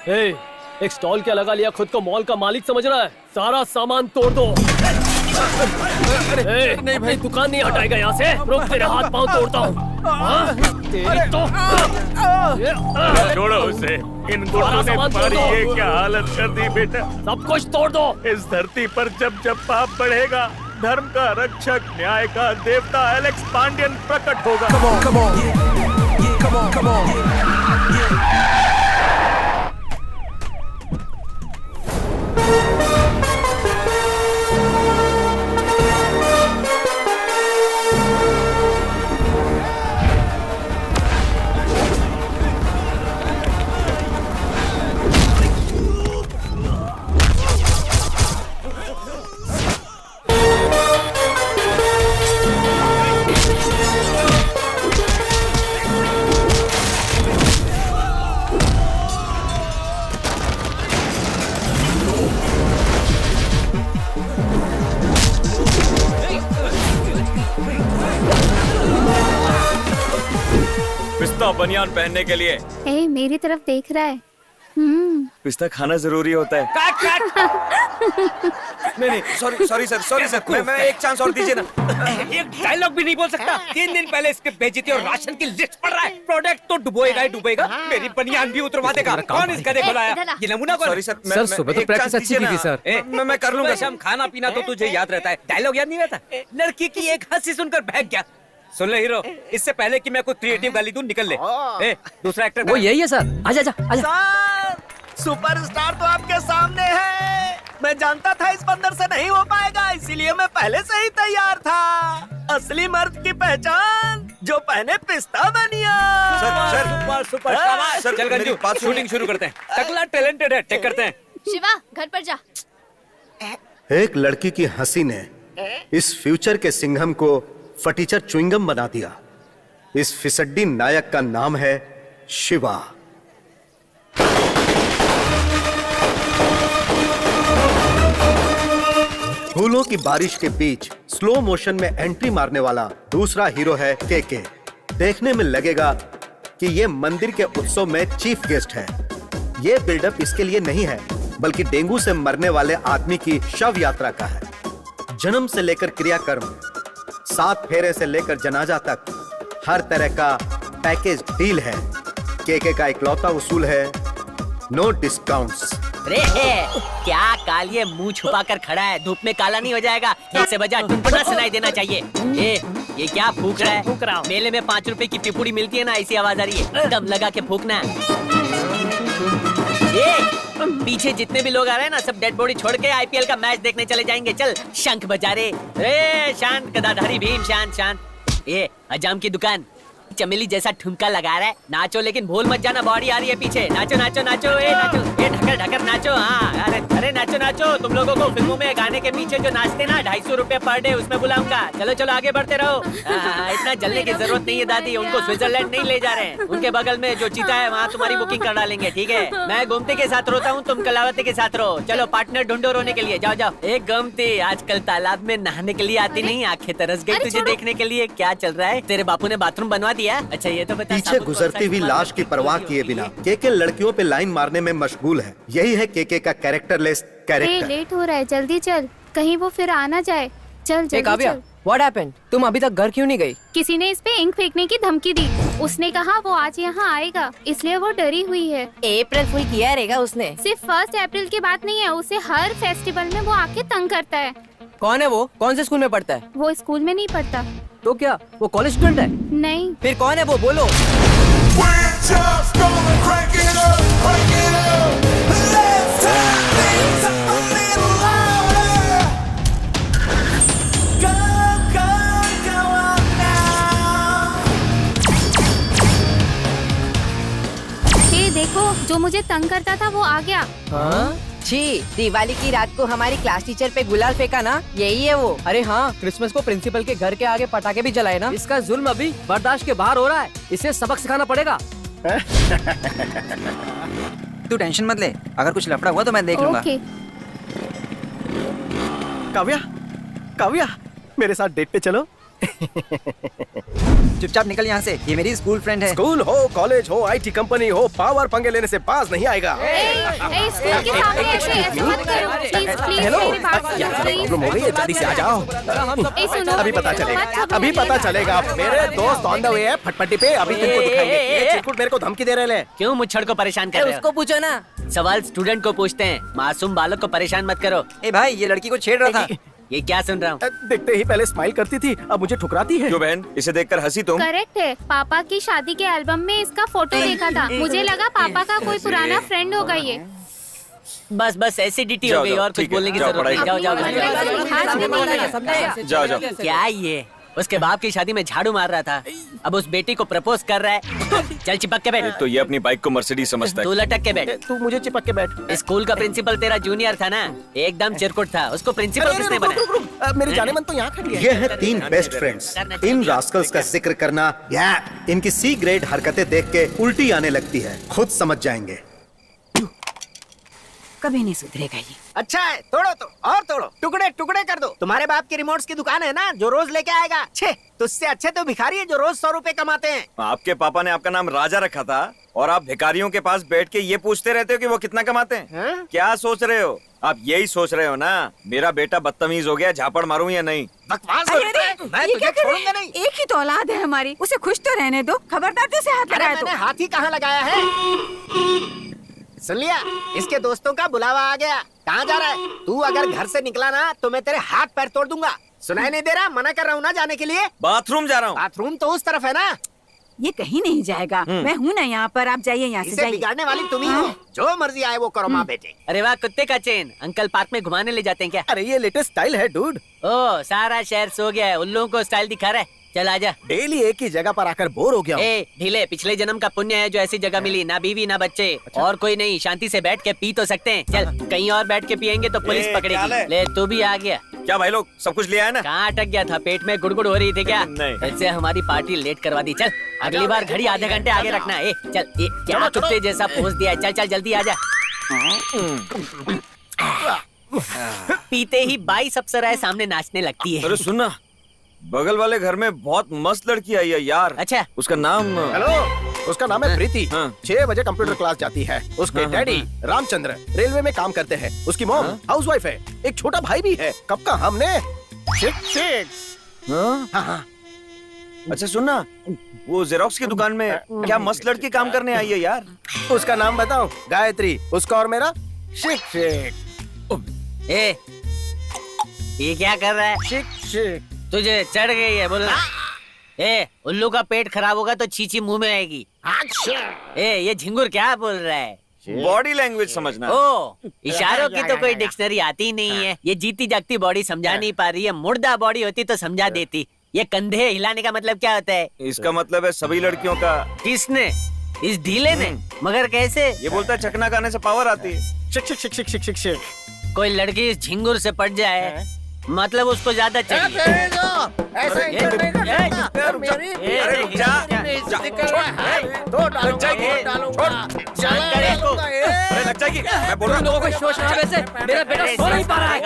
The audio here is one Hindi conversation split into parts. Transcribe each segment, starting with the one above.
ए, एक स्टॉल क्या लगा लिया, खुद को मॉल का मालिक समझ रहा है। सारा सामान तोड़ दो। ए, नहीं भाई, दुकान नहीं हटाएगा यहाँ से। रुक, तेरे हाथ पांव तोड़ता हूँ। छोड़ो उसे। इन गुंडों ने तुम्हारी ये क्या हालत कर दी बेटा। सब कुछ तोड़ दो। इस धरती पर जब जब पाप बढ़ेगा, धर्म का रक्षक, न्याय का देवता एलेक्स पांडियन प्रकट होगा। Come on. Come on. Come on. पिस्ता बनियान पहनने के लिए। ए, मेरी तरफ देख रहा है। पिस्ता खाना जरूरी होता है। नहीं सॉरी सर मैं एक चांस और दीजिए ना। एक डायलॉग भी नहीं बोल सकता। 3 दिन पहले इसके बेइज्जती और राशन की लिस्ट पड़ रहा है। प्रोडक्ट तो डुबोएगा ही डुबोएगा, मेरी बनियान भी उतरवा देगा। कौन इस गधे को लाया? ये नमूना कौन? सॉरी सर, सर सुबह तो प्रैक्टिस अच्छी की थी सर। मैं कर लूंगा। शाम खाना पीना तो तुझे याद रहता है, डायलॉग याद नहीं रहता। लड़की की एक हंसी सुनकर भाग गया। सुन ले हीरो, इससे पहले कि मैं कोई क्रिएटिव गाली दूं, निकल ले। दूसरा एक्टर वो यही है सर। आजा आजा आजा। सुपरस्टार तो आपके सामने है। मैं जानता था इस बंदर से नहीं हो पाएगा, इसीलिए मैं पहले से ही तैयार था। असली मर्द की पहचान जो पहने पिस्ता बनियान। सुपर सर, चल गंजू, शूटिंग शुरू करते हैं। टकला टैलेंटेड है, टेक करते हैं। शिवा, घर पर जा। एक लड़की की हंसी ने इस फ्यूचर के सिंघम को फटीचर च्युइंगम बना दिया। इस फिसड्डी नायक का नाम है शिवा। फूलों की बारिश के बीच स्लो मोशन में एंट्री मारने वाला दूसरा हीरो है केके। देखने में लगेगा कि ये मंदिर के उत्सव में चीफ गेस्ट है। ये बिल्डअप इसके लिए नहीं है, बल्कि डेंगू से मरने वाले आदमी की शव यात्रा का है। जन्म से लेकर क्रियाकर्म, 7 फेरे से लेकर जनाजा तक हर तरह का पैकेज डील है। केके का इकलौता उसूल है नो डिस्काउंट्स। अरे क्या कालिए मुंह छुपा कर खड़ा है, धूप में काला नहीं हो जाएगा। ठीक से बजा, टुनटुना सुनाई देना चाहिए। ये क्या फूक रहा है? फूक रहा हूं। मेले में 5 रुपए की पिपुड़ी मिलती है ना, ऐसी आवाज आ रही है। दम लगा के फूकना। पीछे जितने भी लोग आ रहे हैं ना, सब डेड बॉडी छोड़ के आईपीएल का मैच देखने चले जाएंगे। चल शंख बजा रे। शांत गदाधारी भीम, शांत शांत। ये हजाम की दुकान चमेली जैसा ठुमका लगा रहा है। नाचो लेकिन भूल मत जाना, बॉडी आ रही है पीछे। नाचो नाचो नाचो, नाचो, ढकर ढकर नाचो। हाँ अरे नाचो नाचो। तुम लोगों को फिल्मों में गाने के पीछे जो नाचते ना, 250 रुपए पर डे, उसमें बुलाऊंगा। चलो चलो आगे बढ़ते रहो। इतना जलने की जरूरत नहीं है दादी, उनको स्विट्जरलैंड नहीं ले जा रहे हैं। उनके बगल में जो चीता है वहाँ तुम्हारी बुकिंग कर डालेंगे, ठीक है? मैं गोमती के साथ रोता हूँ, तुम कलावती के साथ रहो। चलो पार्टनर ढूंढो रोने के लिए। जाओ जाओ। एक गोमती आजकल तालाब में नहाने के लिए आती नहीं, आंखें तरस गई तुझे देखने के लिए। क्या चल रहा है? तेरे बापू ने बाथरूम बनवा दिया? अच्छा ये तो पीछे गुजरती हुई लाश की परवाह किए बिना केके लड़कियों पे लाइन मारने में मशगूल है। यही है केके का कैरेक्टरलेस कैरेक्टर। लेट हो रहा है, जल्दी चल, कहीं वो फिर आ ना जाए। चल जल्दी चल। What happened? तुम अभी तक घर क्यों नहीं गई? किसी ने इस पे इंक फेंकने की धमकी दी। उसने कहा वो आज यहाँ आएगा, इसलिए वो डरी हुई है। अप्रैल फुल किया रहेगा उसने। सिर्फ 1 अप्रैल की बात नहीं है, उसे हर फेस्टिवल में वो आके तंग करता है। कौन है वो? कौन से स्कूल में पढ़ता है? वो स्कूल में नहीं पढ़ता। तो क्या वो कॉलेज स्टूडेंट है? नहीं। फिर कौन है वो? बोलो। ये देखो, जो मुझे तंग करता था वो आ गया। हाँ? छी, दिवाली की रात को हमारी क्लास टीचर पे गुलाल फेंका ना, यही है वो। अरे हाँ, क्रिसमस को प्रिंसिपल के घर के आगे पटाखे भी जलाए ना। इसका जुल्म अभी बर्दाश्त के बाहर हो रहा है, इसे सबक सिखाना पड़ेगा। तू टेंशन मत ले, अगर कुछ लफड़ा हुआ तो मैं देख लूंगा। ओके। काव्या, काव्या, मेरे साथ डेट पे चलो। चुपचाप निकल यहाँ से, ये मेरी स्कूल फ्रेंड है। स्कूल हो, कॉलेज हो, आईटी कंपनी हो, पावर पंगे लेने से बाज नहीं आएगा। स्कूल के सामने ऐसे मत करो प्लीज प्लीज मेरी बात सुनो प्लीज। प्रॉब्लम हो गई है, जल्दी से आ जाओ। सुनो अभी पता चलेगा, अभी पता चलेगा। मेरे दोस्त ऑन द वे है फटपट्टी पे, अभी तुमको दिखाएंगे। ये चिरकुट मेरे को धमकी दे रहे हैं। क्यों मुच्छड़ को परेशान कर रहे हो? उसको पूछो ना। सवाल स्टूडेंट को पूछते हैं, मासूम बालक को परेशान मत करो। ए भाई, ये लड़की को छेड़ रहा था। ये क्या सुन रहा हूँ? देखते ही पहले स्माइल करती थी, अब मुझे ठुकराती है। क्यों बहन, इसे देखकर हंसी तुम? करेक्ट है, पापा की शादी के एल्बम में इसका फोटो देखा था, मुझे लगा पापा का कोई पुराना फ्रेंड होगा ये। बस बस एसिडिटी हो गई और कुछ बोलने की जरूरत नहीं। जाओ जाओ जाओ जाओ। क्या ये उसके बाप की शादी में झाड़ू मार रहा था, अब उस बेटी को प्रपोज कर रहा है। चल चिपक के बैठ। तो ये अपनी बाइक को मर्सिडीज समझता तू है। लटक के बैठ। तू मुझे चिपक के बैठ। स्कूल का प्रिंसिपल तेरा जूनियर था ना, एकदम चिरकुट था, उसको प्रिंसिपल किसने बनाया? मेरे जाने मन तो यहाँ खड़ी है। ये है 3 बेस्ट फ्रेंड्स। इन रास्कल्स का जिक्र करना, इनकी सी ग्रेड हरकतें देख के उल्टी आने लगती है, खुद समझ जाएंगे। कभी नहीं सुधरेगा ये। अच्छा है, तोड़ो तो और तोड़ो, टुकड़े टुकड़े कर दो। तुम्हारे बाप की रिमोट्स की दुकान है ना, जो रोज लेके आएगा। छे, तुझसे अच्छे तो भिखारी है जो रोज 100 रुपए कमाते हैं। आपके पापा ने आपका नाम राजा रखा था और आप भिखारियों के पास बैठ के ये पूछते रहते हो कि वो कितना कमाते हैं। क्या सोच रहे हो आप? यही सोच रहे हो ना मेरा बेटा बदतमीज हो गया, झापड़ मारूं या नहीं? बकवास करते हैं, मैं तुझे छोड़ूंगा नहीं। एक ही तो औलाद है हमारी, उसे खुश तो रहने दो। खबरदार तुझे हाथ अरे लगाया मैंने तो। हाथ ही कहाँ लगाया है? सुन लिया, इसके दोस्तों का बुलावा आ गया। कहाँ जा रहा है तू? अगर घर से निकला ना तो मैं तेरे हाथ पैर तोड़ दूंगा। सुनाई नहीं दे रहा? मना कर रहा हूँ ना जाने के लिए। बाथरूम जा रहा हूँ। बाथरूम तो उस तरफ है ना। ये कहीं नहीं जाएगा, मैं हूँ ना यहाँ पर। आप जाइए यहाँ से, इसे जाइए। बिगाड़ने वाली तुम ही हो। जो मर्जी आए वो करो माँ बेटे। अरे वाह, कुत्ते का चेन। अंकल पार्क में घुमाने ले जाते हैं क्या? अरे ये लेटेस्ट स्टाइल है डूड। ओ, सारा शहर सो गया है, उल्लुओं को स्टाइल दिखा रहा है। चल आजा। डेली एक ही जगह पर आकर बोर हो गया हूँ। ए ढीले, पिछले जन्म का पुण्य है जो ऐसी जगह मिली, ना बीवी ना बच्चे। और कोई नहीं, शांति से बैठ के पी तो सकते हैं। चल, कहीं और बैठ के पियेंगे तो पुलिस पकड़ेगी। ले तू भी आ गया क्या भाई लोग? सब कुछ लिया है ना? कहाँ अटक गया था? पेट में गुड़गुड़ हो रही थी क्या? नहीं। ऐसे हमारी पार्टी लेट करवा दी। चल अगली बार घड़ी आधे घंटे आगे रखना। ए चल, ये क्या कुत्ते जैसा पोज दिया है? चल चल जल्दी आजा। पीते ही 22 अप्सराएं सामने नाचने लगती है। अरे सुनना, बगल वाले घर में बहुत मस्त लड़की आई है यार। अच्छा, उसका नाम? हेलो, उसका नाम है प्रीति। हाँ। 6 बजे कंप्यूटर क्लास जाती है। उसके डैडी रामचंद्र रेलवे में काम करते हैं। उसकी मॉम हाउसवाइफ है। एक छोटा भाई भी है। कब का हमने हाँ? अच्छा सुनना, वो जेरोक्स की दुकान में क्या मस्त लड़की काम करने आई है यार। उसका नाम बताओ? गायत्री। उसका और मेरा शिक शिक। ए ये क्या कर रहा है? शिक शिक। तुझे चढ़ गई है बोलना। ए उल्लू का पेट खराब होगा तो चीची मुंह में आएगी। ए ये झिंगुर क्या बोल रहा है? बॉडी लैंग्वेज समझना। ओ, इशारों की तो कोई डिक्शनरी आती नहीं है। ये जीती जागती बॉडी समझा नहीं पा रही है। मुर्दा बॉडी होती तो समझा देती। ये कंधे हिलाने का मतलब क्या होता है? इसका मतलब है सभी लड़कियों का। किसने? इस ढीले ने? मगर कैसे? ये बोलता है चकना खाने से पावर आती है। शिक शिक शिक शिक शिक शिक शिक। कोई लड़की इस झिंगुर से पट जाए मतलब उसको ज्यादा चाहिए। लग जाएगी। मैं बोल रहा हूँ लोगों को शोर शराबे से मेरा बेटा सो नहीं पा रहा है।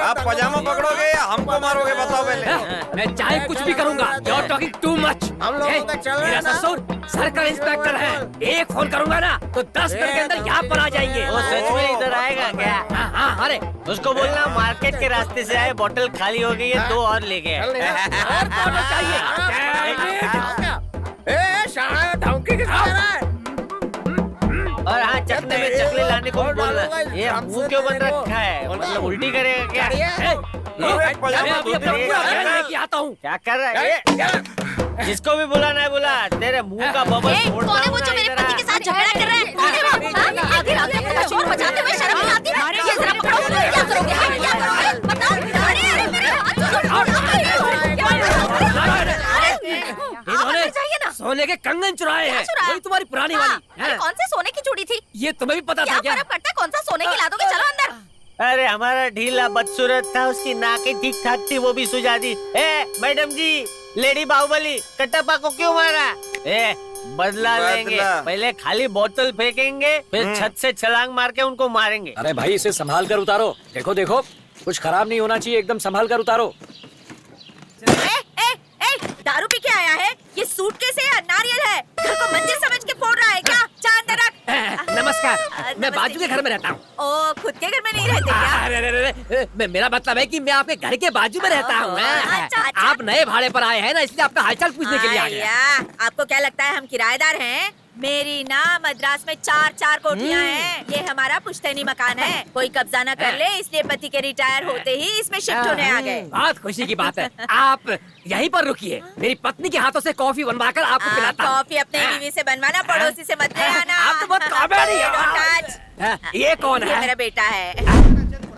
आप पजामा पकड़ोगे या हमको मारोगे बताओ पहले। मैं चाहे कुछ भी करूंगा। You're talking too much। मेरा ससुर सर्कल इंस्पेक्टर है। एक फोन करूंगा ना तो 10 मिनट के अंदर यहाँ पर आ जाएंगे। वो सच में इधर आएगा क्या? हाँ, अरे उसको बोलना मार्केट के रास्ते से आए, बोतल खाली हो गई है, 2 और ले गए। और हाँ, चकने में चकले लाने को भी बोलना। ये मुंह क्यों बंद रखा है? मतलब उल्टी करेगा क्या? आता हूँ। क्या कर रहा है? जिसको भी बुलाना है बुला। तेरे मुंह का बबल फोड़ना। कौन है वो जो मेरे पति के साथ झगड़ा कर रहा है? कौन है वो? हाँ? आधी रात में अपना शोर मचाते हुए शर्म नहीं आती? ये जरा पकड़ो, क्या करोगे? हाँ, क्या करोगे? बताओ। अरे अरे मेरे हाथ इन्होंने सोने के कंगन चुराए हैं। वही तुम्हारी पुरानी वाली। कौन से सोने की चूड़ी थी? ये तुम्हें भी पता था क्या? फर्क पड़ता है कौन सा सोने की ला दोगे? चलो अंदर। अरे हमारा ढीला बदसूरत था, उसकी नाकें ठीक ठाक थी, वो भी सुझा दी। ए मैडम जी, लेडी बाहुबली कटप्पा को क्यों मारा? ए बदला लेंगे। पहले खाली बोतल फेंकेंगे, फिर छत से छलांग मार के उनको मारेंगे। अरे भाई, इसे संभाल कर उतारो। देखो देखो, कुछ खराब नहीं होना चाहिए, एकदम संभाल कर उतारो। दारू पी के आया है? ये सूटकेस है या नारियल है? घर को मंदिर समझ के फोड़ रहा है क्या? चांद रख। नमस्कार, मैं बाजू के घर में रहता हूँ। ओ, खुद के घर में नहीं रहते क्या? अरे, मेरा मतलब है कि मैं आपके घर के बाजू में रहता हूँ। अच्छा। आप नए भाड़े पर आए हैं ना, इसलिए आपका हालचाल पूछने के लिए आ गया। आपको क्या लगता है हम किराएदार हैं? मेरी ना मद्रास में 4 कोठियाँ हैं। ये हमारा पुश्तैनी मकान है। कोई कब्जा न कर ले, इसलिए पति के रिटायर होते ही इसमें शिफ्ट होने आ गए। बहुत खुशी की बात है। आप यहीं पर रुकिए, मेरी पत्नी के हाथों से कॉफी बनवाकर आपको पिलाता हूँ। कॉफी अपने बीवी से बनवाना, पड़ोसी से मत ले आना। आप तो बहुत कॉमेडी है। ये कौन ये है? मेरा बेटा है।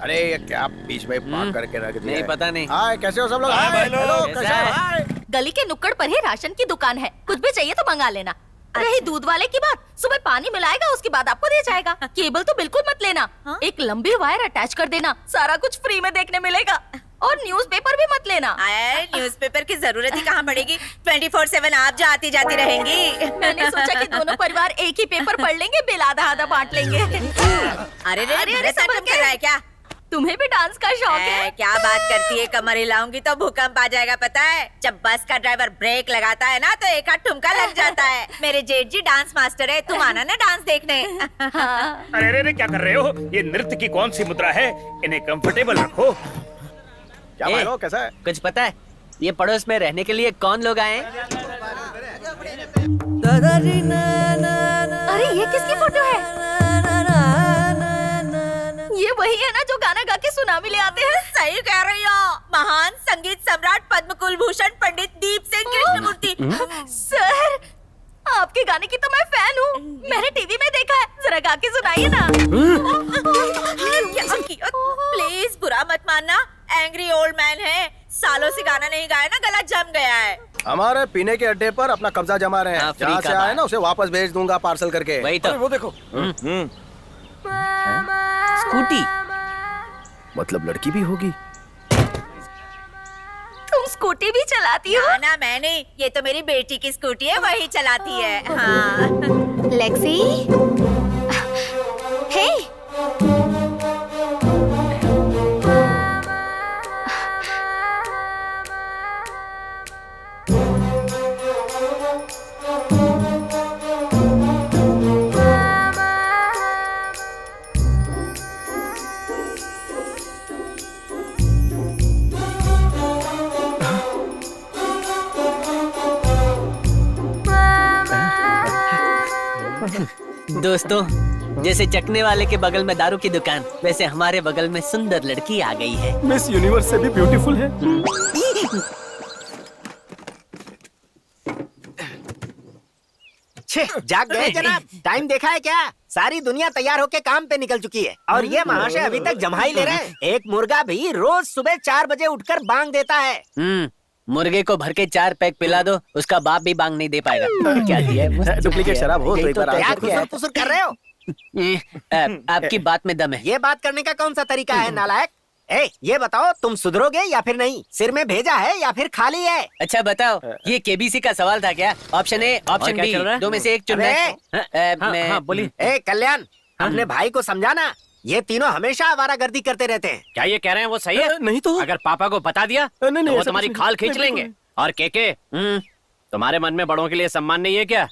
अरे ये क्या बीच में पार करके रख दिया नहीं है? पता नहीं। हाय, कैसे हो सब लोग? हाय भाई लोग, कैसे हो? हाय। गली के नुक्कड़ पर ही राशन की दुकान है, कुछ भी चाहिए तो मंगा लेना। रही दूध वाले की बात, सुबह पानी मिलाएगा, उसके बाद आपको दे जाएगा। केबल तो बिल्कुल मत लेना। एक लंबी वायर अटैच कर देना, सारा कुछ फ्री में देखने मिलेगा। और न्यूज़पेपर भी मत लेना। न्यूज़पेपर की जरूरत ही कहाँ पड़ेगी? 24/7 आप जो आती जाती रहेंगी। मैंने सोचा कि दोनों परिवार एक ही पेपर पढ़ लेंगे, बिल आधा आधा बांट लेंगे। अरे सब कर रहा है क्या? तुम्हें भी डांस का शौक है? क्या बात करती है, कमर हिलाऊंगी तो भूकंप आ जाएगा पता है। जब बस का ड्राइवर ब्रेक लगाता है ना तो एक हाथ ठुमका लग जाता है। मेरे जेठ जी डांस मास्टर है, तुम आना ना डांस देखने। अरे रे क्या कर रहे हो? ये नृत्य की कौन सी मुद्रा है? इन्हें कंफर्टेबल रखो। क्या भाई लोग, कैसा है? कुछ पता है ये पड़ोस में रहने के लिए कौन लोग आए हैं? अरे ये किसकी फोटो है? ये वही है ना जो गाना गा के सुनामी ले आते हैं? सही कह रही हो। महान संगीत सम्राट पद्म कुलभूषण पंडित दीप सिंह कृष्णमूर्ति। सर, आपके गाने की तो मैं फैन हूँ। मैंने टीवी में देखा है, जरा गा के सुनाइए ना। क्या किया? प्लीज बुरा मत मानना, एंग्री ओल्ड मैन है, सालों से गाना नहीं गाया ना, गला जम गया है। हमारे पीने के अड्डे पर अपना कब्जा जमा रहे हैं। जहाँ से आए ना उसे वापस भेज दूंगा पार्सल करके। वही तो। वो देखो। स्कूटी। मतलब लड़की भी होगी? तुम स्कूटी भी चलाती हो? ना मैं नहीं, ये तो मेरी बेटी की स्कूटी है, वही चलाती है। हाँ। लेक्सी, हे, दोस्तों, जैसे चकने वाले के बगल में दारू की दुकान, वैसे हमारे बगल में सुंदर लड़की आ गई है। मिस यूनिवर्स से भी ब्यूटीफुल है। जाग गए जनाब, टाइम देखा है क्या? सारी दुनिया तैयार होके काम पे निकल चुकी है और ये महाशय अभी तक जमाई ले रहे हैं। एक मुर्गा भी रोज सुबह 4 बजे उठकर बांग देता है। मुर्गे को भर के 4 पैक पिला दो, उसका बाप भी बांग नहीं दे पाएगा। क्या दिया है? डुप्लीकेट शराब हो तो एक बार क्या आके कुसुर कर रहे हो? आपकी बात में दम है। ये बात करने का कौन सा तरीका है नालायक? ये बताओ, तुम सुधरोगे या फिर नहीं? सिर में भेजा है या फिर खाली है? अच्छा बताओ, ये केबीसी का सवाल था क्या? ऑप्शन ए, ऑप्शन बी, दो में से एक चुनना है। बोलिए। कल्याण, अपने भाई को समझाना, ये तीनों हमेशा आवारागर्दी करते रहते हैं। क्या ये कह रहे हैं वो सही है? नहीं तो। अगर पापा को बता दिया नहीं, तो वो ऐसा तुम्हारी कुछ खाल नहीं। खींच लेंगे। और केके, तुम्हारे मन में बड़ों के लिए सम्मान नहीं है क्या?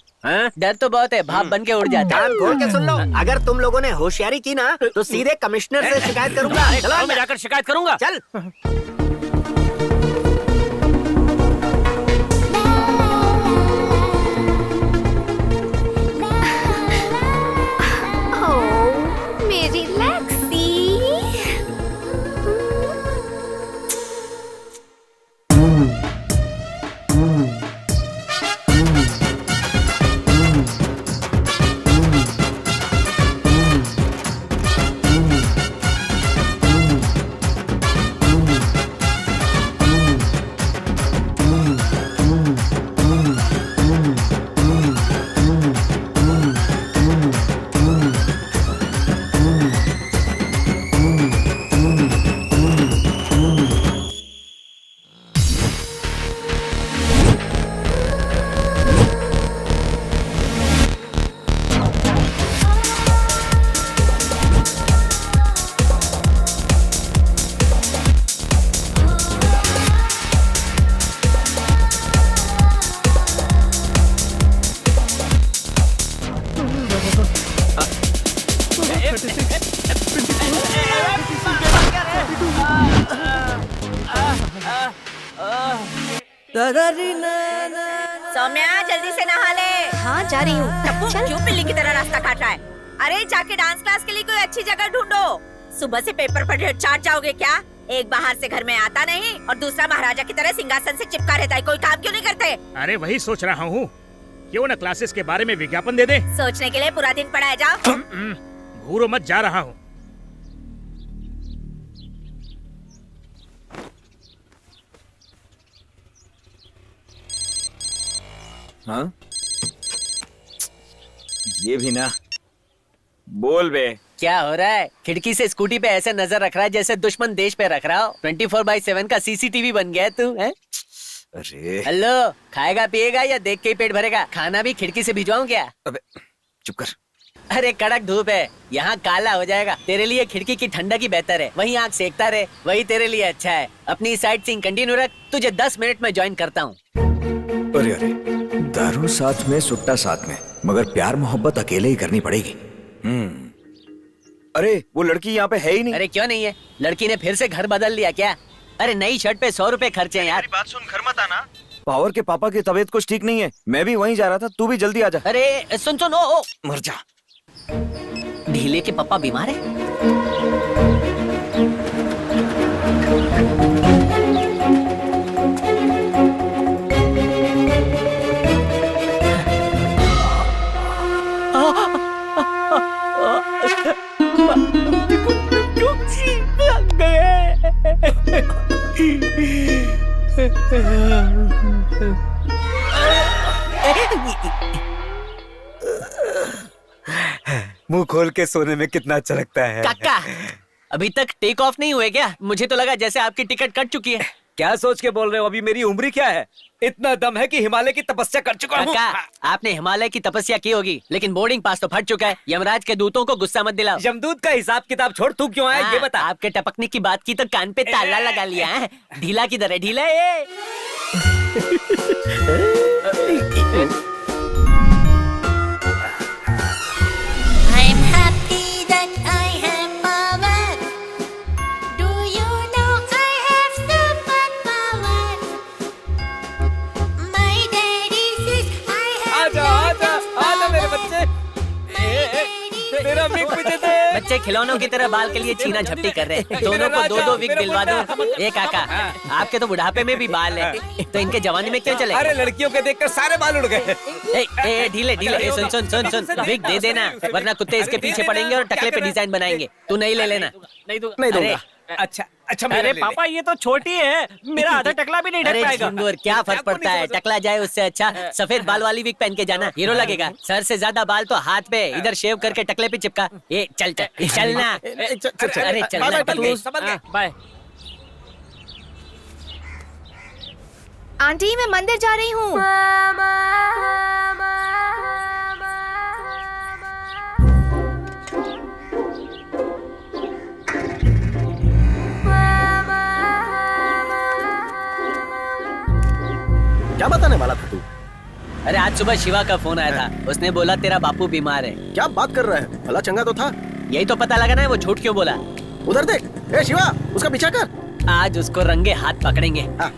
डर तो बहुत है, भाप बन के उड़ जाता है। कान खोल के सुन लो, अगर तुम लोगों ने होशियारी की ना तो सीधे कमिश्नर से शिकायत करूंगा। चलो मैं अंदर। जाकर शिकायत करूंगा। चल। मेरी लेक्सी। सौम्या जल्दी से नहा ले। हाँ जा रही हूँ। टप्पू क्यों बिल्ली की तरह रास्ता काट रहा है? अरे जाके डांस क्लास के लिए कोई अच्छी जगह ढूंढो। सुबह से पेपर पर चाट जाओगे क्या? एक बाहर से घर में आता नहीं और दूसरा महाराजा की तरह सिंहासन से चिपका रहता है। कोई काम क्यों नहीं करते? अरे वही सोच रहा हूँ, क्यों न क्लासेस के बारे में विज्ञापन दे दे। सोचने के लिए पूरा दिन पड़ा है, जाओ। घूरो मत, जा रहा हूँ। हाँ? ये भी ना बोल बे। क्या हो रहा है? खिड़की से स्कूटी पे ऐसे नजर रख रहा है जैसे दुश्मन देश पे रख रहा हो। 24/7 का CCTV बन गया तू है? अरे हेलो, खाएगा पिएगा या देख के ही पेट भरेगा? खाना भी खिड़की से भिजवाऊं क्या? अबे चुप कर। अरे कड़क धूप है, यहाँ काला हो जाएगा। तेरे लिए खिड़की की ठंडक ही बेहतर है। वहीं आँख सेकता रहे, वही तेरे लिए अच्छा है। अपनी साइट सीइंग कंटिन्यू रख, तुझे 10 मिनट में ज्वाइन करता हूँ। अरे अरे, दारू साथ में, सुट्टा साथ में, मगर प्यार मोहब्बत अकेले ही करनी पड़ेगी। अरे वो लड़की यहाँ पे है ही नहीं। अरे क्यों नहीं है? लड़की ने फिर से घर बदल लिया क्या? अरे नई शर्ट पे 100 रुपए खर्चे हैं यार। मेरी बात सुन, घर मत आना। पावर के पापा की तबीयत कुछ ठीक नहीं है, मैं भी वहीं जा रहा था, तू भी जल्दी आ जा। अरे सुन सुन, ओ मर जा। ढीले के पापा बीमार है। मुंह खोल के सोने में कितना अच्छा लगता है। काका, अभी तक टेक ऑफ नहीं हुए क्या? मुझे तो लगा जैसे आपकी टिकट कट चुकी है। क्या सोच के बोल रहे हो? अभी मेरी उम्र क्या है? इतना दम है कि हिमालय की तपस्या कर चुका हूँ। काका, आपने हिमालय की तपस्या की होगी, लेकिन बोर्डिंग पास तो फट चुका है। यमराज के दूतों को गुस्सा मत दिलाओ। यमदूत का हिसाब किताब छोड़, तू क्यों आया ये बता। आपके टपकने की बात की तो कान पे ताला लगा लिया है। ढीला किधर है? ढीला है। I'm happy that I have power. Do you know I have superpower? My daddy says I have आजा आजा आजा मेरे बच्चे। तेरा विग मुझे दे। बच्चे खिलौनों की तरह बाल के लिए छीना झपटी कर रहे हैं। दोनों को 2-2 विग दिलवा दो। ए काका, आपके तो बुढ़ापे में भी बाल है, तो इनके जवानी में क्यों चले? अरे लड़कियों के देखकर सारे बाल उड़ गए। ए ढीले ढीले, सुन सुन सुन सुन, विग दे देना, वरना कुत्ते इसके पीछे पड़ेंगे और टकले पे डिजाइन बनाएंगे। तू नहीं ले लेना। नहीं दूंगा। अच्छा अच्छा, अरे पापा ये तो छोटी है, मेरा आधा टकला भी नहीं ढक अरे पाएगा। झिंगुर, क्या फर्क पड़ता है? टकला जाए उससे अच्छा सफेद बाल वाली विग पहन के जाना, हीरो लगेगा। सर से ज्यादा बाल तो हाथ पे, इधर शेव करके टकले पे चिपका। ये चल चल चलना। अरे चलना। बाय। आंटी मैं मंदिर जा रही हूँ। क्या बताने वाला था तू? अरे आज सुबह शिवा का फोन आया था, उसने बोला तेरा बापू बीमार है। क्या बात कर रहा है? भला चंगा तो था। यही तो पता लगा ना, वो झूठ क्यों बोला। उधर देख, ए शिवा, उसका पीछा कर। आज उसको रंगे हाथ पकड़ेंगे। हाँ।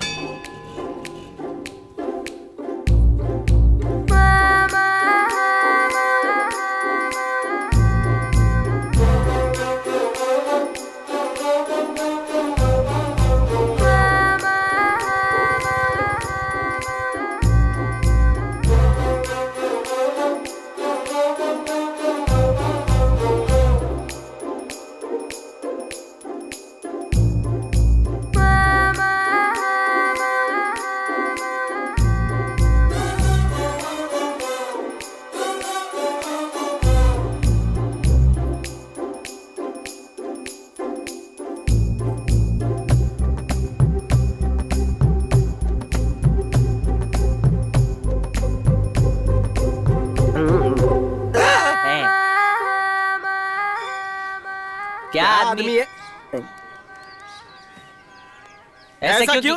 क्या आदमी है? ऐसा क्यों?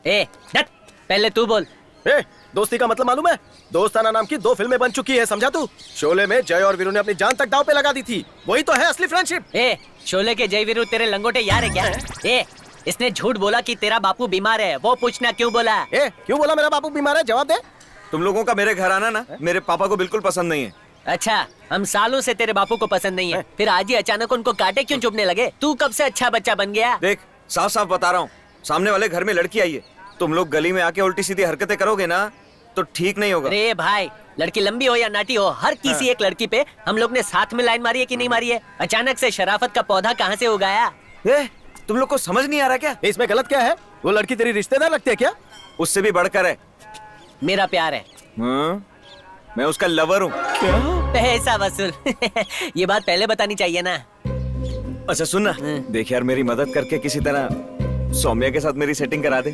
ए डट, पहले तू बोल। ए, दोस्ती का मतलब मालूम है? दोस्ताना नाम की 2 फिल्में बन चुकी है, समझा तू? शोले में जय और वीरू ने अपनी जान तक दांव पे लगा दी थी। वही तो है असली फ्रेंडशिप। ए, शोले के जय वीरू तेरे लंगोटे यार है क्या? ए, इसने झूठ बोला कि तेरा बापू बीमार है, वो पूछना क्यों बोला? क्यों बोला मेरा बापू बीमार है? जवाब दे। तुम लोगों का मेरे घर आना ना मेरे पापा को बिल्कुल पसंद नहीं है। अच्छा, हम सालों से तेरे बापू को पसंद नहीं है, फिर आज ही अचानक उनको कांटे क्यों चुभने लगे? तू कब से अच्छा बच्चा बन गया? देख साफ साफ बता रहा हूँ, सामने वाले घर में लड़की आई है, तुम लोग गली में आके उल्टी सीधी हरकतें करोगे ना तो ठीक नहीं होगा। अरे भाई, लड़की लंबी हो या नाटी हो, हर किसी एक लड़की पे हम लोग ने साथ में लाइन मारी है कि नहीं मारी है? अचानक से शराफत का पौधा कहाँ से उगाया? तुम लोग को समझ नहीं आ रहा क्या? इसमें गलत क्या है? वो लड़की तेरी रिश्तेदार लगती है क्या? उससे भी बढ़कर है। मेरा प्यार है। मैं उसका लवर हूँ। पैसा वसूल। ये बात पहले बतानी चाहिए ना। अच्छा सुन ना, देख यार मेरी मदद करके किसी तरह सौम्या के साथ मेरी सेटिंग करा दे।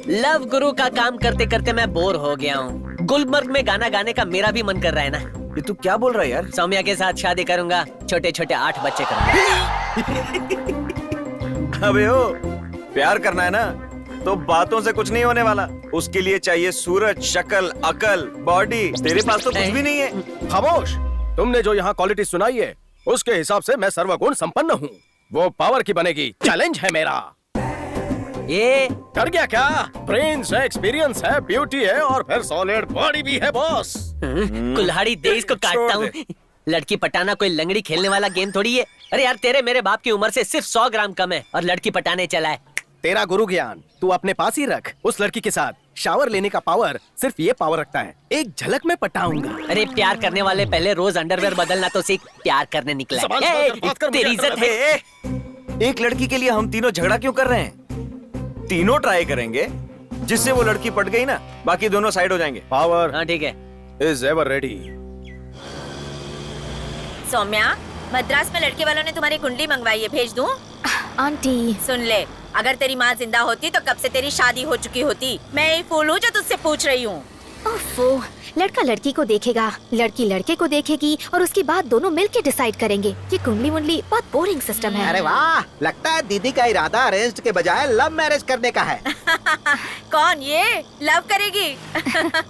लव गुरु का काम करते करते मैं बोर हो गया हूँ। गुलमर्ग में गाना गाने का मेरा भी मन कर रहा है ना। ये तू क्या बोल रहा है यार? सौम्या के साथ शादी करूंगा, छोटे छोटे 8 बच्चे करूंगा। अबे ओ, प्यार करना है ना तो बातों से कुछ नहीं होने वाला, उसके लिए चाहिए सूरज, शक्ल, अकल, बॉडी। तेरे पास तो कुछ भी नहीं है। खामोश! तुमने जो यहाँ क्वालिटी सुनाई है उसके हिसाब से मैं सर्वगुण संपन्न हूँ। वो पावर की बनेगी, चैलेंज है मेरा। ये कर गया क्या? ब्रेन्स है, एक्सपीरियंस है, ब्यूटी है और फिर सॉलिड बॉडी भी है बॉस। कुल्हाड़ी दे इसको काटता हूँ। लड़की पटाना कोई लंगड़ी खेलने वाला गेम थोड़ी है। अरे यार, तेरे मेरे बाप की उम्र से सिर्फ 100 ग्राम कम है और लड़की पटाने चला है। तेरा गुरु ज्ञान तू अपने पास ही रख। उस लड़की के साथ शावर लेने का पावर सिर्फ ये पावर रखता है, एक झलक में पटाऊंगा। अरे प्यार करने वाले पहले रोज अंडरवेयर बदलना तो सीख, प्यार करने निकला है। तेरी इज्जत है। एक लड़की के लिए हम तीनों झगड़ा क्यों कर रहे हैं? तीनों ट्राई करेंगे, जिससे वो लड़की पट गई ना बाकी दोनों साइड हो जाएंगे। पावर हाँ ठीक है। Is ever ready. Saumya, Madras में लड़के वालों ने तुम्हारी कुंडली मंगवाई है, भेज दूं? आंटी सुन ले, अगर तेरी माँ जिंदा होती तो कब से तेरी शादी हो चुकी होती। मैं ही फूल हूँ जो तुझसे पूछ रही हूँ। ओफो, लड़का लड़की को देखेगा, लड़की लड़के को देखेगी और उसके बाद दोनों मिलके डिसाइड करेंगे। ये कुंडली मुंडली बहुत बोरिंग सिस्टम है। अरे वाह, लगता है दीदी का इरादा अरेंज्ड के बजाय लव मैरिज करने का है। कौन ये लव करेगी?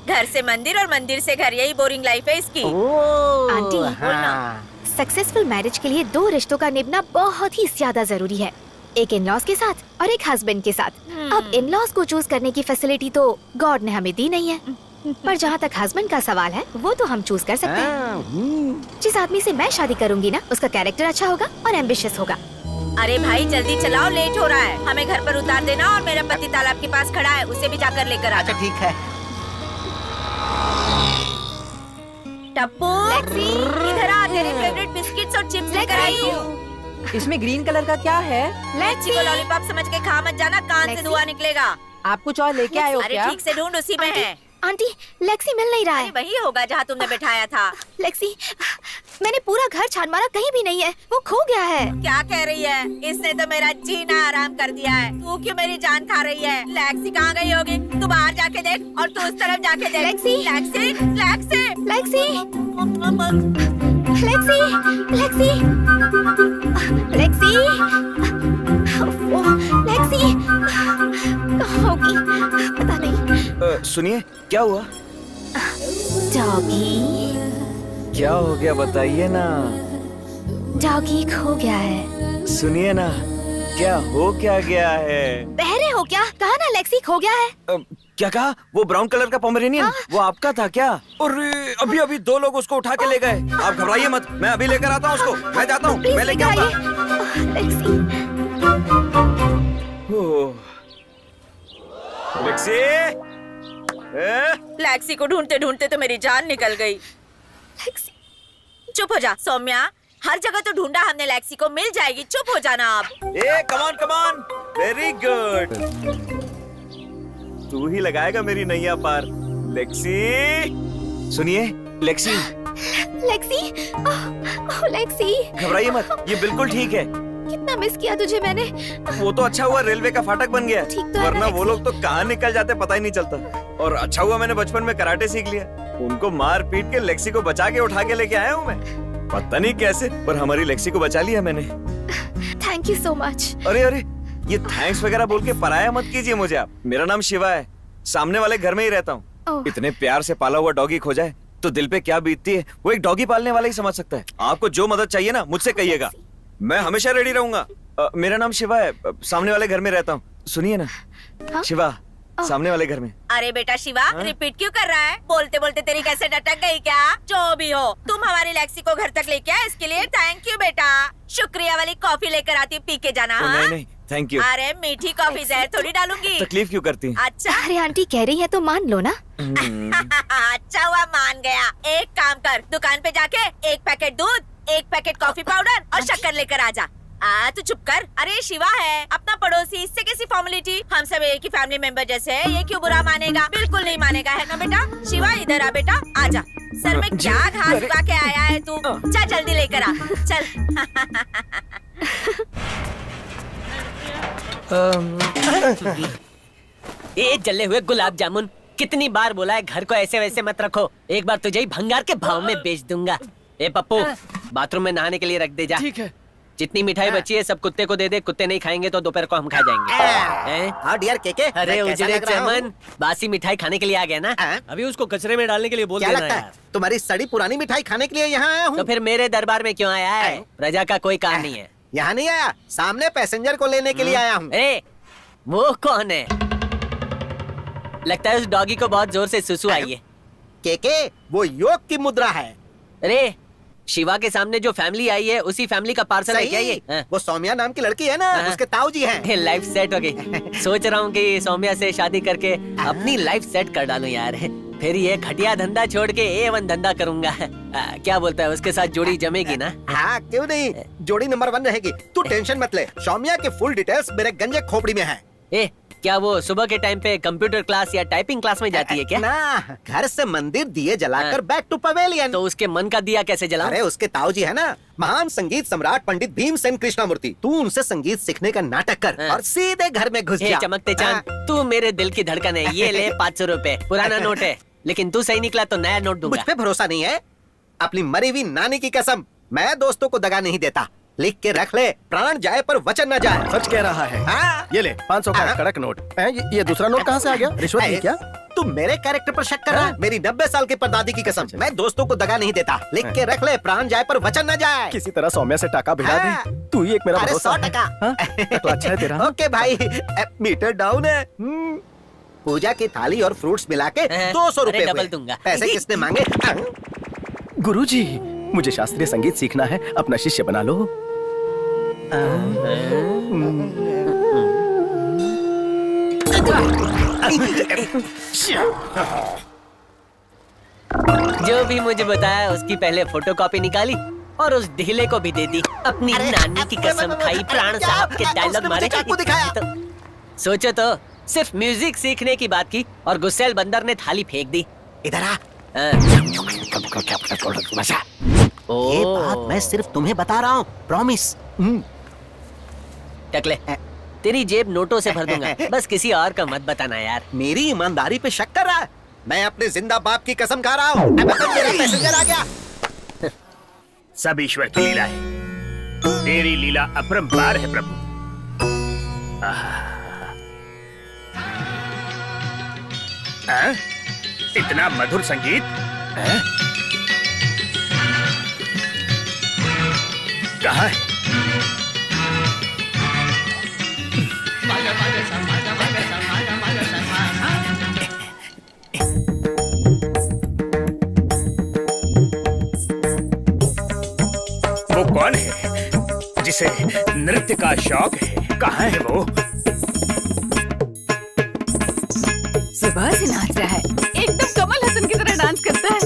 घर से मंदिर और मंदिर से घर, यही बोरिंग लाइफ है इसकी। आंटी, बोलना। सक्सेसफुल मैरिज के लिए 2 रिश्तों का निभाना बहुत ही ज्यादा जरूरी है, एक इन लॉज के साथ और एक हस्बैंड के साथ। अब इन लॉज को चूज करने की फैसिलिटी तो गॉड ने हमें दी नहीं है, पर जहाँ तक हस्बैंड का सवाल है वो तो हम चूज कर सकते हैं। जिस आदमी से मैं शादी करूंगी ना, उसका कैरेक्टर अच्छा होगा और एम्बिशियस होगा। अरे भाई जल्दी चलाओ, लेट हो रहा है। हमें घर पर उतार देना और मेरा पति तालाब के पास खड़ा है, उसे भी जाकर लेकर आना। अच्छा ठीक है। टप्पू, इधर आ, तेरे फेवरेट बिस्किट्स और चिप्स लेकर आई हूँ। इसमें ग्रीन कलर का क्या है? लेक्सी को लॉलीपॉप समझ के खा मत जाना, कान से धुआं निकलेगा। आप कुछ और लेके आए हो अरे क्या? ठीक से ढूंढ, उसी में है। आंटी, लेक्सी मिल नहीं रहा है। वही होगा जहाँ तुमने बैठाया था। लेक्सी, मैंने पूरा घर छान मारा, कहीं भी नहीं है, वो खो गया है। क्या कह रही है? इसने तो मेरा जीना आराम कर दिया है। तू क्यों मेरी जान खा रही है? लेक्सी कहाँ गई होगी? तू बाहर जाके देख और तू उस तरफ जाके देख। Lexi, Lexi, Lexi, Lexi, Lexi, Lexi, Lexi, Lexi, कहाँ होगी? पता नहीं। सुनिए, क्या हुआ? डॉगी, क्या हो गया बताइए ना। डॉगी खो गया है। सुनिए ना, क्या हो क्या गया है? बहरे हो क्या? कहा ना लेक्सी खो गया है। क्या कहा? वो ब्राउन कलर का पोमेरेनियन वो आपका था क्या? अरे अभी अभी 2 लोग उसको उठा के ले गए। आप घबराइए मत, मैं अभी लेकर आता हूँ उसको। मैं जाता हूँ, मैं लेके आऊंगा। लेक्सी, लेक्सी को ढूंढते ढूंढते तो मेरी जान निकल गई। चुप हो जा सौम्या, हर जगह तो ढूंढा हमने लेक्सी को, मिल जाएगी। चुप हो जाना आप। कमान कमान, वेरी गुड। तू ही लगाएगा मेरी नैया पार। लेक्सी, सुनिए लेक्सी। लेक्सी, ओह लेक्सी, घबराइए मत, ये बिल्कुल ठीक है। कितना मिस किया तुझे मैंने। वो तो अच्छा हुआ रेलवे का फाटक बन गया, ठीक तो है वरना ना, वो लोग तो कहाँ निकल जाते पता ही नहीं चलता। और अच्छा हुआ मैंने बचपन में कराटे सीख लिया। उनको मार पीट के लेक्सी को बचा के उठा के लेके आया हूँ मैं। पता नहीं कैसे, पर हमारी लेक्सी को बचा लिया मैंने। Thank you so much. अरे अरे, ये थैंक्स वगैरह बोल के पराया मत कीजिए मुझे आप। मेरा नाम शिवा है, सामने वाले घर में ही रहता हूँ। इतने प्यार से पाला हुआ डॉगी खो जाए तो दिल पे क्या बीतती है वो एक डॉगी पालने वाला ही समझ सकता है। आपको जो मदद चाहिए ना मुझसे कहिएगा। मैं हमेशा रेडी रहूंगा। मेरा नाम शिवा है, सामने वाले घर में रहता हूँ। सुनिए ना। हाँ? शिवा, सामने वाले घर में। अरे बेटा शिवा, रिपीट क्यों कर रहा है? बोलते बोलते तेरी कैसे अटक गई क्या? जो भी हो, तुम हमारी लेक्सी को घर तक लेके आए, इसके लिए थैंक यू बेटा। शुक्रिया वाली कॉफी लेकर आती, पी के जाना। हाँ? नहीं नहीं, थैंक यू। अरे मीठी कॉफी, जहर थोड़ी डालूंगी। तकलीफ क्यों करती? अच्छा। अरे आंटी कह रही है तो मान लो ना। अच्छा हुआ मान गया। एक काम कर, दुकान पे जाके एक पैकेट दूध, एक पैकेट कॉफी पाउडर और शक्कर लेकर आ जा। तू चुप कर। अरे शिवा है अपना पड़ोसी, इससे कैसी फॉर्मेलिटी? हम सब एक ही फैमिली मेंबर जैसे हैं, ये क्यों बुरा मानेगा? बिल्कुल नहीं मानेगा, है ना बेटा? शिवा इधर आ बेटा, आजा। सर में क्या घास उगा के आया है तू? चल जल्दी लेकर आ, चल। ये जले हुए गुलाब जामुन, कितनी बार बोला है घर को ऐसे वैसे मत रखो। एक बार तुझे ही भंगार के भाव में बेच दूंगा। ए पप्पू, बाथरूम में नहाने के लिए रख दे जा। ठीक है। जितनी मिठाई बची है सब कुत्ते को दे दे, कुत्ते नहीं खाएंगे तो दोपहर को हम खा जाएंगे। हाँ डियर केके, अरे उजड़े चमन, बासी मिठाई खाने के लिए आ गया ना? अभी उसको कचरे में डालने के लिए बोल देना यार। तुम्हारी सड़ी पुरानी मिठाई खाने के लिए यहाँ आया हूँ। तो फिर मेरे दरबार में क्यों आया है? प्रजा का कोई काम नहीं है। यहाँ नहीं आया, सामने पैसेंजर को लेने के लिए आया हूँ। ए, वो कौन है? लगता है उस डॉगी को बहुत जोर से सुसु आई है। केके, वो योग की मुद्रा है। अरे शिवा के सामने जो फैमिली आई है उसी फैमिली का पार्सल है क्या ये? वो सौम्या नाम की लड़की है ना, उसके ताऊ जी हैं। लाइफ सेट हो गई। सोच रहा हूँ कि सौम्या से शादी करके अपनी लाइफ सेट कर डालूं यार। फिर ये घटिया धंधा छोड़ के A1 धंधा करूंगा। क्या बोलता है, उसके साथ जोड़ी जमेगी ना? हाँ क्यों नहीं, जोड़ी नंबर 1 रहेगी। तू टेंशन मत ले, सौम्या के फुल डिटेल्स मेरे गंजे खोपड़ी में है। ए, क्या वो सुबह के टाइम पे कंप्यूटर क्लास या टाइपिंग क्लास में जाती है क्या? ना, घर से मंदिर दिए जलाकर बैक टू पवेलियन। तो उसके मन का दिया कैसे जलाऊं? अरे उसके ताऊ जी है ना, महान संगीत सम्राट पंडित भीमसेन कृष्णमूर्ति। तू उनसे संगीत सीखने का नाटक कर और सीधे घर में घुस जा। चमकते चांद, तू मेरे दिल की धड़कन है। ये ले 500 रुपए, पुराना नोट है, लेकिन तू सही निकला तो नया नोट दूंगा। मुझ पे भरोसा नहीं है? अपनी मरी हुई नानी की कसम, मैं दोस्तों को दगा नहीं देता। लिख के रख ले, प्राण जाए पर वचन न जाए। सच कह रहा है। हाँ? ये ले 500 का कड़क नोट। ये दूसरा नोट कहाँ से आ गया? रिश्वत ली क्या? तू मेरे कैरेक्टर पर शक कर रहा है? मेरी 90 साल की परदादी की कसम, मैं दोस्तों को दगा नहीं देता। लिख के रख ले, प्राण जाए पर वचन न जाए। किसी तरह सौम्या से टाका भिड़ा दी। तू ही एक मेरा अरे भरोसा 100%। तो अच्छा है तेरा। ओके भाई, मीटर डाउन है। पूजा की थाली और फ्रूट्स मिला के 200 रुपए डबल दूंगा। पैसे किसने मांगे? गुरुजी, मुझे शास्त्रीय संगीत सीखना है, अपना शिष्य बना लो। जो भी मुझे बताया उसकी पहले फोटोकॉपी निकाली और उस ढीले को भी दे दी। अपनी नानी की कसम खाई, प्राण साहब के डायलॉग मारे। तो सोचो तो, सिर्फ म्यूजिक सीखने की बात की और गुस्सेल बंदर ने थाली फेंक दी। इधर आ। ये बात मैं सिर्फ तुम्हें बता रहा हूँ, प्रॉमिस। टकले, तेरी जेब नोटों से भर दूंगा, बस किसी और का मत बताना यार। मेरी ईमानदारी पे शक कर रहा है? मैं अपने जिंदा बाप की कसम खा रहा हूँ। मेरा पैसेंजर आ गया। सब ईश्वर की लीला है, तेरी लीला अपरंपार है प्रभु। इतना मधुर संगीत कहाँ है? वो कौन है जिसे नृत्य का शौक है? कहाँ है वो? सुबह से नाच रहा है, एकदम कमल हसन की तरह डांस करता है।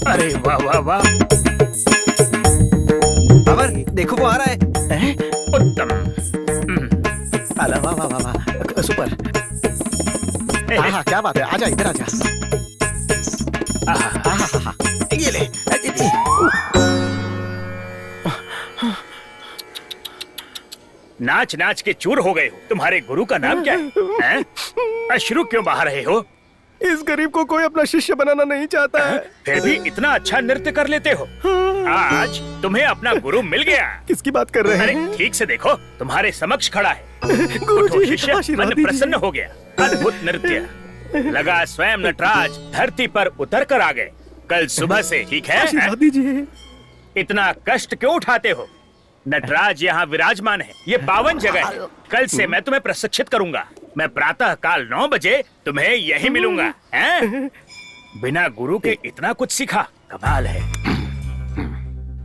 अरे वाह वाह वाह, अमर देखो वो आ रहा है। उत्तम। अला वाह वाह वाह वाह, सुपर। हाँ क्या बात है, आजा इधर आजा। ये ले। नाच नाच के चूर हो गए हो। तुम्हारे गुरु का नाम क्या है? अश्रु क्यों बहा रहे हो? इस गरीब को कोई अपना शिष्य बनाना नहीं चाहता है। फिर भी इतना अच्छा नृत्य कर लेते हो। आज तुम्हें अपना गुरु मिल गया। किसकी बात कर रहे अरे हैं? ठीक से देखो, तुम्हारे समक्ष खड़ा है। गुरुजी, उठो शिष्य, आशीर्वाद मन दीजिए। प्रसन्न हो गया। अद्भुत नृत्य लगा, स्वयं नटराज धरती पर उतर कर आ गए कल सुबह से, ठीक है? आशीर्वाद दीजिए। इतना कष्ट क्यों उठाते हो? नटराज यहाँ विराजमान है, ये पावन जगह है। कल से मैं तुम्हें प्रशिक्षित करूंगा। मैं प्रातः काल 9 बजे तुम्हें यही मिलूंगा, हैं? बिना गुरु के इतना कुछ सीखा, कमाल है।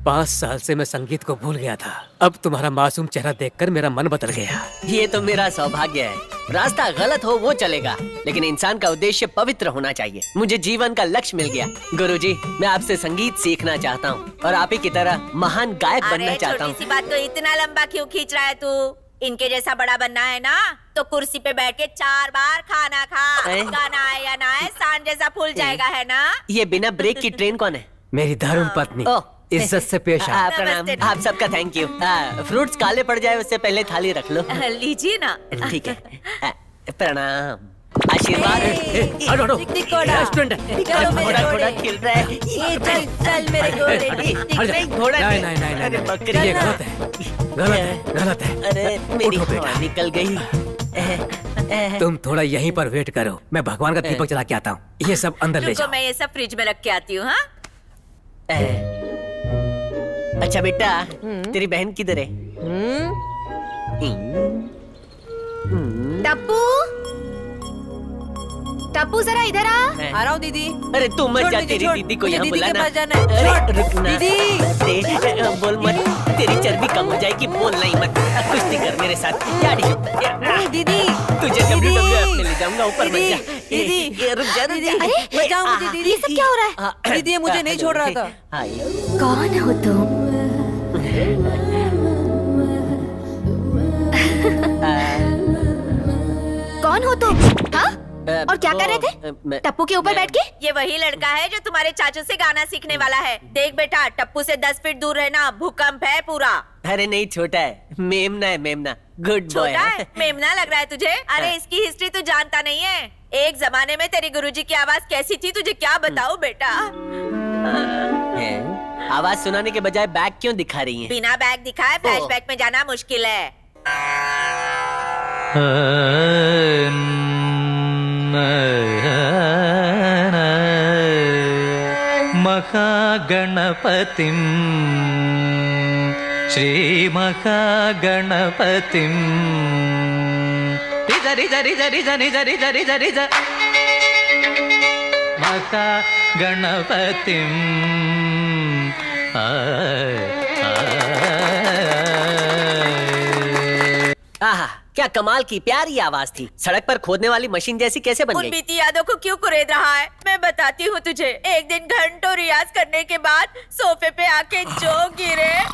5 साल से मैं संगीत को भूल गया था, अब तुम्हारा मासूम चेहरा देखकर मेरा मन बदल गया। ये तो मेरा सौभाग्य है। रास्ता गलत हो वो चलेगा, लेकिन इंसान का उद्देश्य पवित्र होना चाहिए। मुझे जीवन का लक्ष्य मिल गया। गुरुजी, मैं आपसे संगीत सीखना चाहता हूँ और आप ही की तरह महान गायक बनना चाहता हूँ। छोटी सी बात को इतना लंबा क्यों खींच रहा है तू? इनके जैसा बड़ा बनना है ना, तो कुर्सी पे बैठ के 4 बार खाना खा। गाना आए या ना आए, सांड जैसा फूल जाएगा, है ना? ये बिना ब्रेक की ट्रेन कौन है? मेरी धर्म पत्नी। इज्जत से पेश आ। प्रणाम। आप सबका थैंक यू। फ्रूट्स काले पड़ जाए उससे पहले थाली रख लो। लीजिए ना। ठीक है। प्रणाम। आशीर्वाद। रेस्टोरेंट है। घोड़ा घोड़ा खेल रहा है। चल मेरे घोड़ा नहीं, अरे बकरी ये गलत है, गलत है। अरे मेरी हवा निकल गई। तुम थोड़ा यहीं पर वेट करो, मैं भगवान का दीपक जला के आता हूँ। ये सब अंदर ले जाओ। मैं ये सब फ्रिज में रख के आती हूँ। हाँ, अच्छा बेटा, तेरी बहन किधर है? टप्पू, टप्पू जरा इधर आ। आ रहा हूँ दीदी। अरे तू मत जा, तेरी दीदी को यहाँ बुलाना। अरे रुकना दीदी, बोल मत, तेरी चर्बी कम हो जाएगी। बोलना ही मत, कुश्ती कर मेरे साथ। दीदी तुझे WWF में ले जाऊंगा, ऊपर मत जा। दीदी रुक जा, रुक जा। मैं जाऊँ दीदी। ये सब क्या हो रहा है? दीदी ये मुझे नहीं छोड़ रहा था। कौन हो तुम? कौन हो तुम? हाँ? और क्या कर रहे थे टप्पू के ऊपर बैठ के? ये वही लड़का है जो तुम्हारे चाचू से गाना सीखने वाला है। देख बेटा, टप्पू से 10 फीट दूर रहना, भूकंप है पूरा। अरे नहीं, छोटा है, मेमना है, मेमना। Good boy. छोटा है, मेमना लग रहा है तुझे? अरे इसकी हिस्ट्री तू जानता नहीं है। एक जमाने में तेरी गुरुजी की आवाज कैसी थी तुझे क्या बताऊं बेटा। आवाज सुनाने के बजाय बैग क्यों दिखा रही है? बिना बैग दिखाए फ्लैशबैक में जाना मुश्किल है। महागणपतिं श्री महागणपतिं रिज रिज रिज रिज रिज रिज रिज महागणपतिं आहा, क्या कमाल की प्यारी आवाज थी। सड़क पर खोदने वाली मशीन जैसी कैसे बन उन गई? बीती यादों को क्यों कुरेद रहा है? मैं बताती हूँ तुझे। एक दिन घंटों रियाज करने के बाद सोफे पे आके जो गिरे।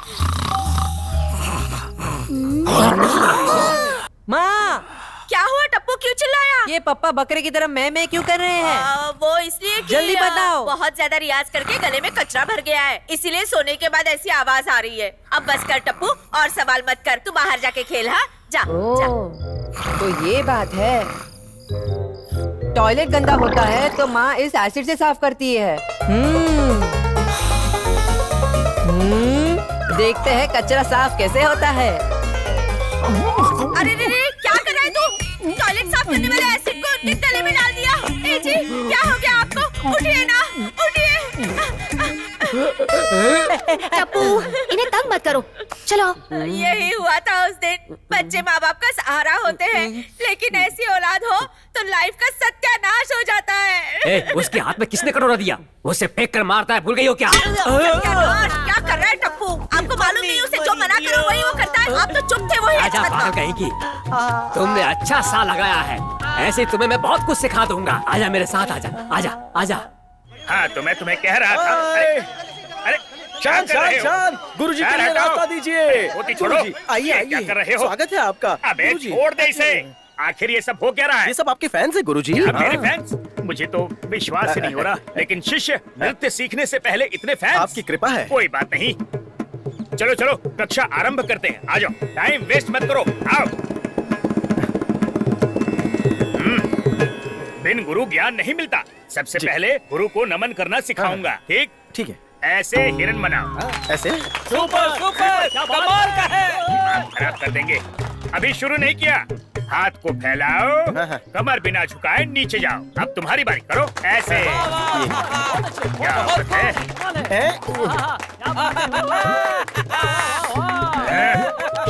माँ, क्या हुआ टप्पू, क्यों चिल्लाया? ये पप्पा बकरे की तरह मैं क्यों कर रहे हैं? वो इसलिए कि जल्दी बताओ। बहुत ज्यादा रियाज करके गले में कचरा भर गया है, इसीलिए सोने के बाद ऐसी आवाज आ रही है। अब बस कर टप्पू, और सवाल मत कर। तू बाहर जाके खेल। हाँ जा, जा। तो ये बात है। टॉयलेट गंदा होता है तो माँ इस एसिड से साफ करती है। देखते हैं कचरा साफ कैसे होता है। अरे रे, क्या कर रहा है तू? टॉयलेट साफ करने वाले एसिड को उनके गले में डाल दिया। ए जी, क्या हो गया आपको? उठिए ना, उठिए। टप्पू, इन्हें तंग मत करो, चलो। यही हुआ था उस दिन। बच्चे माँ बाप का सहारा होते हैं, लेकिन ऐसी औलाद हो तो लाइफ का सत्यानाश हो जाता है। उसके हाथ में किसने कटोरा दिया? उसे फेंक कर मारता है, भूल गई हो क्या? क्या कर रहा है टप्पू? आपको मालूम नहीं उसे जो मना करो वही वो करता है। आप तो चुप थे, वही आजा पागल कहीं की। तुमने अच्छा सा लगाया है, ऐसे तुम्हें मैं बहुत कुछ सिखा दूंगा। आजा मेरे साथ, आजा आजा आजा। हाँ, तो मैं तुम्हें कह रहा था। अरे शांत शांत शांत, गुरुजी के लिए रास्ता दीजिए। होती छोड़ो, आइए आइए, क्या कर रहे हो? स्वागत है आपका। अबे छोड़ दे इसे। आखिर ये सब हो क्या रहा है? ये सब आपके फैंस है गुरुजी। मेरे फैंस? मुझे तो विश्वास ही नहीं हो रहा। लेकिन शिष्य, नृत्य सीखने से पहले इतने फैंस? आपकी कृपा है। कोई बात नहीं, चलो चलो कक्षा आरंभ करते हैं। आ जाओ, टाइम वेस्ट मत करो, आओ। बिन गुरु ज्ञान नहीं मिलता। सबसे पहले गुरु को नमन करना सिखाऊंगा। ठीक ठीक है। ऐसे हिरन बनाओ। ऐसे? सुपर सुपर कमाल का है। दिमाग खराब कर देंगे। अभी शुरू नहीं किया। हाथ को फैलाओ, कमर बिना झुकाए नीचे जाओ। अब तुम्हारी बारी, करो ऐसे। क्या बात है?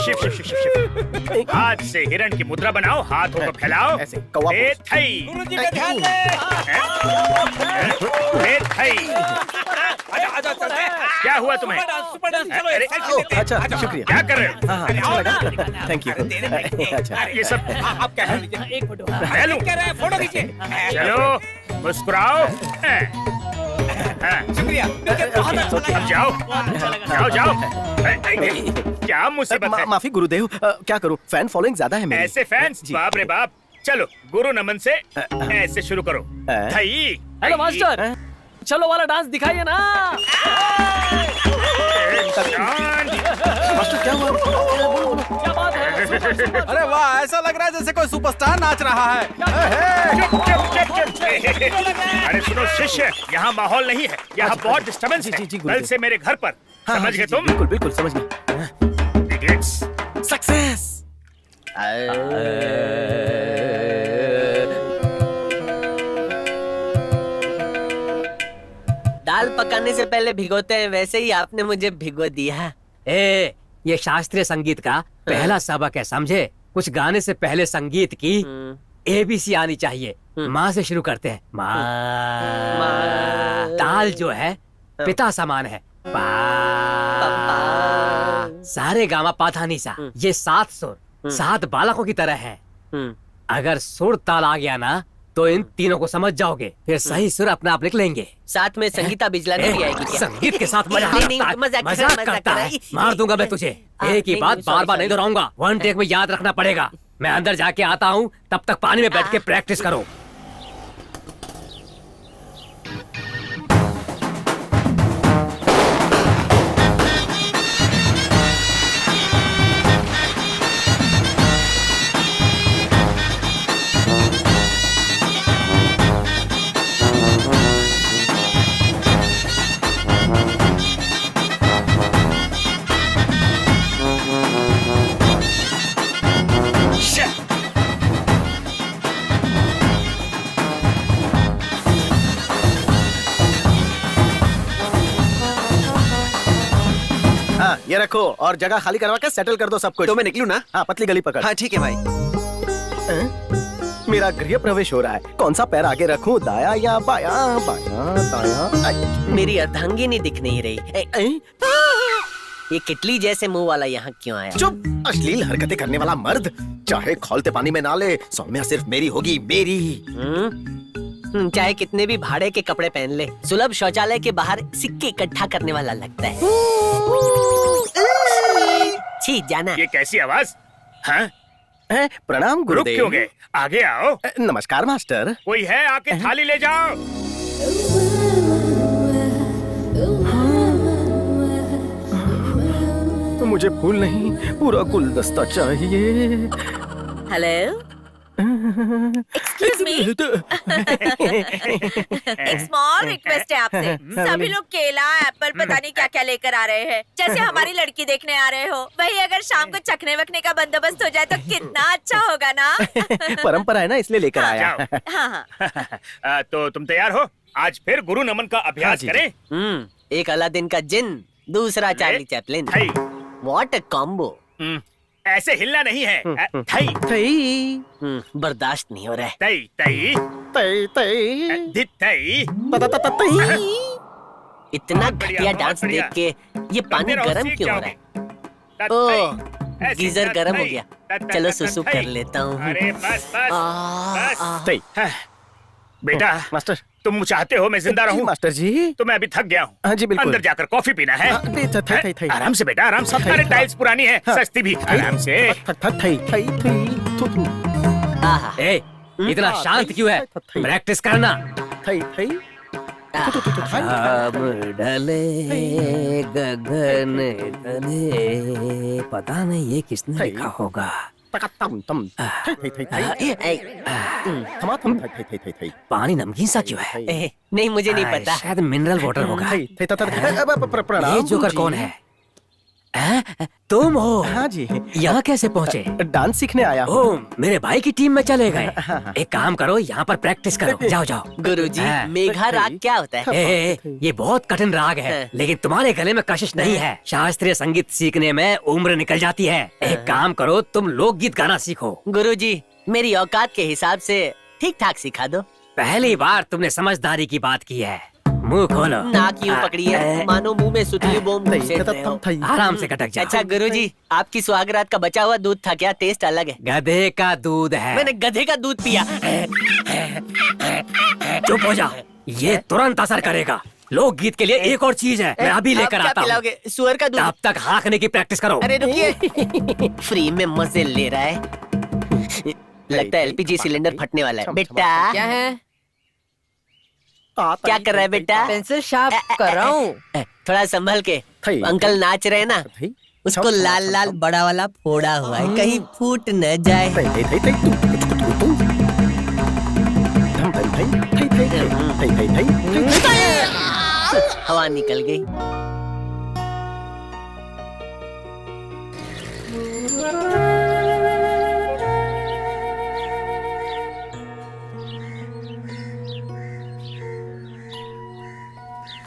शिव शिव शिव शिव। हाथ से हिरण की मुद्रा बनाओ, हाथों को फैलाओ। ऐसे कौवा ए थई। गुरुजी का ध्यान दे। ए थई। आजा चलते हैं। क्या हुआ तुम्हें? सुपर डांस चलो। अरे, अच्छा शुक्रिया। क्या कर रहे हो? अच्छा लगा। Thank you. अच्छा ये सब आप क्या लीजिए? एक फोटो। मैं लूं? कह रहे हैं फोटो खींचिए। चलो मुस्कुराओ। शुक्रिया। बहुत अच्छा लगा। अब जाओ जाओ जाओ। क्या मुसीबत है? माफी गुरुदेव, क्या करूं, फैन फॉलोइंग ज्यादा है मेरी। ऐसे फैंस? बाप रे बाप। चलो गुरु नमन से ऐसे शुरू करो। थई। हेलो मास्टर, चलो वाला डांस दिखाइए ना। मास्टर क्या हुआ? क्या बात है? अरे वाह, ऐसा लग रहा है जैसे कोई सुपरस्टार नाच रहा है। अरे सुनो शिष्य, यहाँ माहौल नहीं है, यहाँ बहुत डिस्टर्बेंस है। कल से मेरे घर पर, समझ गए तुम? बिल्कुल बिल्कुल समझ गए। Idiots। सक्सेस। दाल पकाने से पहले भिगोते हैं, वैसे ही आपने मुझे भिगो दिया। ये शास्त्रीय संगीत का पहला सबक है, समझे? कुछ गाने से पहले संगीत की ABC आनी चाहिए। माँ से शुरू करते हैं। माँ। ताल जो है पिता समान है। पा। सारे गामा पाधानीसा, ये 7 सुर 7 बालकों की तरह है। अगर सुर ताल आ गया ना तो इन तीनों को समझ जाओगे, फिर सही सुर अपने आप निकलेंगे। साथ में संगीता बिजलानी भी आएगी क्या? संगीत के साथ मजाक करता है। मार दूंगा मैं तुझे। एक ही बात बार बार नहीं दोहराऊंगा, 1 टेक में याद रखना पड़ेगा। मैं अंदर जाके आता हूँ, तब तक पानी में बैठ के प्रैक्टिस करो। हाँ ये रखो और जगह खाली करवा के सेटल कर दो सब कुछ। तो मैं निकलूं ना? हाँ पतली गली पकड़। हाँ ठीक है भाई। मेरा गृह प्रवेश हो रहा है, कौन सा पैर आगे रखूं, दाया या बाया? बाया दाया। मेरी अर्धांगिनी दिख नहीं रही। ये किटली जैसे मुंह वाला यहाँ क्यों आया? चुप, अश्लील हरकतें करने वाला मर्द, चाहे खौलते पानी में ना ले, सौम्या सिर्फ मेरी होगी, मेरी। चाहे कितने भी भाड़े के कपड़े पहन ले, सुलभ शौचालय के बाहर सिक्के इकट्ठा करने वाला लगता है। छी जाना। ये कैसी आवाज? हाँ? प्रणाम रुक गुरुदेव। क्यों गए? आगे आओ। नमस्कार मास्टर। कोई है? आके थाली ले जाओ। मुझे फूल नहीं, पूरा गुलदस्ता चाहिए। हेलो, एक्सक्यूज मी, एक स्मॉल रिक्वेस्ट है आपसे। सभी लोग केला, एप्पल, पता नहीं क्या क्या लेकर आ रहे हैं, जैसे हमारी लड़की देखने आ रहे हो। वही अगर शाम को चखने वखने का बंदोबस्त हो जाए तो कितना अच्छा होगा ना। परंपरा है ना, इसलिए लेकर आया। हाँ। तो तुम तैयार हो? आज फिर गुरु नमन का अभ्यास करें। एक अलादीन का जिन, दूसरा Charlie Chaplin. What a combo. ऐसे हिलना नहीं है। थई थई। बर्दाश्त नहीं हो रहा है। तई तई तई तई धित तई। इतना घटिया डांस देख के ये पानी गर्म क्यों हो रहा है? ओह, गीजर गर्म हो गया। चलो सुसु कर लेता हूँ। अरे बस बस बस। बेटा मास्टर, तुम चाहते हो मैं जिंदा रहूं? मास्टर जी। तो मैं अभी थक गया हूँ। हाँ जी बिल्कुल। अंदर जाकर कॉफी पीना है। आराम से बेटा, आराम से। अरे टाइल्स पुरानी है, सस्ती भी। आराम से। इतना शांत क्यों है? प्रैक्टिस करना। ढले गगन ढले, पता नहीं ये किसने लिखा होगा। पानी नमकीन सा क्यों है? नहीं मुझे नहीं पता। शायद मिनरल वाटर होगा। ये जोकर कौन है? तुम हो? हाँ जी। यहाँ कैसे पहुँचे? डांस सीखने आया हूँ। ओह, मेरे भाई की टीम में चले गए। एक काम करो, यहाँ पर प्रैक्टिस करो। जाओ जाओ। गुरुजी, मेघा राग क्या होता है? ये बहुत कठिन राग है, लेकिन तुम्हारे गले में कशिश नहीं है। शास्त्रीय संगीत सीखने में उम्र निकल जाती है। एक काम करो, तुम लोकगीत गाना सीखो। गुरुजी, मेरी औकात के हिसाब से ठीक ठाक सिखा दो। पहली बार तुमने समझदारी की बात की है। मुंह खोलो। नाक यूं पकड़ी है, मानो मुंह में सुतली बोम घुसेड़ रहे हो। आराम से कटक जाओ। अच्छा गुरुजी, आपकी सुहागरात का बचा हुआ दूध था क्या? टेस्ट अलग है। गधे का दूध है। मैंने गधे का दूध पिया। चुप हो जा, ये तुरंत असर करेगा। लोकगीत के लिए एक और चीज है, मैं अभी लेकर आता हूँ। सुअर का दूध? तब तक हाँकने की प्रैक्टिस करो। अरे रुकिए, फ्री में मजे ले रहा है। लगता है एलपीजी सिलेंडर फटने वाला है। बेटा क्या है? क्या कर रहा है बेटा? पेंसिल शार्प कर रहा हूँ। थोड़ा संभल के। अंकल नाच रहे हैं ना, उसको लाल लाल बड़ा वाला फोड़ा हुआ है, कहीं फूट न जाए। हवा निकल गई।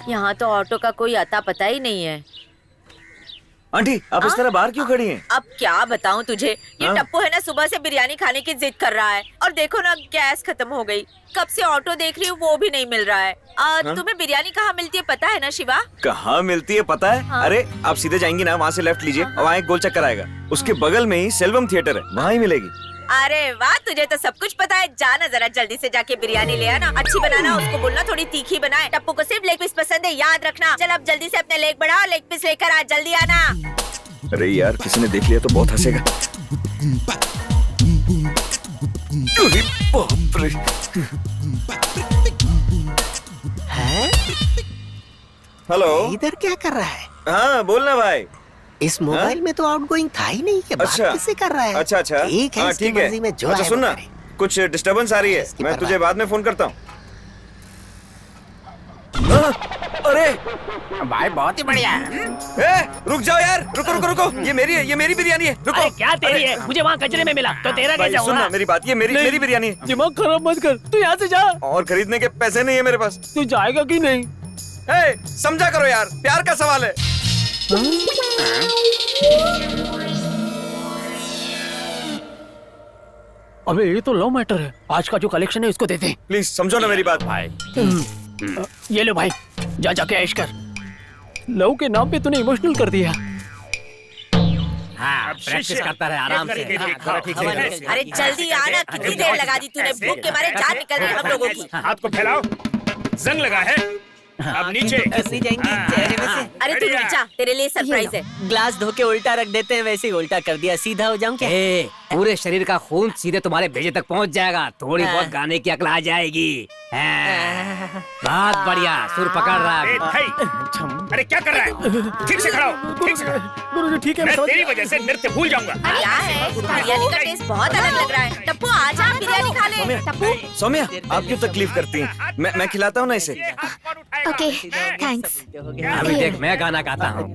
यहाँ तो ऑटो का कोई अता पता ही नहीं है। आंटी, आप इस तरह बाहर क्यों खड़ी हैं? अब क्या बताऊँ तुझे, ये टप्पू है ना, सुबह से बिरयानी खाने की जिद कर रहा है, और देखो ना गैस खत्म हो गई। कब से ऑटो देख रही हूँ, वो भी नहीं मिल रहा है। तुम्हें बिरयानी कहाँ मिलती है पता है ना शिवा? कहाँ मिलती है पता है? अरे आप सीधे जाएंगी ना, वहाँ से लेफ्ट लीजिए और वहाँ एक गोल चक्कर आएगा। उसके बगल में ही सेल्वम थिएटर है, वहाँ ही मिलेगी। अरे वाह, तुझे तो सब कुछ पता है। जाना जरा जल्दी से जाके बिरयानी ले आना, अच्छी बनाना, उसको बोलना थोड़ी तीखी बनाए। टप्पू को सिर्फ लेग पीस पसंद है, याद रखना। चल अब जल्दी से अपने लेग बढ़ा, लेग पीस लेकर आ, जल्दी आना। अरे यार, किसी ने देख लिया तो बहुत हंसेगा। हेलो, इधर क्या कर रहा है? हाँ बोलना भाई। इस मोबाइल में तो आउटगोइंग था ही नहीं, बात किससे कर रहा है? अच्छा अच्छा, ठीक है, हाँ, इसकी ठीक है। मर्जी में जो अच्छा आए सुनना, वो करे। कुछ डिस्टरबेंस आ रही है, मैं तुझे बाद में फोन करता हूँ। अरे भाई बहुत ही बढ़िया है। रुक जाओ यार, रुको रुको रुको, ये मेरी बिरयानी है। रुको। अरे क्या तेरी है? मुझे वहाँ कचरे में मिला तो तेरा कैसे होगा? सुनना मेरी बात, ये मेरी बिरयानी है। दिमाग खराब मत कर, तू यहाँ से जा। और खरीदने के पैसे नहीं है मेरे पास। तू जाएगा कि नहीं? समझा करो यार, प्यार का सवाल है। अबे ये तो लव मैटर है। आज का जो कलेक्शन है इसको दे दे। प्लीज समझो ना मेरी बात भाई। ये लो भाई, जा जाके ऐश कर। लव के नाम पे तूने इमोशनल कर दिया। हाँ, प्रैक्टिस करता रहे आराम से। अरे जल्दी आना, कितनी देर लगा दी तूने? भूख के मारे जान निकल रही है हम लोगों की। हाथ को फैलाओ, जंग लगा है। अब नीचे नहीं जाएंगे चेहरे में से। अरे तू नीचा, तेरे लिए सरप्राइज है। ग्लास धो के उल्टा रख देते हैं, वैसे ही उल्टा कर दिया। सीधा हो जाऊं क्या? पूरे शरीर का खून सीधे तुम्हारे भेजे तक पहुंच जाएगा। थोड़ी बहुत गाने की अकल आ जाएगी। बहुत बढ़िया, सुर पकड़ रहा है। अरे क्या कर रहा है? ठीक से खड़ा हो, ठीक से खड़ा। गुरुजी ठीक है, मैं तेरी वजह से नृत्य भूल जाऊंगा। क्या है, बिरयानी का टेस्ट बहुत अलग लग रहा है। टप्पू आजा, बिरयानी खा ले। टप्पू सौम्या, आप क्यों तकलीफ करती हैं? मैं खिलाता हूँ ना इसे। Okay, thanks. अभी देख मैं गाना गाता हूँ।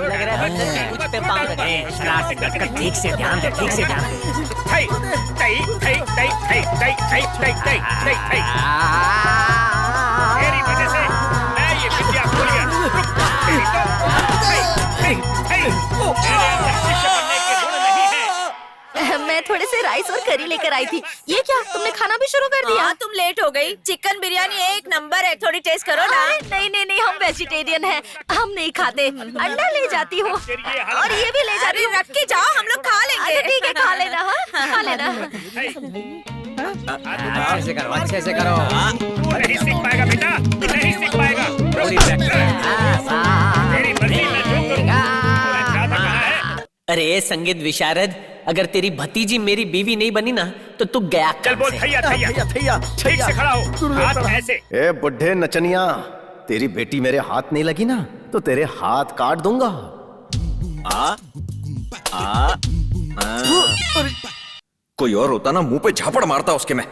लग रहा है मुझ पे पाँव रखे। ठीक से ध्यान दे, ठीक से ध्यान दे। थई थई थई थई थई थई थई थई थई थई थई। तेरी वजह से मैं ये विद्या भूल गया। तेरी तो थई थई थई। मेरे अंदर शिष्य बनने के गुण नहीं है। मैं थोड़े से राइस और करी लेकर आई थी। ये क्या, तुमने खाना भी शुरू कर दिया? तुम लेट हो गई। चिकन बिरयानी एक नंबर है, थोड़ी टेस्ट करो ना। नहीं नहीं नहीं, हम वेजिटेरियन हैं, हम नहीं खाते। अंडा ले जाती हूँ और ये भी ले जाती हूँ। रख के जाओ, हम लोग खा लेंगे। ठीक है, खा लेना। हाँ, खा लेना। अच्छे से करो, अच्छे से करो। नहीं सीख पाएगा बेटा, नहीं सीख पाएगा। तेरी मर्जी, मैं जो करूँ। ज्यादा कहा है। अरे संगीत विशारद, अगर तेरी भतीजी मेरी बीवी नहीं बनी ना तो तू गया। चल बोल, थैया थैया थैया, ठीक से खड़ा हो, हाथ ऐसे। ए बुढ़े नचनिया, तेरी बेटी मेरे हाथ नहीं लगी ना तो तेरे हाथ काट दूंगा। कोई और होता ना मुंह पे झापड़ मारता उसके मैं,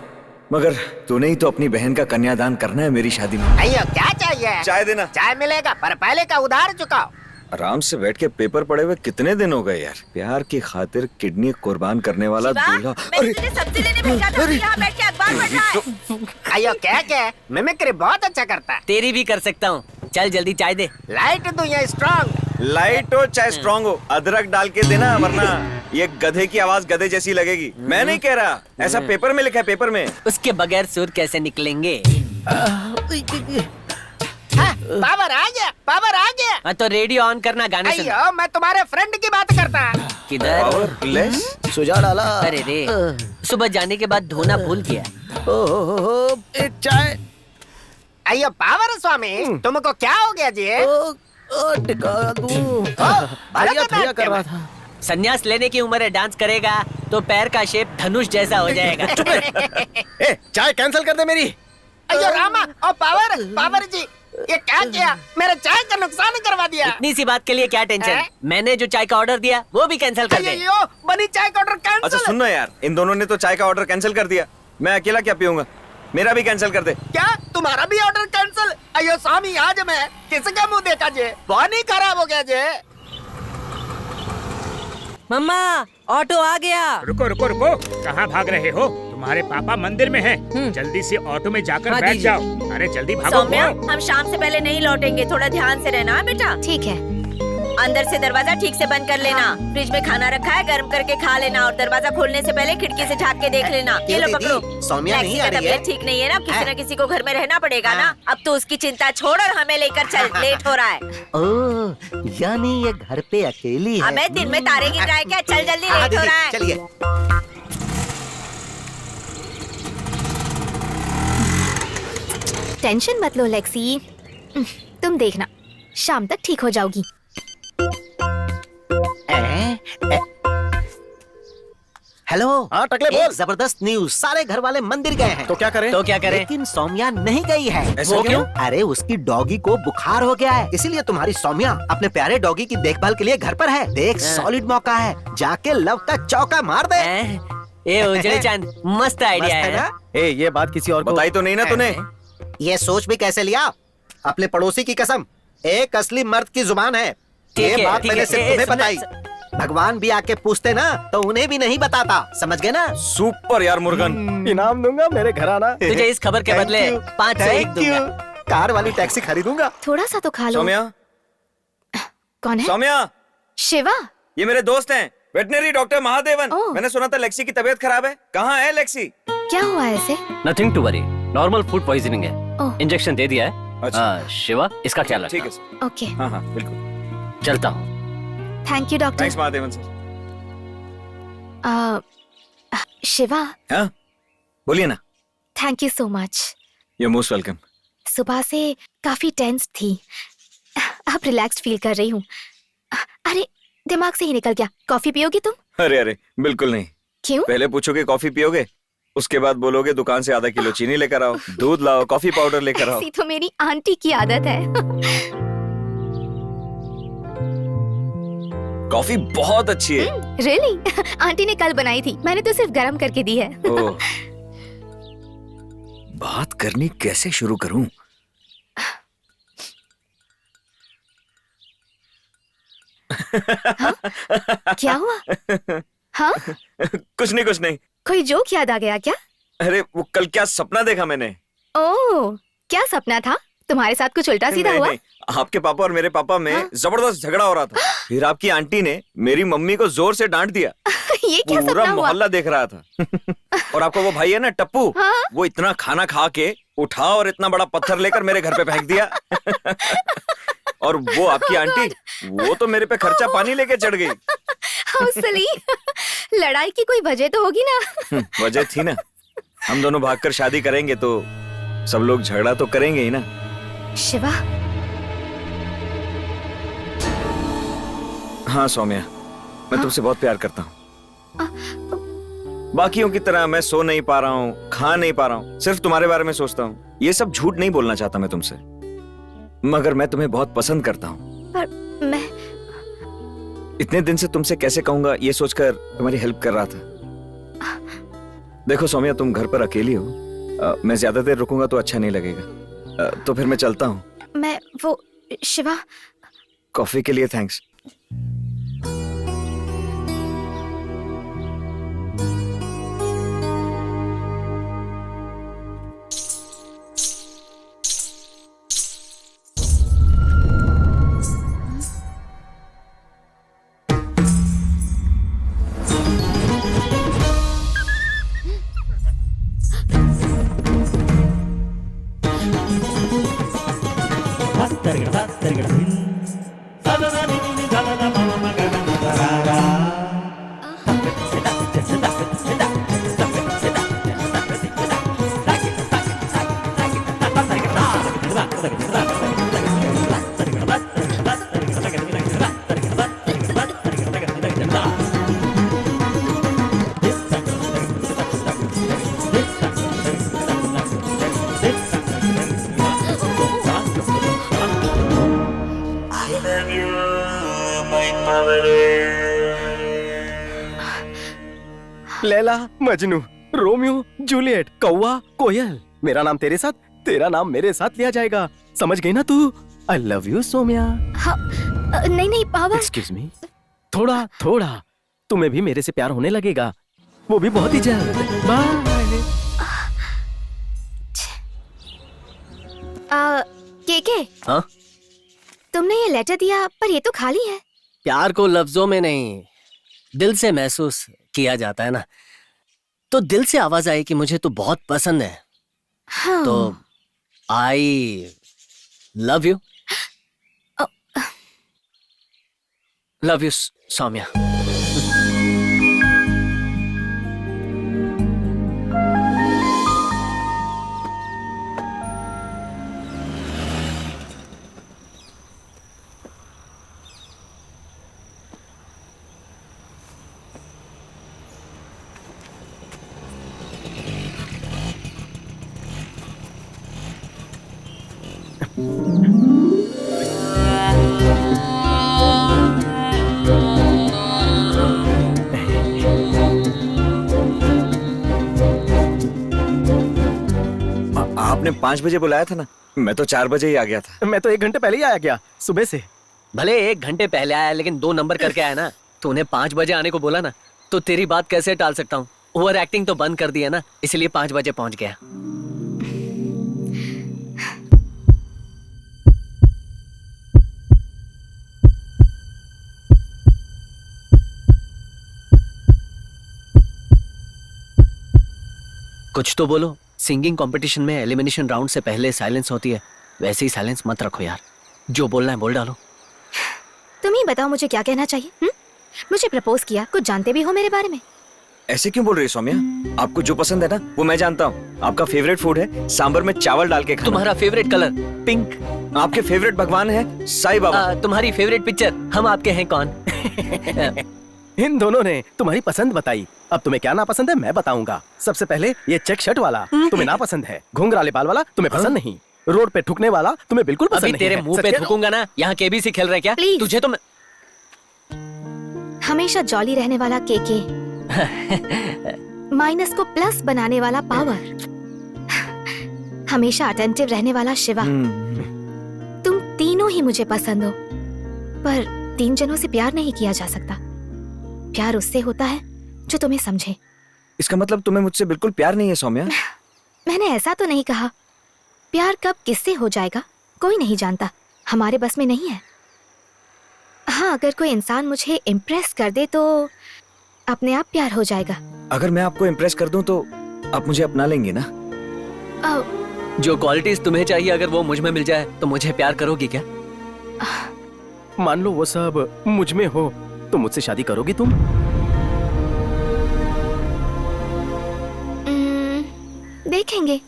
मगर तूने ही तो अपनी बहन का कन्यादान करना है मेरी शादी में। अयो क्या चाहिए? चाय देना। चाय मिलेगा पर पहले का उधार चुकाओ। आराम से बैठ के पेपर पढ़े हुए कितने दिन हो गए यार। प्यार की खातिर किडनी कुर्बान करने वाला दूल्हा। मैंने तुझे सब्जी लेने भेजा था, यहाँ बैठ के अखबार पढ़ रहा है। अयो क्या मिमिक्री बहुत अच्छा करता है। तेरी भी कर सकता हूँ, चल जल्दी चाय दे। लाइट दूं या स्ट्रॉन्ग? लाइट हो चाहे स्ट्रॉन्ग हो, अदरक डाल के देना, वरना ये गधे की आवाज गधे जैसी लगेगी। मैं नहीं कह रहा, ऐसा पेपर में लिखा है, पेपर में। उसके बगैर सुर कैसे निकलेंगे? पावर आ गया, पावर आ गया। हाँ तो रेडियो ऑन करना, गाने सुन। अयो मैं तुम्हारे फ्रेंड की बात करता। किधर? पावरलेस सुझाव डाला। अरे रे, सुबह जाने के बाद धोना भूल गया। एक चाय। अयो पावर स्वामी, तुमको क्या हो गया जी? टिका दूं। भैया कर रहा था। संन्यास लेने की उम्र है, डांस करेगा तो पैर का शेप धनुष जैसा हो जाएगा। ए, चाय कैंसिल कर दे मेरी। अयो रामा और पावर जी, ये क्या किया? मेरे चाय का नुकसान करवा दिया। इतनी सी बात के लिए क्या टेंशन? मैंने जो चाय का ऑर्डर दिया वो भी कैंसिल कर दे। अयो बनी चाय का ऑर्डर कैंसिल। अच्छा सुन ना यार, इन दोनों ने तो चाय का ऑर्डर कैंसिल कर दिया, मैं अकेला क्या पीऊंगा? मेरा भी कैंसिल कर दे। क्या तुम्हारा भी ऑर्डर कैंसिल? अयो स्वामी आज मैं किसका मुंह देखा जे? पानी खराब हो गया जे। मम्मा ऑटो आ गया। रुको रुको रुको, कहाँ भाग रहे हो? तुम्हारे पापा मंदिर में हैं। जल्दी से ऑटो में जाकर बैठ जाओ। अरे जल्दी भागो। सौम्या, हम शाम से पहले नहीं लौटेंगे, थोड़ा ध्यान से रहना बेटा। ठीक है। अंदर से दरवाजा ठीक से बंद कर लेना। फ्रिज में खाना रखा है, गर्म करके खा लेना, और दरवाजा खोलने से पहले खिड़की से झाँक के देख लेना। ये लो पकड़ो। सौम्या नहीं आ रही है? तबीयत ठीक नहीं है ना, किसी न किसी को घर में रहना पड़ेगा ना। अब तो उसकी चिंता छोड़ और हमें लेकर चल, लेट हो रहा है। ओह, यानी ये घर पे अकेली है। अबे दिन में तारे गिन रहा है क्या? चल जल्दी, लेट हो रहा है। चलिए। टेंशन मत लो लेक्सी, तुम देखना शाम तक ठीक हो जाओगी। हेलो। हाँ टकले बोल। जबरदस्त न्यूज, सारे घर वाले मंदिर गए हैं। तो क्या करें? लेकिन सौम्या नहीं गई है। ऐसा क्यों? अरे उसकी डॉगी को बुखार हो गया है, इसीलिए तुम्हारी सौम्या अपने प्यारे डॉगी की देखभाल के लिए घर पर है। देख सॉलिड मौका है, जाके लव का चौका मार दे। ए उजड़े चांद, मस्त आइडिया है ना? ए ये बात किसी और को बताई तो नहीं ना तूने? ये सोच भी कैसे लिया? अपने पड़ोसी की कसम, एक असली मर्द की जुबान है। ये बात मैंने सिर्फ तुम्हें बताई, भगवान भी आके पूछते ना तो उन्हें भी नहीं बताता, समझ गए ना? सुपर यार मुर्गन, इनाम दूंगा मेरे घर आना। तुझे इस खबर के बदले 501 दूंगा। कार वाली टैक्सी खरीदूंगा। थोड़ा सा तो खा लो। सौम्या। कौन है? सौम्या, शिवा। ये मेरे दोस्त हैं, वेटनरी डॉक्टर महादेवन। ओह। मैंने सुना था लेक्सी की तबीयत खराब है, कहाँ है लेक्सी? क्या हुआ ऐसे? Nothing to worry, normal food poisoning है। ओह। इंजेक्शन दे दिया है। अच्छा। शिवा इसका ख्याल रखना। ठीक है सर। ओके, हाँ हाँ बिल्कुल। चलता हूँ। Thank you doctor. Thanks Mahadevan sir. Shiva, हाँ बोलिए ना। Thank you so much. You most welcome. सुबह से काफी टेंस थी, अब रिलैक्स्ड फील कर रही हूँ। अरे दिमाग से ही निकल गया, कॉफी पियोगी तुम? अरे अरे बिल्कुल नहीं। क्यों? पहले पूछोगे कॉफी पियोगे, उसके बाद बोलोगे दुकान से आधा किलो चीनी लेकर आओ, दूध लाओ, कॉफी पाउडर लेकर आओ। ऐसी तो मेरी आंटी की आदत है। कॉफी बहुत अच्छी है। रियली? आंटी ने कल बनाई थी, मैंने तो सिर्फ गरम करके दी है। ओह, बात करनी कैसे शुरू करूं? हाँ? क्या हुआ? हाँ? कुछ नहीं। कोई जोक याद आ गया क्या? अरे वो कल क्या सपना देखा मैंने। ओह, क्या सपना था? तुम्हारे साथ कुछ उल्टा सीधा हुआ? नहीं, आपके पापा और मेरे पापा में जबरदस्त झगड़ा हो रहा था। फिर आपकी आंटी ने मेरी मम्मी को जोर से डांट दिया। ये क्या पूरा सपना हुआ? मोहल्ला देख रहा था। और आपका वो भाई है ना टप्पू, हाँ? वो इतना खाना खा के उठा और इतना बड़ा पत्थर लेकर मेरे घर पे फेंक दिया। और वो आपकी आंटी, वो तो मेरे पे खर्चा पानी लेके चढ़ गई। हौसली, लड़ाई की कोई वजह तो होगी ना? वजह थी ना, हम दोनों भागकर शादी करेंगे तो सब लोग झगड़ा तो करेंगे ही ना। शिवा। हाँ सौम्या, मैं तुमसे बहुत प्यार करता हूँ। बाकियों की तरह मैं सो नहीं पा रहा हूँ, खा नहीं पा रहा हूँ, सिर्फ तुम्हारे बारे में सोचता हूँ। ये सब झूठ नहीं बोलना चाहता मैं तुमसे, मगर मैं तुम्हें बहुत पसंद करता हूँ। पर इतने दिन से तुमसे कैसे कहूंगा ये सोचकर तुम्हारी हेल्प कर रहा था। देखो सौम्या, तुम घर पर अकेली हो, मैं ज्यादा देर रुकूंगा तो अच्छा नहीं लगेगा, तो फिर मैं चलता हूँ। मैं वो शिवा, कॉफी के लिए thanks. Laila, Majnu, Romeo, Juliet, कौवा, कोयल, मेरा नाम तेरे साथ, तेरा नाम मेरे साथ लिया जाएगा। समझ गई ना तू? I love you Saumya. नहीं नहीं पावर। एक्सक्यूज मी, थोड़ा थोड़ा तुम्हें भी मेरे से प्यार होने लगेगा, वो भी बहुत ही जल्द। बाय। के हाँ? तुमने ये लेटर दिया पर ये तो खाली है। प्यार को लफ्जों में नहीं, दिल से महसूस किया जाता है ना। तो दिल से आवाज आई कि मुझे तो बहुत पसंद है। हाँ। तो I love you. Love you Saumya. आपने 5 बजे बुलाया था ना, मैं तो 4 बजे ही आ गया था। मैं तो 1 घंटे पहले ही आ गया, सुबह से। भले 1 घंटे पहले आया, लेकिन 2 नंबर करके आया ना। तूने 5 बजे आने को बोला ना, तो तेरी बात कैसे टाल सकता हूँ। ओवर एक्टिंग तो बंद कर दी है ना, इसलिए 5 बजे पहुंच गया। कुछ तो बोलो। सिंगिंग कंपटीशन में एलिमिनेशन राउंड से पहले साइलेंस होती है, वैसे ही साइलेंस मत रखो यार। जो बोलना है बोल डालो। तुम ही बताओ मुझे क्या कहना चाहिए। मुझे प्रपोज किया, कुछ जानते भी हो मेरे बारे में। ऐसे क्यों बोल रही है सौम्या? आपको जो पसंद है ना वो मैं जानता हूँ। आपका फेवरेट फूड है सांबर में चावल डाल के खाना। तुम्हारा फेवरेट कलर पिंक। आपके फेवरेट भगवान है साईं बाबा। तुम्हारी फेवरेट पिक्चर हम आपके हैं कौन। इन दोनों ने तुम्हारी पसंद बताई, अब तुम्हें क्या नापसंद है मैं बताऊंगा। सबसे पहले ये चेक शर्ट वाला तुम्हें नापसंद है, घुंघराले बाल वाला तुम्हें पसंद नहीं, रोड पे थूकने वाला तुम्हें बिल्कुल पसंद नहीं। तेरे मुंह पे थूकूंगा ना। यहाँ केबीसी खेल रहे क्या? तुझे तो मैं... हमेशा जॉली रहने वाला केके, माइनस को प्लस बनाने वाला पावर, हमेशा अटेंटिव रहने वाला शिवा। तुम तीनों ही मुझे पसंद हो, पर 3 जनों से प्यार नहीं किया जा सकता। प्यार उससे होता है जो तुम्हें समझे। इसका मतलब तुम्हें मुझसे बिल्कुल प्यार नहीं है सौम्या? मैंने ऐसा तो नहीं कहा। प्यार कब किससे हो जाएगा कोई नहीं जानता, हमारे बस में नहीं है। हाँ, अगर कोई इंसान मुझे इम्प्रेस कर दे तो अपने आप प्यार हो जाएगा। अगर मैं आपको इम्प्रेस कर दूं तो आप मुझे अपना लेंगे ना? जो क्वालिटीज तुम्हें चाहिए अगर वो मुझ में मिल जाए तो मुझे प्यार करोगी क्या? मान लो वो सब मुझ में हो तो मुझसे शादी करोगी तुम? देखेंगे।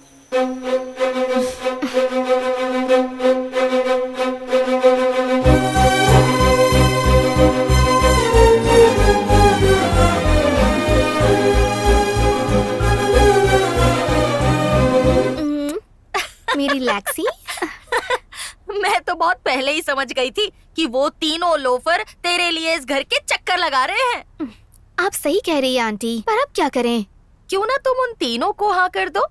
मेरी लैक्सी, मैं तो बहुत पहले ही समझ गई थी कि वो तीनों लोफर तेरे लिए इस घर के चक्कर लगा रहे हैं। आप सही कह रही है आंटी, पर अब क्या करें? क्यों ना तुम उन तीनों को हाँ कर दो।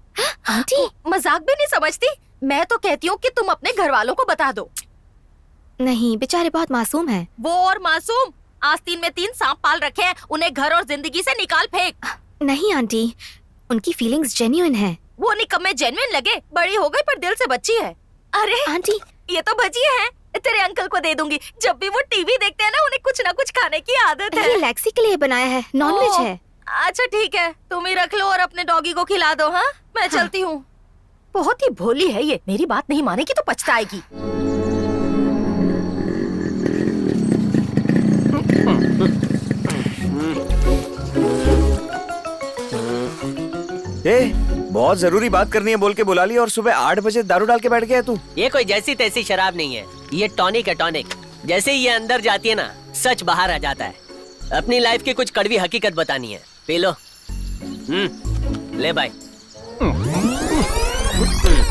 आंटी मजाक भी नहीं समझती। मैं तो कहती हूँ कि तुम अपने घर वालों को बता दो। नहीं, बेचारे बहुत मासूम हैं। वो और मासूम, आस्तीन में 3 सांप पाल रखे हैं, उन्हें घर और जिंदगी से निकाल फेंक। नहीं आंटी, उनकी फीलिंग्स जेन्युइन है। वो निकम्मे जेन्युइन लगे, बड़ी हो गई पर दिल से बच्ची है। अरे आंटी, ये तो भजिए हैं, तेरे अंकल को दे दूंगी। जब भी वो टीवी देखते हैं ना, उन्हें कुछ ना कुछ खाने की आदत है। ये लेक्सी के लिए बनाया है, नॉनवेज है। अच्छा ठीक है, तुम ही रख लो और अपने डॉगी को खिला दो। हाँ, मैं चलती हूँ। बहुत ही भोली है ये, मेरी बात नहीं मानेगी तो पछताएगी। बहुत जरूरी बात करनी है बोल के बुला लिया और सुबह 8 बजे दारू डाल के बैठ गया तू। ये कोई जैसी तैसी शराब नहीं है, ये टॉनिक है टॉनिक। जैसे ही ये अंदर जाती है ना, सच बाहर आ जाता है। अपनी लाइफ की कुछ कड़वी हकीकत बतानी है, पी लो। ले भाई।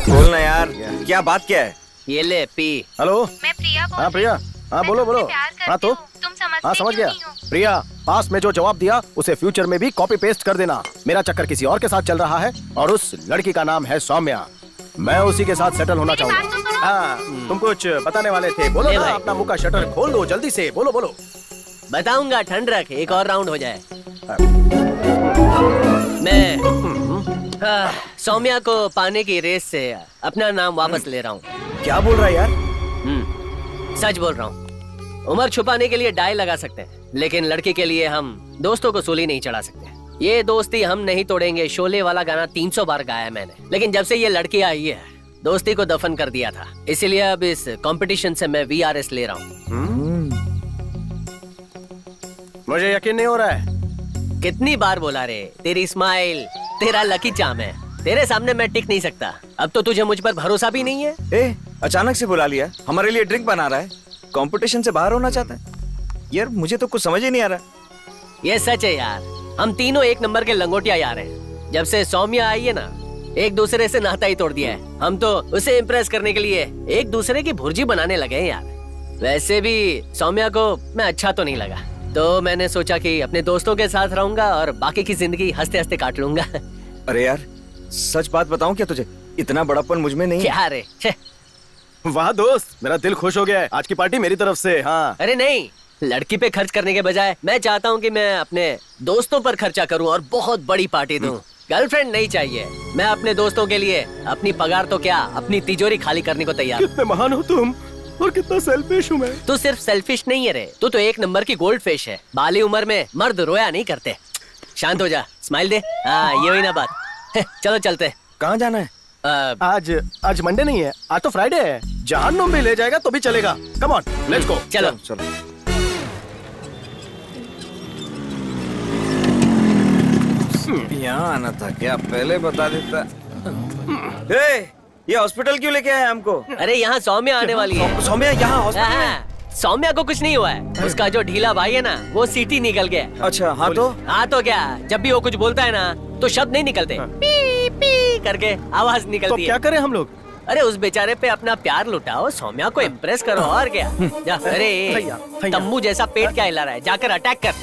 बोलना यार, क्या बात क्या है? ये ले पी। हेलो, मैं प्रिया बोल हाँ प्रिया, हाँ बोलो बोलो। हाँ तो तुम समझते हाँ समझ गया। प्रिया, पास में जो जवाब दिया उसे फ्यूचर में भी कॉपी पेस्ट कर देना। मेरा चक्कर किसी और के साथ चल रहा है और उस लड़की का नाम है सौम्या। मैं उसी के साथ सेटल होना चाहूँगा। हाँ, तुम कुछ बताने वाले थे, बोलो ना। अपना मुंह का शटर खोल दो जल्दी से, बोलो बोलो। बताऊंगा, ठंड रख, एक और राउंड हो जाए। मैं सौम्या को पाने की रेस से अपना नाम वापस ले रहा हूँ। क्या बोल रहा है यार? सच बोल रहा हूँ। उम्र छुपाने के लिए डाई लगा सकते हैं, लेकिन लड़की के लिए हम दोस्तों को सूली नहीं चढ़ा सकते। ये दोस्ती हम नहीं तोड़ेंगे, शोले वाला गाना 300 बार गाया है मैंने। लेकिन जब से ये लड़की आई है, दोस्ती को दफन कर दिया था। इसीलिए अब इस कंपटीशन से मैं VRS ले रहा हूँ। मुझे यकीन नहीं हो रहा है। कितनी बार बोला रे, तेरी स्माइल, तेरा लकी चार्म है। तेरे सामने मैं टिक नहीं सकता। अब तो तुझे मुझ पर भरोसा भी नहीं है। अचानक से बुला लिया, हमारे लिए ड्रिंक बना रहा है, कंपटीशन से बाहर होना चाहता है। यार मुझे तो कुछ समझ ही नहीं आ रहा। ये सच है यार, हम तीनों एक नंबर के लंगोटिया यार हैं। जब से सौम्या आई है ना, एक दूसरे से नाता ही तोड़ दिया है। हम तो उसे इम्प्रेस करने के लिए एक दूसरे की भुर्जी बनाने लगे हैं यार। वैसे भी सौम्या को मैं अच्छा तो नहीं लगा, तो मैंने सोचा कि अपने दोस्तों के साथ रहूंगा और बाकी की जिंदगी हंसते हंसते काट लूंगा। अरे यार, सच बात बताऊं क्या तुझे, इतना बड़ापन मुझ में नहीं। क्या रे? वाह दोस्त, मेरा दिल खुश हो गया है। आज की पार्टी मेरी तरफ से। हाँ। अरे नहीं, लड़की पे खर्च करने के बजाय मैं चाहता हूँ कि मैं अपने दोस्तों पर खर्चा करूँ और बहुत बड़ी पार्टी दूँ। गर्लफ्रेंड नहीं चाहिए। मैं अपने दोस्तों के लिए अपनी पगार तो क्या, अपनी तिजोरी खाली करने को तैयार। कितने महान हो तुम और कितना सेल्फिश हूँ मैं। तू सिर्फ सेल्फिश नहीं है रे, तू तो एक नंबर की गोल्ड फिश है। बाली उम्र में मर्द रोया नहीं करते। शांत हो जा, स्माइल दे। हाँ, ये हुई ना बात। चलो चलते। कहाँ जाना है? आज मंडे नहीं है, आज तो फ्राइडे है। जहन्नुम भी ले जाएगा तो भी चलेगा। Come on, let's go. चलो चलो। यहाँ आना था क्या, पहले बता देता। ये हॉस्पिटल क्यों लेके आए हमको? अरे यहाँ सौम्या आने वाली है। सौम्या यहाँ हॉस्पिटल में? सौम्या को कुछ नहीं हुआ है। उसका जो ढीला भाई है ना, वो सीटी निकल गया। अच्छा, हाँ तो? हाँ तो क्या, जब भी वो कुछ बोलता है ना, तो शब्द नहीं निकलते, पी पी करके आवाज निकलती है। तो क्या करें हम लोग? अरे उस बेचारे पे अपना प्यार लुटाओ, सौम्या को इम्प्रेस करो और क्या। जा। अरे तम्बू जैसा पेट क्या हिला रहा है, जाकर अटैक कर।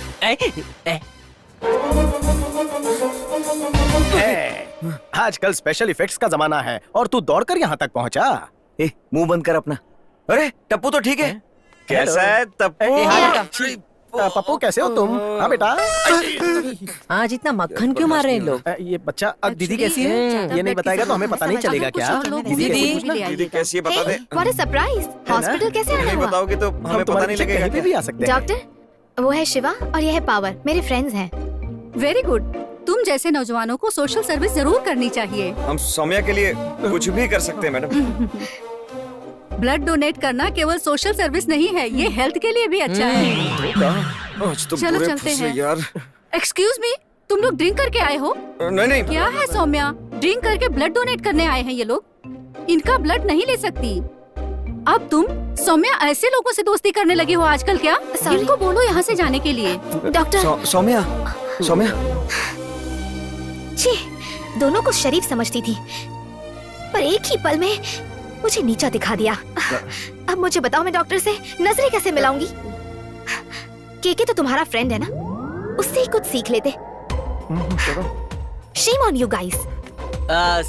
आजकल स्पेशल इफेक्ट्स का जमाना है और तू दौड़कर यहाँ तक पहुँचा। मुंह बंद कर अपना। अरे टप्पू तो ठीक है। कैसा है टप्पू? पप्पू कैसे हो तुम? हाँ बेटा। आज इतना मक्खन क्यों मार रहे हैं लोग? ये बच्चा, दीदी कैसी है? ये नहीं बताएगा तो हमें पता नहीं चलेगा क्या? दीदी कैसी है बता दे। What a surprise! हॉस्पिटल कैसे आना नहीं हुआ? बताओगे तो हमें पता नहीं लगेगा। भी आ सकते हैं। डॉक्टर, वो है शिवा और ये है पावर, मेरे फ्रेंड्स हैं। Very good. तुम जैसे नौजवानों को सोशल सर्विस जरूर करनी चाहिए। हम सौम्या के लिए कुछ भी कर सकते हैं मैडम। ब्लड डोनेट करना केवल सोशल सर्विस नहीं है, ये हेल्थ के लिए भी अच्छा है। आज तो चलो पूरे चलते फंसे हैं यार। एक्सक्यूज मी, तुम लोग ड्रिंक करके आए हो? नहीं। क्या है सौम्या, ड्रिंक करके ब्लड डोनेट करने आए हैं ये लोग? इनका ब्लड नहीं ले सकती। अब तुम सौम्या ऐसे लोगों से दोस्ती करने लगी हो आजकल क्या? इनको बोलो यहाँ से जाने के लिए। डॉक्टर। सौम्या। छी, दोनों को शरीफ समझती थी, पर एक ही पल में मुझे नीचा दिखा दिया। अब मुझे बताओ मैं डॉक्टर से नजरें कैसे मिलाऊंगी? केके तो तुम्हारा फ्रेंड है ना, उससे ही कुछ सीख लेते। Shame on you guys.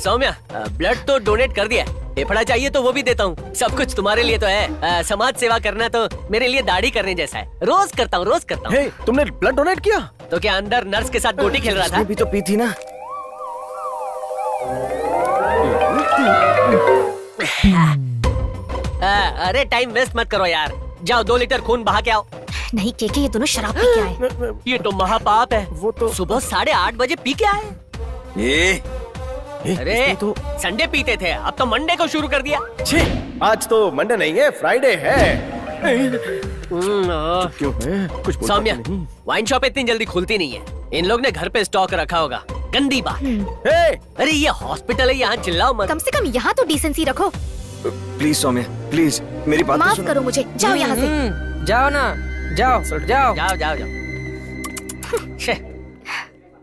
Saumya, blood तो डोनेट कर दिया, फेफड़ा चाहिए तो वो भी देता हूँ। सब कुछ तुम्हारे लिए तो है। समाज सेवा करना तो मेरे लिए दाढ़ी करने जैसा है। रोज करता हूँ, रोज करता हूँ। तुमने ब्लड डोनेट किया? तो क्या अंदर नर्स के साथ गोटी खेल रहा था? भी तो पी थी ना। अरे टाइम वेस्ट मत करो यार, जाओ 2 लीटर खून बहा के आओ। नहीं केके, ये दोनों शराब पी के आए। ये तो महापाप है। वो तो सुबह 8:30 बजे पी के आए। अरे तो संडे पीते थे, अब तो मंडे को शुरू कर दिया। छी, आज तो मंडे नहीं है, फ्राइडे है। क्यों है? कुछ बोलता सौम्या, नहीं। वाइन शॉप इतनी जल्दी खुलती नहीं है। इन लोग ने घर पे स्टॉक रखा होगा। गंदी बात। अरे ये हॉस्पिटल है, यहाँ चिल्लाओ मत। कम से कम यहाँ तो डिसेंसी रखो। प्लीज सौम्या, प्लीज मेरी बात माफ करो मुझे, जाओ यहाँ से। जाओ ना, जाओ जाओ जाओ जाओ जाओ।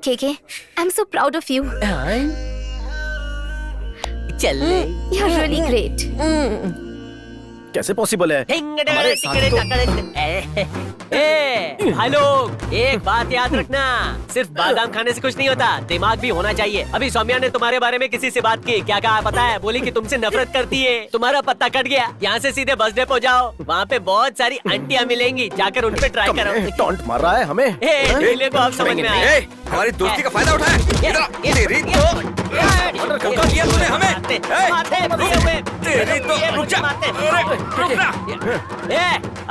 KK, I am so proud of you. चल यू आर रियली ग्रेट। कैसे पॉसिबल है? हमारे साथ तो... भाई लोग, एक बात याद रखना, सिर्फ बादाम खाने से कुछ नहीं होता, दिमाग भी होना चाहिए। अभी सौम्या ने तुम्हारे बारे में किसी से बात की, क्या कहा पता है? बोली कि तुमसे नफरत करती है। तुम्हारा पत्ता कट गया। यहाँ से सीधे बस डिपो जाओ, वहाँ पे बहुत सारी आंटियाँ मिलेंगी, जाकर उन पे ट्राई करो। टॉन्ट मार रहा है हमें। ढीले को अब समझ में आया। हमारी दोस्ती का फायदा उठाया। तेरी तो किया तूने हमें। तेरी तो रुक जा।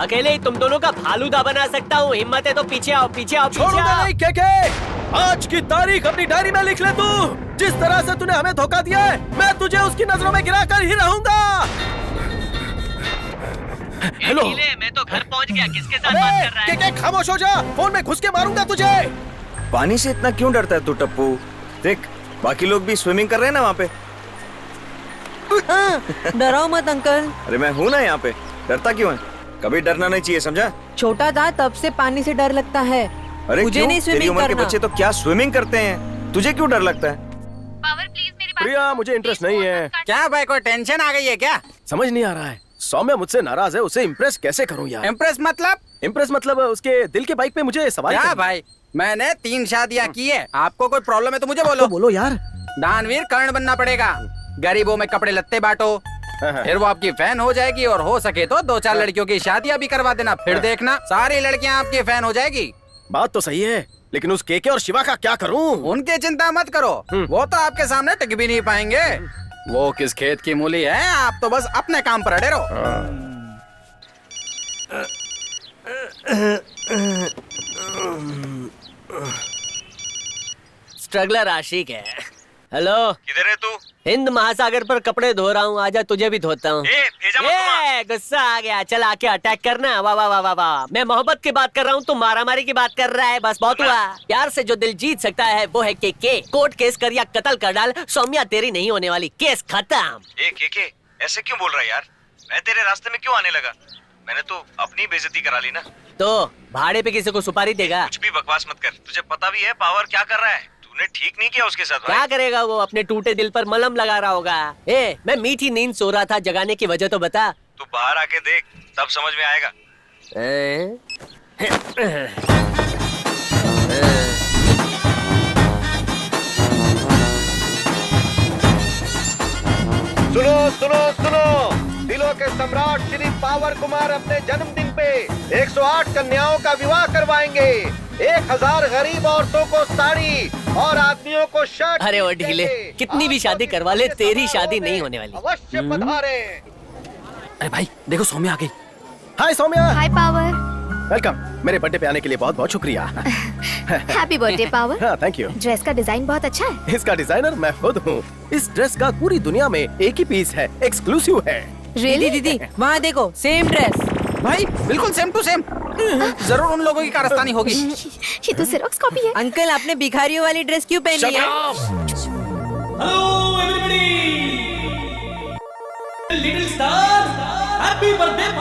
अकेले ही तुम दोनों का फालूदा बना सकता हूँ। हिम्मत है तो पीछे आओ, पीछे आओ, पीछे छोड़ूंगा आओ। नहीं केके। आज की तारीख अपनी डायरी में लिख ले तू। जिस तरह से तूने हमें धोखा दिया है, मैं तुझे उसकी नजरों में गिरा कर ही रहूंगा। हेलो, मैं तो घर पहुँच गया। किसके साथ बात कर रहा है? केके खामोश हो जा, फोन में घुस के मारूंगा तुझे। पानी से इतना क्यों डरता है तू टप्पू? देख, बाकी लोग भी स्विमिंग कर रहे हैं ना वहाँ पे। डराओ मत अंकल। अरे मैं हूँ ना यहाँ पे, डरता क्यों है? कभी डरना नहीं चाहिए, समझा? छोटा था तब से पानी से डर लगता है। अरे मुझे क्यों? नहीं तेरी स्विमिंग उम्र के करना। बच्चे तो क्या स्विमिंग करते हैं, तुझे क्यों डर लगता है? प्रिया, मुझे इंटरेस्ट नहीं है। क्या भाई, कोई टेंशन आ गई है क्या? समझ नहीं आ रहा है, सौम्या मुझसे नाराज है, उसे इम्प्रेस कैसे करूं यार? इम्प्रेस मतलब? इम्प्रेस मतलब उसके दिल के बाइक पे मुझे सवार क्या करना। भाई, मैंने 3 शादियाँ की है। आपको कोई प्रॉब्लम है तो मुझे बोलो। तो बोलो यार। दानवीर कर्ण बनना पड़ेगा। गरीबों में कपड़े लत्ते बांटो, फिर वो आपकी फैन हो जाएगी, और हो सके तो 2-4 लड़कियों की शादियाँ भी करवा देना। फिर देखना सारी लड़कियाँ आपकी फैन हो जाएगी। बात तो सही है, लेकिन उस केके और शिवा का क्या करूं? उनकी चिंता मत करो, वो तो आपके सामने टिक भी नहीं पाएंगे। वो किस खेत की मूली है, आप तो बस अपने काम पर अड़े रहो। स्ट्रगलर आशिक है। हेलो, किधर है तू? हिंद महासागर पर कपड़े धो रहा हूँ, आजा तुझे भी धोता हूँ। गुस्सा आ गया, चल आके अटैक करना। वाह वाह वाह वाह वाह। मैं मोहब्बत की बात कर रहा हूँ, तू मारामारी की बात कर रहा है। बस बहुत हुआ। प्यार से जो दिल जीत सकता है वो है के। कोर्ट केस कर या कत्ल कर डाल, सौम्या तेरी नहीं होने वाली। केस खत्म। के ऐसे क्यों बोल रहा है यार? मैं तेरे रास्ते में क्यों आने लगा? मैंने तो अपनी बेइज्जती करा ली ना। तो भाड़े पे किसी को सुपारी देगा? कुछ भी बकवास मत कर, तुझे पता भी है पावर क्या कर रहा है। तूने ठीक नहीं किया उसके साथ भाई। क्या करेगा वो? अपने टूटे दिल पर मलहम लगा रहा होगा। मैं मीठी नींद सो रहा था, जगाने की वजह तो बता। तू बाहर आके देख, तब समझ में आएगा। सुनो सुनो सुनो, दिलों के सम्राट श्री पावर कुमार अपने जन्मदिन पे 108 कन्याओं का विवाह करवाएंगे। 1000 गरीब औरतों को साड़ी और आदमियों को शर्ट। अरे वो ढीले, कितनी भी शादी करवा ले, तेरी शादी नहीं होने वाली। अवश्य पधारे। अरे भाई देखो, सौम्या आ गई। हाय सौम्या। हाय पावर। वेलकम। मेरे बर्थडे पे आने के लिए बहुत बहुत शुक्रिया। Happy birthday power. हाँ, थैंक यू। ड्रेस का डिजाइन बहुत अच्छा है। इसका डिजाइनर मैं खुद हूँ। इस ड्रेस का पूरी दुनिया में एक ही पीस है, एक्सक्लूसिव है। रियली दीदी, वहाँ देखो, सेम ड्रेस। भाई बिल्कुल सेम टू सेम। जरूर उन लोगों की कारस्तानी होगी। ये तो जेरॉक्स कॉपी है। अंकल, आपने भिखारियों वाली ड्रेस क्यों पहनी है? Hello everybody, little star, happy birthday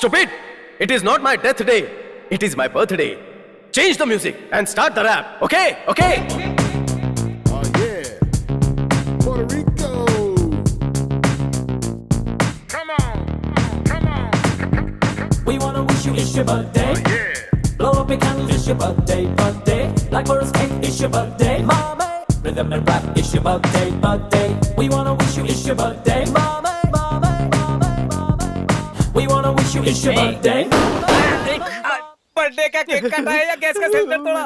Stupid! It is not my death day. It is my birthday. Change the music and start the rap. Okay? Okay? Oh yeah. Puerto Rico. Come on. Come on. We wanna wish you it's your birthday. Oh yeah. Blow up a candle, it's your birthday, birthday. Like Boris cake, it's your birthday, mommy. Rhythm and rap, it's your birthday, birthday. We wanna wish you it's your birthday, mommy, mommy, mommy, mommy. We wanna wish you it's your birthday. Birthday का केक काटा है या गैस का सिलेंडर तोड़ा?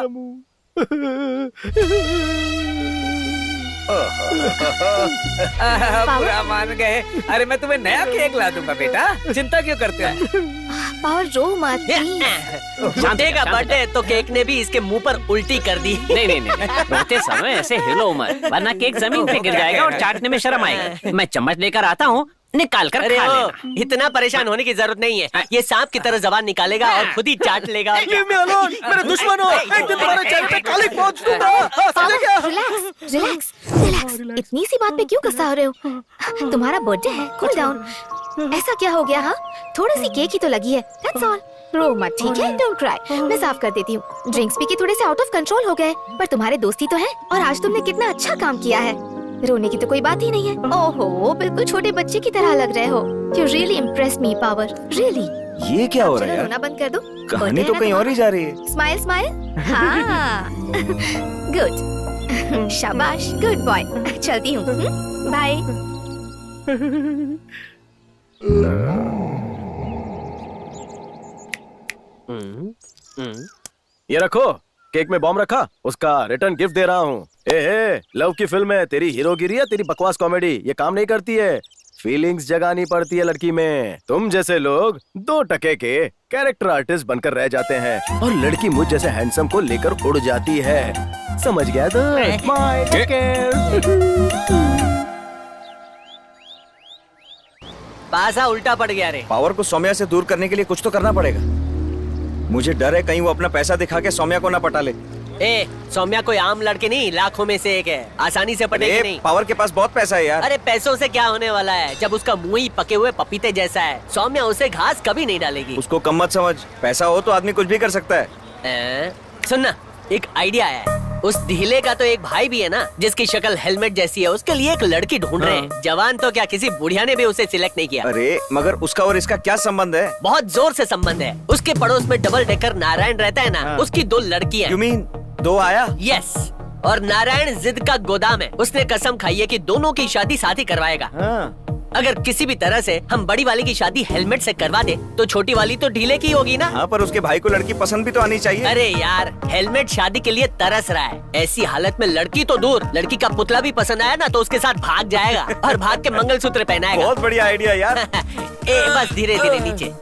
बुरा मान गए। अरे मैं तुम्हें नया केक ला दूंगा बेटा, चिंता क्यों करते हो? पावर रो मत प्लीज। शांति का बर्थडे तो केक ने भी इसके मुंह पर उल्टी कर दी। नहीं नहीं नहीं, रोते समय ऐसे हिलो मत, वरना केक जमीन पे गिर जाएगा और चाटने में शर्म आएगी। मैं चम्मच लेकर आता हूँ, निकाल कर अरे खा ओ, लेना। इतना परेशान होने की जरूरत नहीं है। ये सांप की तरह जबान निकालेगा और खुद ही चाट लेगा। Leave me alone, मेरे दुश्मन हो। एक दिन तुम्हारे चेहरे पे काली पोंछ दूंगा। समझे क्या? Relax relax relax. इतनी सी बात पे क्यों गुस्सा हो रहे हो? तुम्हारा बर्थडे है, कूल डाउन। ऐसा क्या हो गया? हाँ, थोड़ी सी केक ही तो लगी है, दैट्स ऑल। रो मत, ठीक है? डोंट क्राई, मैं साफ कर देती हूँ। ड्रिंक्स पी के थोड़े से आउट ऑफ कंट्रोल हो गए, पर तुम्हारे दोस्ती तो है और आज तुमने कितना अच्छा काम किया है। रोने की तो कोई बात ही नहीं है। ओहो, बिल्कुल छोटे बच्चे की तरह लग रहे हो। You really impressed me, power, really। ये क्या हो रहा है चलो यार? रोना बंद कर दो। कहानी तो कहीं और ही जा रही है। Smile smile. हाँ, गुड, शाबाश, गुड बॉय। चलती हूँ, बाय। ये रखो, केक में बॉम्ब रखा, उसका रिटर्न गिफ्ट दे रहा हूँ। ए लव की फिल्म है, तेरी हीरोगिरी है, तेरी बकवास कॉमेडी ये काम नहीं करती है। फीलिंग्स जगानी पड़ती है लड़की में। तुम जैसे लोग 2 टके के कैरेक्टर आर्टिस्ट बनकर रह जाते हैं और लड़की मुझ जैसे हैंडसम को लेकर उड़ जाती है। समझ गया तो? माय पासा उल्टा पड़ गया रे। पावर को सौम्या से दूर करने के लिए कुछ तो करना पड़ेगा। मुझे डर है कहीं वो अपना पैसा दिखा के सौम्या को ना पटा ले। ए, सौम्या कोई आम लड़की नहीं, लाखों में से एक है, आसानी से पटेगी नहीं। पावर के पास बहुत पैसा है यार। अरे पैसों से क्या होने वाला है, जब उसका मुंह ही पके हुए पपीते जैसा है। सौम्या उसे घास कभी नहीं डालेगी। उसको कम मत समझ, पैसा हो तो आदमी कुछ भी कर सकता है। सुनना, एक आइडिया है। उस ढीले का तो एक भाई भी है ना, जिसकी शक्ल हेलमेट जैसी है। उसके लिए एक लड़की ढूंढ रहे हैं। जवान तो क्या, किसी बुढ़िया ने भी उसे सिलेक्ट नहीं किया। अरे मगर उसका और इसका क्या संबंध है? बहुत जोर से संबंध है। उसके पड़ोस में डबल डेकर नारायण रहता है ना, उसकी 2 लड़कियां। You mean 2 आया? यस, और नारायण जिद का गोदाम है। उसने कसम खाई है कि दोनों की शादी साथ ही करवाएगा। अगर किसी भी तरह से हम बड़ी वाली की शादी हेलमेट से करवा दे तो छोटी वाली तो ढीले की होगी ना। हाँ, पर उसके भाई को लड़की पसंद भी तो आनी चाहिए। अरे यार, हेलमेट शादी के लिए तरस रहा है। ऐसी हालत में लड़की तो दूर, लड़की का पुतला भी पसंद आया ना तो उसके साथ भाग जाएगा और भाग के मंगलसूत्र पहनाएगा। बहुत बढ़िया आइडिया यार। बस धीरे धीरे नीचे।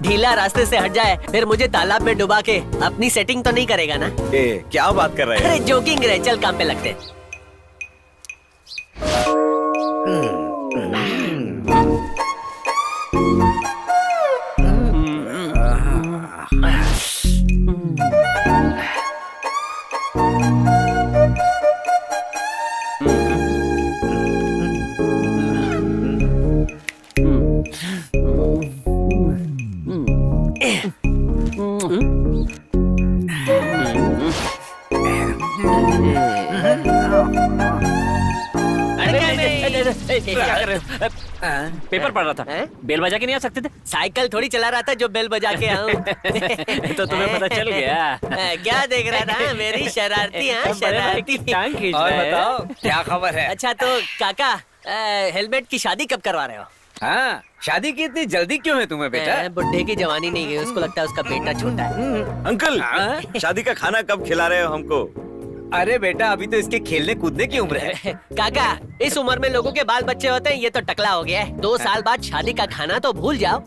ढीला रास्ते से हट जाए, फिर मुझे तालाब में डुबा के अपनी सेटिंग तो नहीं करेगा ना? क्या बात कर रहे हैं? अरे जोकिंग रहे, चल काम पे लगते हैं। क्या कर रहे हो? पेपर पढ़ रहा था। बेल बजा के नहीं आ सकते थे? साइकिल थोड़ी चला रहा था जो बेल बजा के आऊं। तो तुम्हें पता चल गया। क्या देख रहा था? मेरी शरारती। हाँ, शरारती। और बताओ क्या खबर है? अच्छा तो काका, हेलमेट की शादी कब करवा रहे हो? हाँ, शादी की इतनी जल्दी क्यों है तुम्हें बेटा? बुढ़े की जवानी नहीं गई, उसको लगता है उसका बेटा छोटा है। अंकल, शादी का खाना कब खिला रहे हो हमको? अरे बेटा, अभी तो इसके खेलने कूदने की उम्र है। काका, इस उम्र में लोगों के बाल बच्चे होते हैं, ये तो टकला हो गया है। 2 साल बाद शादी का खाना तो भूल जाओ।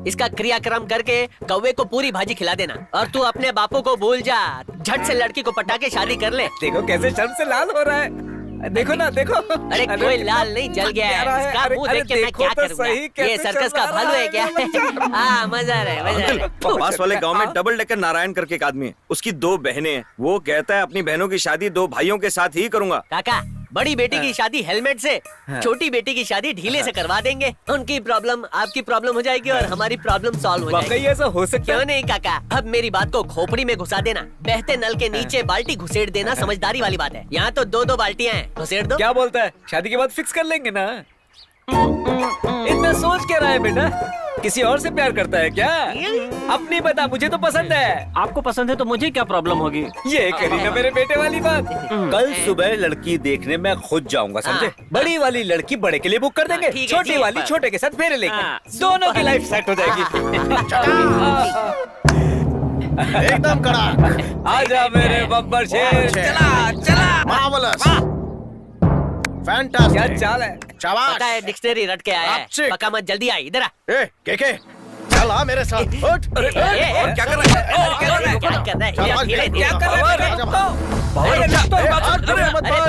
इसका क्रियाक्रम करके कौवे को पूरी भाजी खिला देना और तू अपने बापू को भूल जा। झट से लड़की को पटा के शादी कर ले। देखो कैसे शर्म से लाल हो रहा है। देखो ना, देखो। अरे कोई लाल नहीं, जल गया है। इसका मुंह देख के मैं क्या करूंगा? ये सर्कस का भालू है क्या? हाँ, मजा आ रहा है, मजा आ रहा है। पास वाले गांव में डबल डेकर नारायण करके एक आदमी है, उसकी 2 बहनें हैं। वो कहता है अपनी बहनों की शादी 2 भाइयों के साथ ही करूंगा। काका, बड़ी बेटी की शादी हेलमेट से, छोटी बेटी की शादी ढीले से करवा देंगे। उनकी प्रॉब्लम आपकी प्रॉब्लम हो जाएगी और हमारी प्रॉब्लम सॉल्व हो जाएगी। ऐसा हो सकता क्यों नहीं काका? अब मेरी बात को खोपड़ी में घुसा देना, बहते नल के नीचे बाल्टी घुसेड़ देना समझदारी वाली बात है। यहाँ तो 2-2 बाल्टियाँ हैं, घुसेड़ दो। क्या बोलता है? शादी के बाद फिक्स कर लेंगे ना। इतना सोच क्या रहा है बेटा? किसी और से प्यार करता है क्या? अपनी बता, मुझे तो पसंद है। आपको पसंद है तो मुझे क्या प्रॉब्लम होगी? ये करी ना मेरे बेटे वाली बात। कल सुबह लड़की देखने मैं खुद जाऊंगा, समझे? बड़ी वाली लड़की बड़े के लिए बुक कर देंगे, ठीक है, छोटी ठीक वाली है। छोटे के साथ फेरे लेंगे, दोनों की लाइफ सेट हो जाएगी। एकदम कड़क। आजा मेरे बब्बर शेर, चला चला। मार्वलस। क्या फैंटास्टिक। चाल है? शाबाश। पता है डिक्शनरी रट के आया है। आपसे। पक्का मत, जल्दी आ, इधर आ। ए, के चल आ मेरे साथ। उठ। और क्या कर रहा है? क्या कर रहा है? शाबाश, धीरे धीरे। क्या कर रहा है? अरे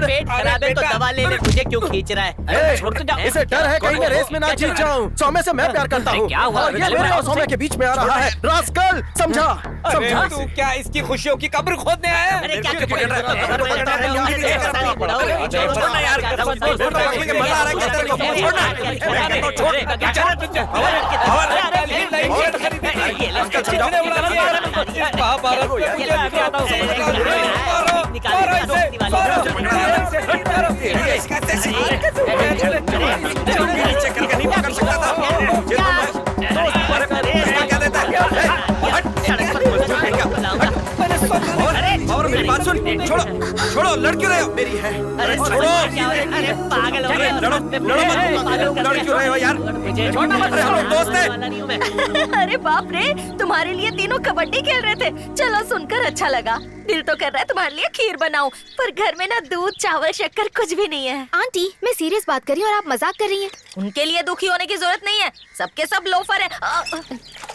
पेट खराब है तो दवा ले ले, मुझे क्यों खींच रहा है? छोड़ तो जाओ। इसे डर है कहीं मैं रेस में ना जीत जाऊं। सौम्य से मैं प्यार करता हूँ क्या हुआ? और ये मेरे और सौम्य के बीच में आ रहा है। रास्कल, समझा? समझा? तू क्या इसकी खुशियों की कब्र खोदने आया? अरे क्या पकड़ रहा है, छोड़ना यार, मजा आ रहा है क्या तेरे को? छोड़ना। और मेरी बात सुन, छोड़ो छोड़ो, लड़ क्यों रहे हो? मेरी है, अरे छोड़ो। अरे पागल हो गए। लड़ो मत, लड़ क्यों रहे हो यार? छोड़ना मत, हम लोग दोस्त हैं। अरे बाप रे, तुम्हारे लिए तीनों कबड्डी खेल रहे थे। चलो सुनकर अच्छा लगा। दिल तो कर रहा है तुम्हारे लिए खीर बनाऊं, पर घर में ना दूध चावल शक्कर कुछ भी नहीं है। आंटी, मैं सीरियस बात कर रही हूँ और आप मजाक कर रही हैं। उनके लिए दुखी होने की जरूरत नहीं है, सबके सब लोफर हैं।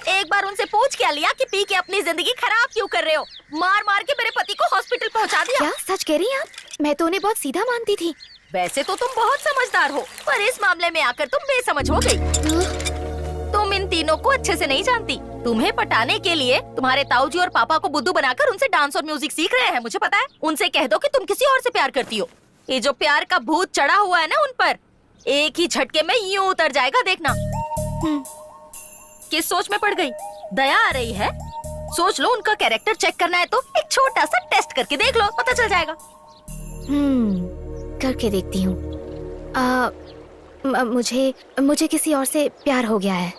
एक बार उनसे पूछ क्या लिया कि पी के अपनी जिंदगी खराब क्यों कर रहे हो? मार मार के मेरे पति को हॉस्पिटल पहुंचा दिया। क्या सच कह रही हैं आप? मैं तो उन्हें बहुत सीधा मानती थी। वैसे तो तुम बहुत समझदार हो, पर इस मामले में आकर तुम बेसमझ हो गई। तुम इन तीनों को अच्छे से नहीं जानती। तुम्हें पटाने के लिए तुम्हारे ताऊजी और पापा को बुद्धू बनाकर उनसे डांस और म्यूजिक सीख रहे हैं, मुझे पता है। उनसे कह दो कि तुम किसी और से प्यार करती हो। ये जो प्यार का भूत चढ़ा हुआ है ना उन पर, एक ही झटके में यूं उतर जाएगा, देखना। किस सोच में पड़ गई? दया आ रही है? सोच लो, उनका कैरेक्टर चेक करना है तो एक छोटा सा टेस्ट करके देख लो, पता चल जाएगा। करके देखती हूँ। मुझे किसी और से प्यार हो गया है।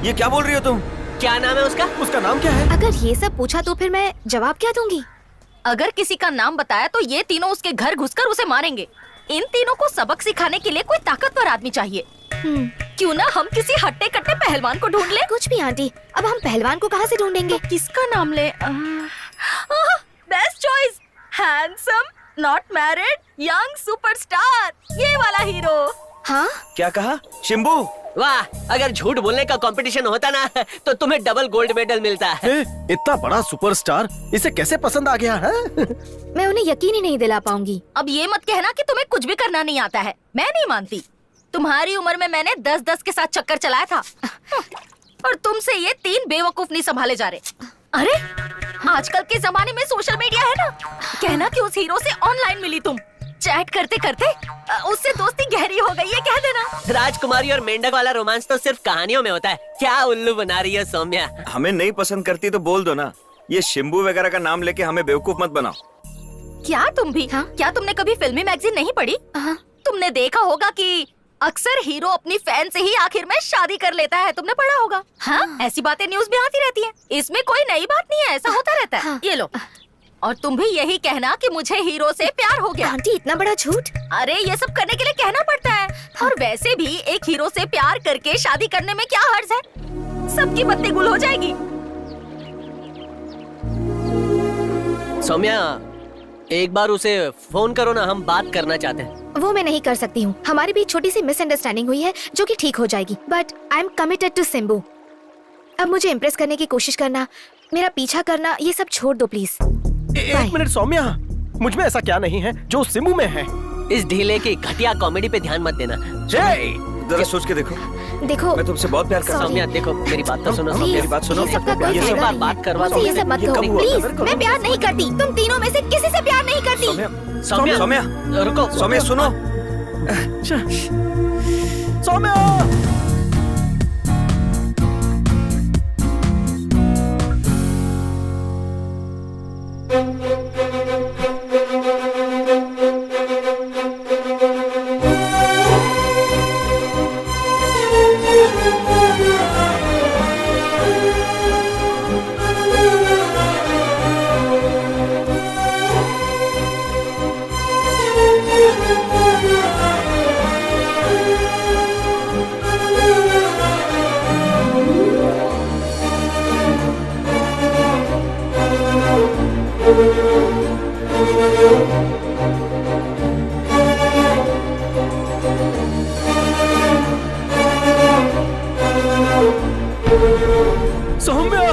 ये क्या बोल रही हो तुम? क्या नाम है उसका? उसका नाम क्या है? अगर ये सब पूछा तो फिर मैं जवाब क्या दूंगी? अगर किसी का नाम बताया तो ये तीनों उसके घर घुसकर उसे मारेंगे। इन तीनों को सबक सिखाने के लिए कोई ताकतवर आदमी चाहिए। क्यों ना हम किसी हट्टे कट्टे पहलवान को ढूंढ ले? कुछ भी आंटी, अब हम पहलवान को कहाँ से ढूंढेंगे? किसका नाम ले? Best choice, handsome, not married, young superstar, ये वाला हीरो। हाँ? क्या कहा? शिम्बू? वाह, अगर झूठ बोलने का कंपटीशन होता ना तो तुम्हें डबल गोल्ड मेडल मिलता है। इतना बड़ा सुपरस्टार, इसे कैसे पसंद आ गया है? मैं उन्हें यकीन ही नहीं दिला पाऊंगी। अब ये मत कहना कि तुम्हें कुछ भी करना नहीं आता है। मैं नहीं मानती। तुम्हारी उम्र में मैंने 10-10 के साथ चक्कर चलाया था और तुमसे ये 3 बेवकूफ नहीं संभाले जा रहे। अरे आजकल के जमाने में सोशल मीडिया है ना, कहना कि उस हीरो से ऑनलाइन मिली तुम, चैट करते करते उससे दोस्ती गहरी हो गई है, कह देना। राजकुमारी और मेंढक वाला रोमांस तो सिर्फ कहानियों में होता है। क्या उल्लू बना रही है सौम्या? हमें नहीं पसंद करती तो बोल दो ना। ये शिम्बू वगैरह का नाम लेके हमें बेवकूफ मत बनाओ। क्या तुम भी? हाँ? क्या तुमने कभी फिल्मी मैगजीन नहीं पढ़ी? तुमने देखा होगा कि अक्सर हीरो अपनी फैन से ही आखिर में शादी कर लेता है। तुमने पढ़ा होगा। हाँ? ऐसी बातें न्यूज में आती रहती हैं। इसमें कोई नई बात नहीं है, ऐसा होता रहता है। ये लो, और तुम भी यही कहना कि मुझे हीरो से प्यार हो गया। आंटी, इतना बड़ा झूठ? अरे ये सब करने के लिए कहना पड़ता है। और वैसे भी एक हीरो से प्यार करके शादी करने में क्या हर्ज है? सबकी बत्ती गुल हो जाएगी। सौम्या, एक बार उसे फोन करो ना, हम बात करना चाहते हैं। वो मैं नहीं कर सकती हूँ। हमारे बीच छोटी सी मिसअंडरस्टैंडिंग हुई है जो कि ठीक हो जाएगी। But I am committed to Simbu. अब मुझे इम्प्रेस करने की कोशिश करना, मेरा पीछा करना, ये सब छोड़ दो प्लीज। एक मिनट सौम्या, मुझ में ऐसा क्या नहीं है जो सिम्बू में है? इस ढीले की घटिया कॉमेडी पे ध्यान मत देना। जय, जरा सोच के देखो, देखो मैं तुमसे बहुत प्यार करता हूँ। सौम्या देखो मेरी बात तो सुनो, Please, मेरी बात सुनो। ये सबका कोई ये सब फायदा बार नहीं। बात करवा मुझसे ये सब मत ये कहो कब हुआ? प्लीज। मैं प्यार नहीं करती, तुम तीनों में से किसी से प्यार नहीं करती। सौम्या, सौम्या, रुको सौम्या सुनो। सौम्या। सौम्या,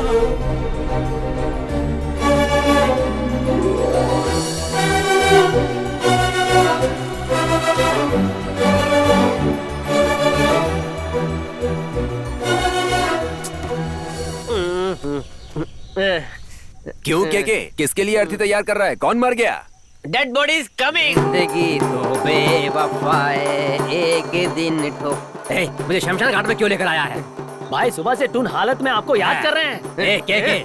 क्यों के किसके लिए अर्थी तैयार कर रहा है? कौन मर गया? Dead body is coming. जिंदगी तो बेवफाए एक दिन ठोक। मुझे शमशान घाट में क्यों लेकर आया है? भाई सुबह से टून हालत में आपको याद कर रहे हैं। के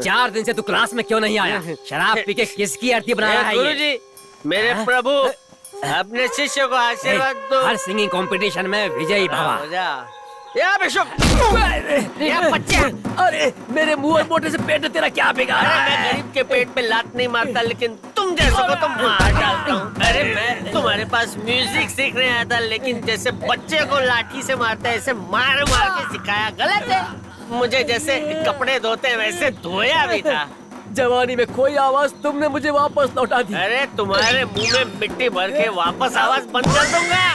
4 दिन से तू क्लास में क्यों नहीं आया? शराब पी के किसकी अर्थी बनाया है ये? गुरुजी, मेरे प्रभु अपने शिष्य को आशीर्वाद दो। हर सिंगिंग कंपटीशन में विजयी भवा। हो जा। या बिशप, या बच्चा। अरे मेरे मुंह और मोटे से पेट तेरा क्या बिगाड़ा अरे मैं है? गरीब के पेट पे लात नहीं मारता, लेकिन तुम जैसों को तो मार डालता हूँ। अरे मैं तुम्हारे पास म्यूजिक सीखने आया था, लेकिन जैसे बच्चे को लाठी से मारता है ऐसे मार मार के सिखाया। गलत है। मुझे जैसे कपड़े धोते वैसे धोया भी था। जवानी में कोई आवाज तुमने मुझे वापस लौटा दी। अरे तुम्हारे मुंह में मिट्टी भर के वापस आवाज बंद कर दूंगा।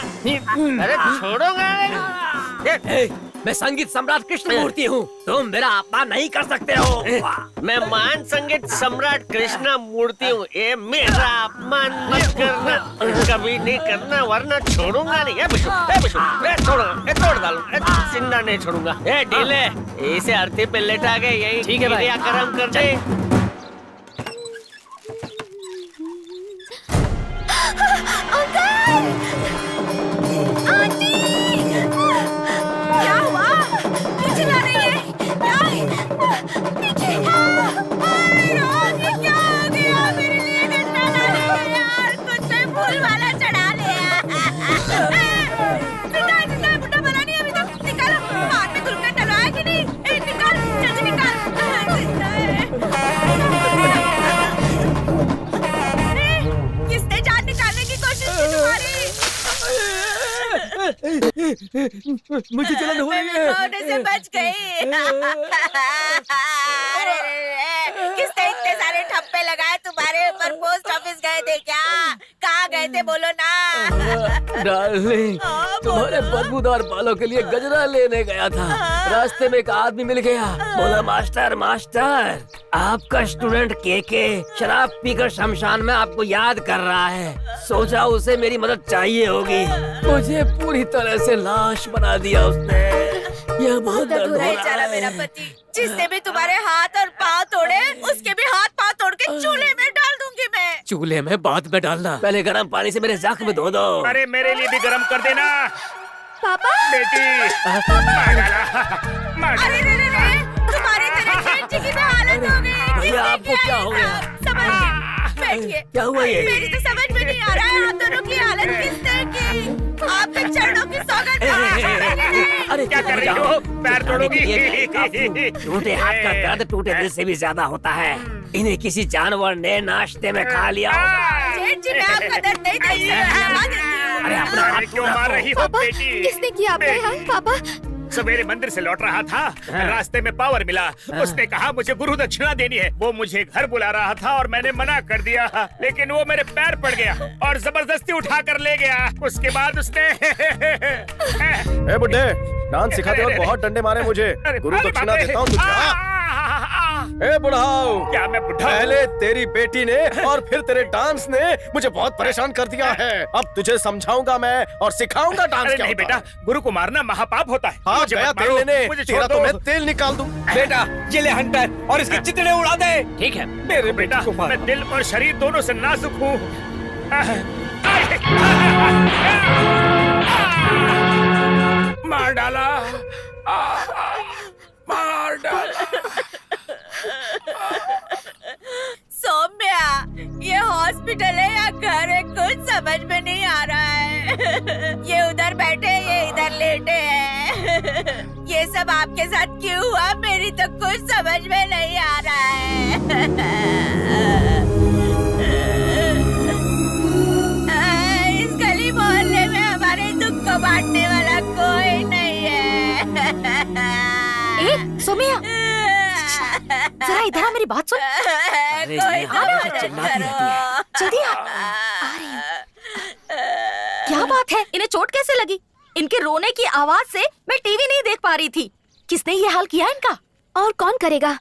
अरे छोड़ूंगा नहीं। मैं संगीत सम्राट कृष्ण मूर्ति हूँ, तुम मेरा अपमान नहीं कर सकते हो। मैं महान संगीत सम्राट कृष्णा मूर्ति हूँ, ये मेरा अपमान मत करना, कभी नहीं करना, वरना छोड़ूंगा नहीं। ए बिशु, छोड़ूंगा, तोड़ डालूंगा, जिंदा नहीं छोड़ूंगा। ए ढीले, इसे अर्थी पे लेटा के यही ठीक है भाई। कर्म कर दे। क्या हुआ? क्यों चिल्ला रही है? क्या पीछे? ये क्या हो गया? मेरे लिए डंडा ला रही है यार, कुछ तो फूल वाला चढ़ा लिया। जिंदा बुड्ढा बना नहीं अभी तक। निकालो, हाथ में गुलकंद डलवाया कि नहीं? निकाल, जल्दी निकाल। जिंदा है। किसने जान निकालने की कोशिश की तुम्हारी? मुझे जलन हो रही है। होने से बच गई। अरे किसने इतने सारे ठप्पे लगाए तुम्हारे ऊपर? पोस्ट ऑफिस गए थे क्या? कहाँ गए थे बोलो ना। डार्लिंग, तुम्हारे बदबूदार बालों के लिए गजरा लेने गया था। रास्ते में एक आदमी मिल गया, बोला मास्टर मास्टर, आपका स्टूडेंट के शराब पीकर शमशान में आपको याद कर रहा है, सोचा उसे मेरी मदद चाहिए होगी। मुझे पूरी तरह से लाश बना दिया उसने। यह बहुत दर्द हो रहा है। मेरा पति, जिसने भी तुम्हारे हाथ और पाँव तोड़े, उसके भी हाथ पाँव तोड़ के चूल्हे में डाल दूंगी मैं। चूल्हे में बाद में डालना, पहले गर्म पानी से मेरे जख्म धो दो। अरे मेरे लिए भी गरम कर देना पापा। बेटी। मार डाला। अरे रे, तुम्हारी तरह जेठ जी की भी हालत हो गई। भैया आपको क्या हो गया? समझ बैठिए। क्या हुआ ये? मेरी तो समझ में नहीं आ रहा है, आप दोनों की हालत किस तरह की? आपके चरणों की सौगंध। अरे क्या कर रही हो? पैर तोड़ोगी? टूटे हाथ का दर्द टूटे दिल से भी ज्यादा होता है। इन्हें किसी जानवर ने नाश्ते में खा लिया होगा। जेठ जी, मैं आपका दर्द नहीं देख सकती। अरे अपना हाथ क्यों मार रही हो पापा, बेटी? किसने किया आपके हाथ? पापा, सवेरे मंदिर से लौट रहा था, रास्ते में पावर मिला। उसने कहा मुझे गुरु दक्षिणा देनी है। वो मुझे घर बुला रहा था और मैंने मना कर दिया, लेकिन वो मेरे पैर पड़ गया और जबरदस्ती उठा कर ले गया। उसके बाद उसने ए बुड्ढे, डांस सिखाते वक्त बहुत डंडे मारे मुझे। गुरु दक्षिणा देता हूँ तुझे। ए बुढ़ाओ, क्या मैं बुढ़ा? पहले तेरी बेटी ने और फिर तेरे डांस ने मुझे बहुत परेशान कर दिया है। अब तुझे समझाऊंगा मैं और सिखाऊंगा डांस अरे क्या नहीं होता बेटा, है। गुरु को मारना महापाप होता है। हाँ मुझे गया मत तेल मारो, लेने, मुझे तेरा छोड़ तो दो। मैं तेल निकाल दूं। बेटा ये ले हंटर और इसकी चितड़े उड़ा दे। ठीक है। मेरे बेटा, मैं दिल और शरीर दोनों से नाजुक हूँ। मार डाला, मार डाला। सौम्या, ये हॉस्पिटल है या घर है कुछ समझ में नहीं आ रहा है। ये उधर बैठे, ये इधर लेटे हैं। ये सब आपके साथ क्यों हुआ, मेरी तो कुछ समझ में नहीं आ रहा है। इस गली मोहल्ले में हमारे दुख को बांटने वाला कोई नहीं है। सोमिया, जरा इधर आ, मेरी बात सुन। कोई चिल्लाती रहती है। जल्दी आ। आ रही हूँ। क्या बात है? इन्हें चोट कैसे लगी? इनके रोने की आवाज से मैं टीवी नहीं देख पा रही थी। किसने ये हाल किया इनका? और कौन करेगा?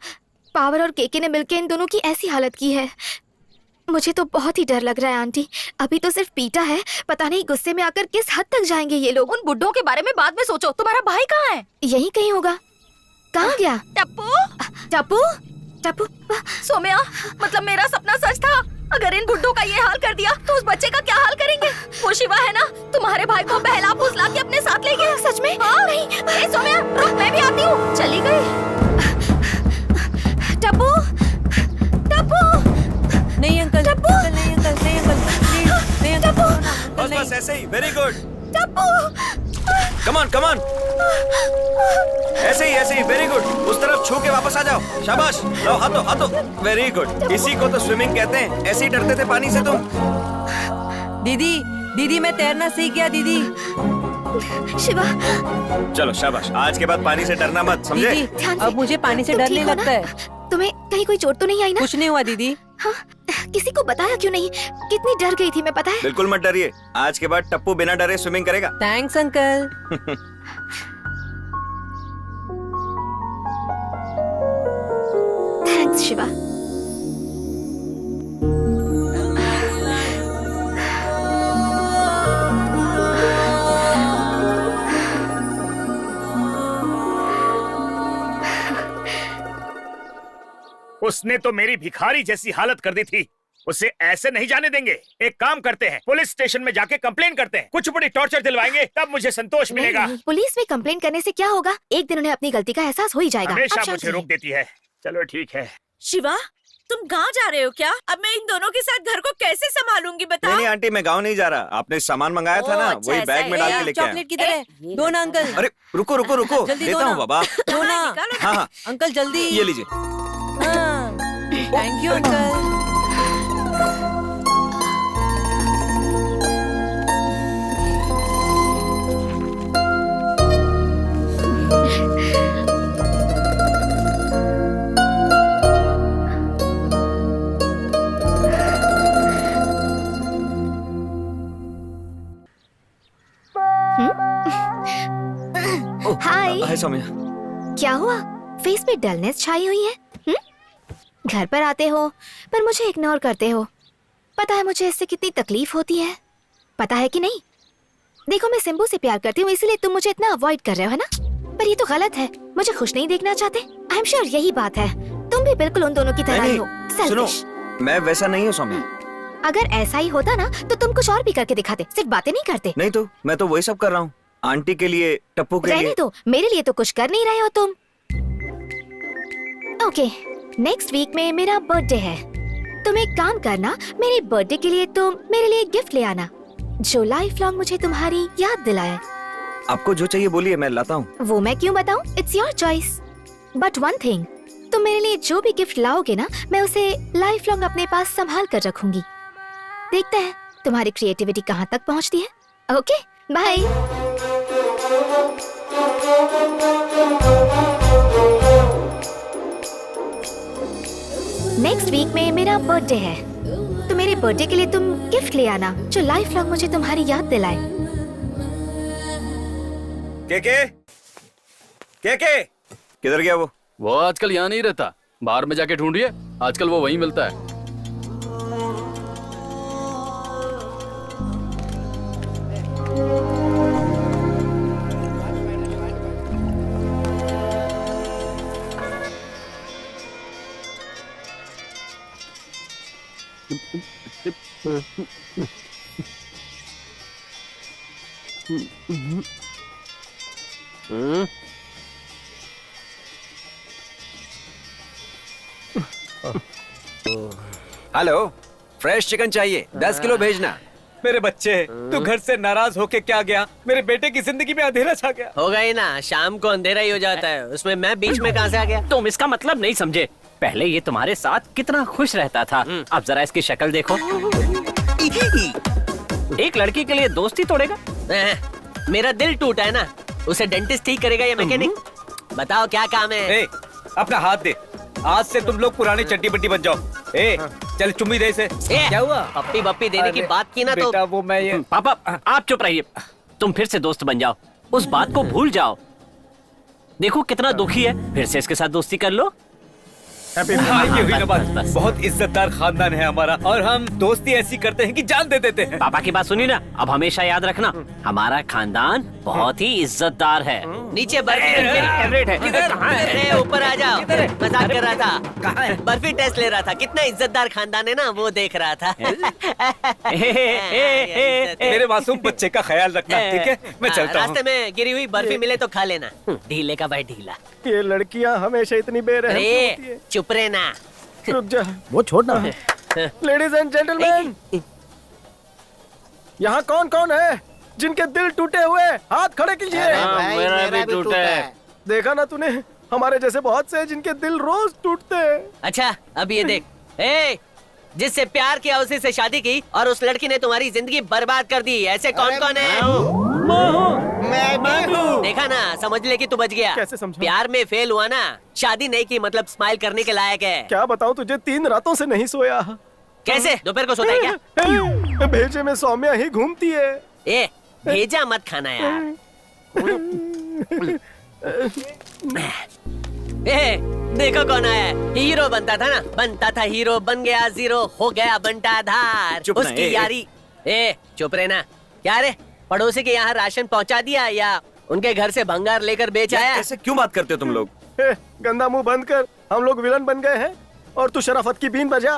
पावर और केके ने मिलकर इन दोनों की ऐसी हालत की है। मुझे तो बहुत ही डर लग रहा है आंटी। अभी तो सिर्फ पीटा है, पता नहीं गुस्से में आकर किस हद तक जाएंगे ये लोग। उन बुड्ढों के बारे में बाद में सोचो। तुम्हारा भाई कहाँ है? यहीं कहीं होगा। कहाँ गया? टप्पू, टप्पू, टप्पू। सोम्या, मतलब मेरा सपना सच था। अगर इन बुड्ढों का ये हाल कर दिया तो उस बच्चे का क्या हाल करेंगे? वो शिवा है ना, तुम्हारे भाई को बहला फुसला के अपने साथ ले गया। सच में? हाँ। नहीं। ए सोम्या, रुक, मैं भी आती हूँ। चली गई। टप्पू, टप्पू। नहीं अंकल, टप्पू। नहीं अंकल, नहीं अंकल, प्लीज, नहीं अंकल, टप्पू, बस बस ऐसे ही, वेरी गुड। टप्पू। कमान कमान, ऐसे ही वेरी गुड। उस तरफ छू के वापस आ जाओ। शाबाश, लो हाथों हाथों, वेरी गुड। इसी को तो स्विमिंग कहते हैं। ऐसे ही डरते थे पानी से तुम। दीदी, दीदी मैं तैरना सीख गया दीदी। शिवा, चलो शाबाश, आज के बाद पानी से डरना मत, समझे? दीदी, ध्यान से। अब मुझे पानी से तुम डर ठीक नहीं हो ना? लगता है। तुम्हें कहीं कोई चोट तो नहीं आई ना? कुछ नहीं हुआ दीदी। हाँ, किसी को बताया क्यों नहीं? कितनी डर गई थी मैं, पता है? बिल्कुल मत डरिए। आज के बाद टप्पू बिना डरे स्विमिंग करेगा। Thanks uncle. थैंक्स शिवा। उसने तो मेरी भिखारी जैसी हालत कर दी थी। उसे ऐसे नहीं जाने देंगे। एक काम करते हैं, पुलिस स्टेशन में जाके कंप्लेन करते हैं। कुछ बड़ी टॉर्चर दिलवाएंगे, तब मुझे संतोष मिलेगा। नहीं, पुलिस में कंप्लेंट करने से क्या होगा? एक दिन उन्हें अपनी गलती का एहसास हो ही जाएगा। हमेशा आप शांत मुझे रोक रहिए। देती है। चलो ठीक है। शिवा, तुम गांव जा रहे हो क्या? अब मैं इन दोनों के साथ घर को कैसे संभालूंगी बता? नहीं आंटी, मैं गाँव नहीं जा रहा। आपने सामान मंगाया था ना, अच्छा, वही ऐसा बैग में डाल है। के लेके आया। चॉकलेट किधर है? दो ना अंकल। अरे रुको रुको रुको, जल्दी देता दो हूँ ना। बाबा। दो ना हाँ हाँ, अंकल, जल्दी। ये लीजिए। Thank you uncle. Hi. Hi Saumya. क्या हुआ? फेस पे डलनेस छाई हुई है। घर पर आते हो पर मुझे इग्नोर करते हो। पता है मुझे इससे कितनी तकलीफ होती है, पता है कि नहीं? देखो, मैं सिम्बू से प्यार करती हूँ, इसीलिए तुम मुझे इतना अवॉइड कर रहे हो, है ना? पर ये तो गलत है। मुझे खुश नहीं देखना चाहते। आई एम श्योर यही बात है। तुम भी बिल्कुल उन दोनों की तरह ही हो, सुनो, सेल्फिश। मैं वैसा नहीं हूँ सौम्या। अगर ऐसा ही होता ना तो तुम कुछ और भी करके दिखाते, सिर्फ बातें नहीं करते। नहीं तो मैं तो वही सब कर रहा हूँ। आंटी के लिए, टप्पू के रहने लिए। दो, मेरे लिए तो कुछ कर नहीं रहे हो तुम। ओके, नेक्स्ट वीक में मेरा बर्थडे है। तुम एक काम करना, मेरे बर्थडे के लिए तुम मेरे लिए गिफ्ट ले आना जो लाइफ लॉन्ग मुझे तुम्हारी याद दिलाए। आपको जो चाहिए बोलिए, मैं लाता हूँ। वो मैं क्यों बताऊं? It's your choice. But one thing, तुम मेरे लिए जो भी गिफ्ट लाओगे ना, मैं उसे लाइफ लॉन्ग अपने पास संभाल कर रखूंगी। देखते हैं तुम्हारी क्रिएटिविटी कहाँ तक पहुँचती है। Okay, bye. नेक्स्ट वीक में मेरा बर्थडे है, तो मेरे बर्थडे के लिए तुम गिफ्ट ले आना जो लाइफ लॉन्ग मुझे तुम्हारी याद दिलाए। के किधर गया वो? वो आजकल यहाँ नहीं रहता। बाहर में जाके ढूंढिए, आजकल वो वहीं मिलता है। हेलो, फ्रेश चिकन चाहिए, 10 किलो भेजना। मेरे बच्चे, तू घर से नाराज होके क्या गया? मेरे बेटे की जिंदगी में अंधेरा छा गया। होगा ही ना, शाम को अंधेरा ही हो जाता है, उसमें मैं बीच में कहाँ से आ गया? तुम इसका मतलब नहीं समझे। पहले ये तुम्हारे साथ कितना खुश रहता था, अब जरा इसकी शक्ल देखो। एक लड़की के लिए दोस्ती तोड़ेगा? मेरा दिल टूटा है ना, उसे डेंटिस्ट ठीक करेगा या मैकेनिक? बताओ क्या काम है? ए, अपना हाथ दे, आज से तुम लोग पुरानी चड्डी बड्डी बन जाओ। ए, चल चुम्मी दे इसे। क्या हुआ? पप्पी बप्पी देने की बात की ना तो बेटा, वो मैं ये पापा आप चुप रहिए, तुम फिर से दोस्त बन जाओ, उस बात को भूल जाओ। देखो कितना दुखी है, फिर से इसके साथ दोस्ती कर लो। ये हुई ना बात। बहुत इज्जतदार खानदान है हमारा और हम दोस्ती ऐसी करते हैं कि जान दे देते हैं। पापा की बात सुनी ना, अब हमेशा याद रखना, हमारा खानदान बहुत ही इज्जतदार है। नीचे बर्फी है। अरे ऊपर आ जाओ, मजाक कर रहा था। कहाँ है? बर्फी टेस्ट ले रहा था, कितना इज्जतदार खानदान है ना, वो देख रहा था। मेरे मासूम बच्चे का ख्याल रखना, ठीक है? मैं चलता हूँ। रास्ते में गिरी हुई बर्फी मिले तो खा लेना, ढीले का भाई ढीला। ये लड़कियाँ हमेशा इतनी बेरहम होती है। चुप रहना। रुक जा, वो छोड़ना। लेडीज एंड जेंटलमैन, यहाँ कौन कौन है जिनके दिल टूटे हुए? हाथ खड़े कीजिए। मेरा भी टूटा है। देखा ना तूने, हमारे जैसे बहुत से हैं जिनके दिल रोज टूटते हैं। अच्छा अब ये देख, जिससे प्यार किया उसी से शादी की और उस लड़की ने तुम्हारी जिंदगी बर्बाद कर दी, ऐसे कौन कौन है? देखा ना, समझ ले कि तू बच गया। कैसे समझा? प्यार में फेल हुआ ना, शादी नहीं की मतलब स्माइल करने के लायक है। क्या बताऊँ तुझे, 3 रातों से नहीं सोया। कैसे? दोपहर को सोता है क्या? भेजे में सौम्या ही घूमती है। ए, भेजा मत खाना यार। देखो कौन आया है। हीरो बनता था ना, बनता था हीरो, बन गया जीरो, हो गया बंटाधार। चुप ना, उसकी यारी। चुप रहना। क्या रे, पड़ोसी के यहाँ राशन पहुँचा दिया या उनके घर से भंगार लेकर बेच आया? ऐसे क्यों बात करते हो तुम लोग? गंदा मुंह बंद कर, हम लोग विलन बन गए हैं और तू शराफत की बीन बजा।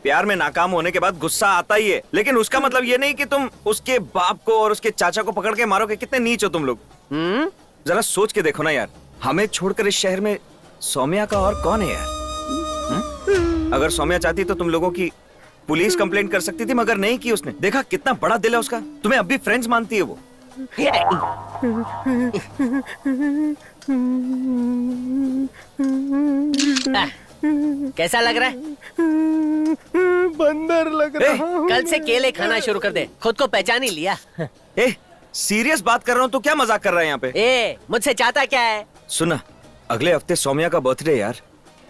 प्यार में नाकाम होने के बाद गुस्सा आता ही है, लेकिन उसका मतलब ये नहीं कि तुम उसके बाप को और उसके चाचा को पकड़ के मारोगे। कितने नीच हो तुम लोग। जरा सोच के देखो ना यार, हमें छोड़कर इस शहर में सौम्या का और कौन है यार? अगर सौम्या चाहती तो तुम लोगों की पुलिस कंप्लेंट कर सकती थी, मगर नहीं की उसने। देखा कितना बड़ा दिल है उसका, तुम्हें अब भी फ्रेंड्स मानती है वो। कैसा लग रहा है? बंदर लग रहा हूँ। कल से केले खाना शुरू कर दे, खुद को पहचान ही लिया। सीरियस बात कर रहा हूँ तो क्या मजाक कर रहा है यहाँ पे? मुझसे चाहता क्या है? सुना, अगले हफ्ते सौम्या का बर्थडे यार,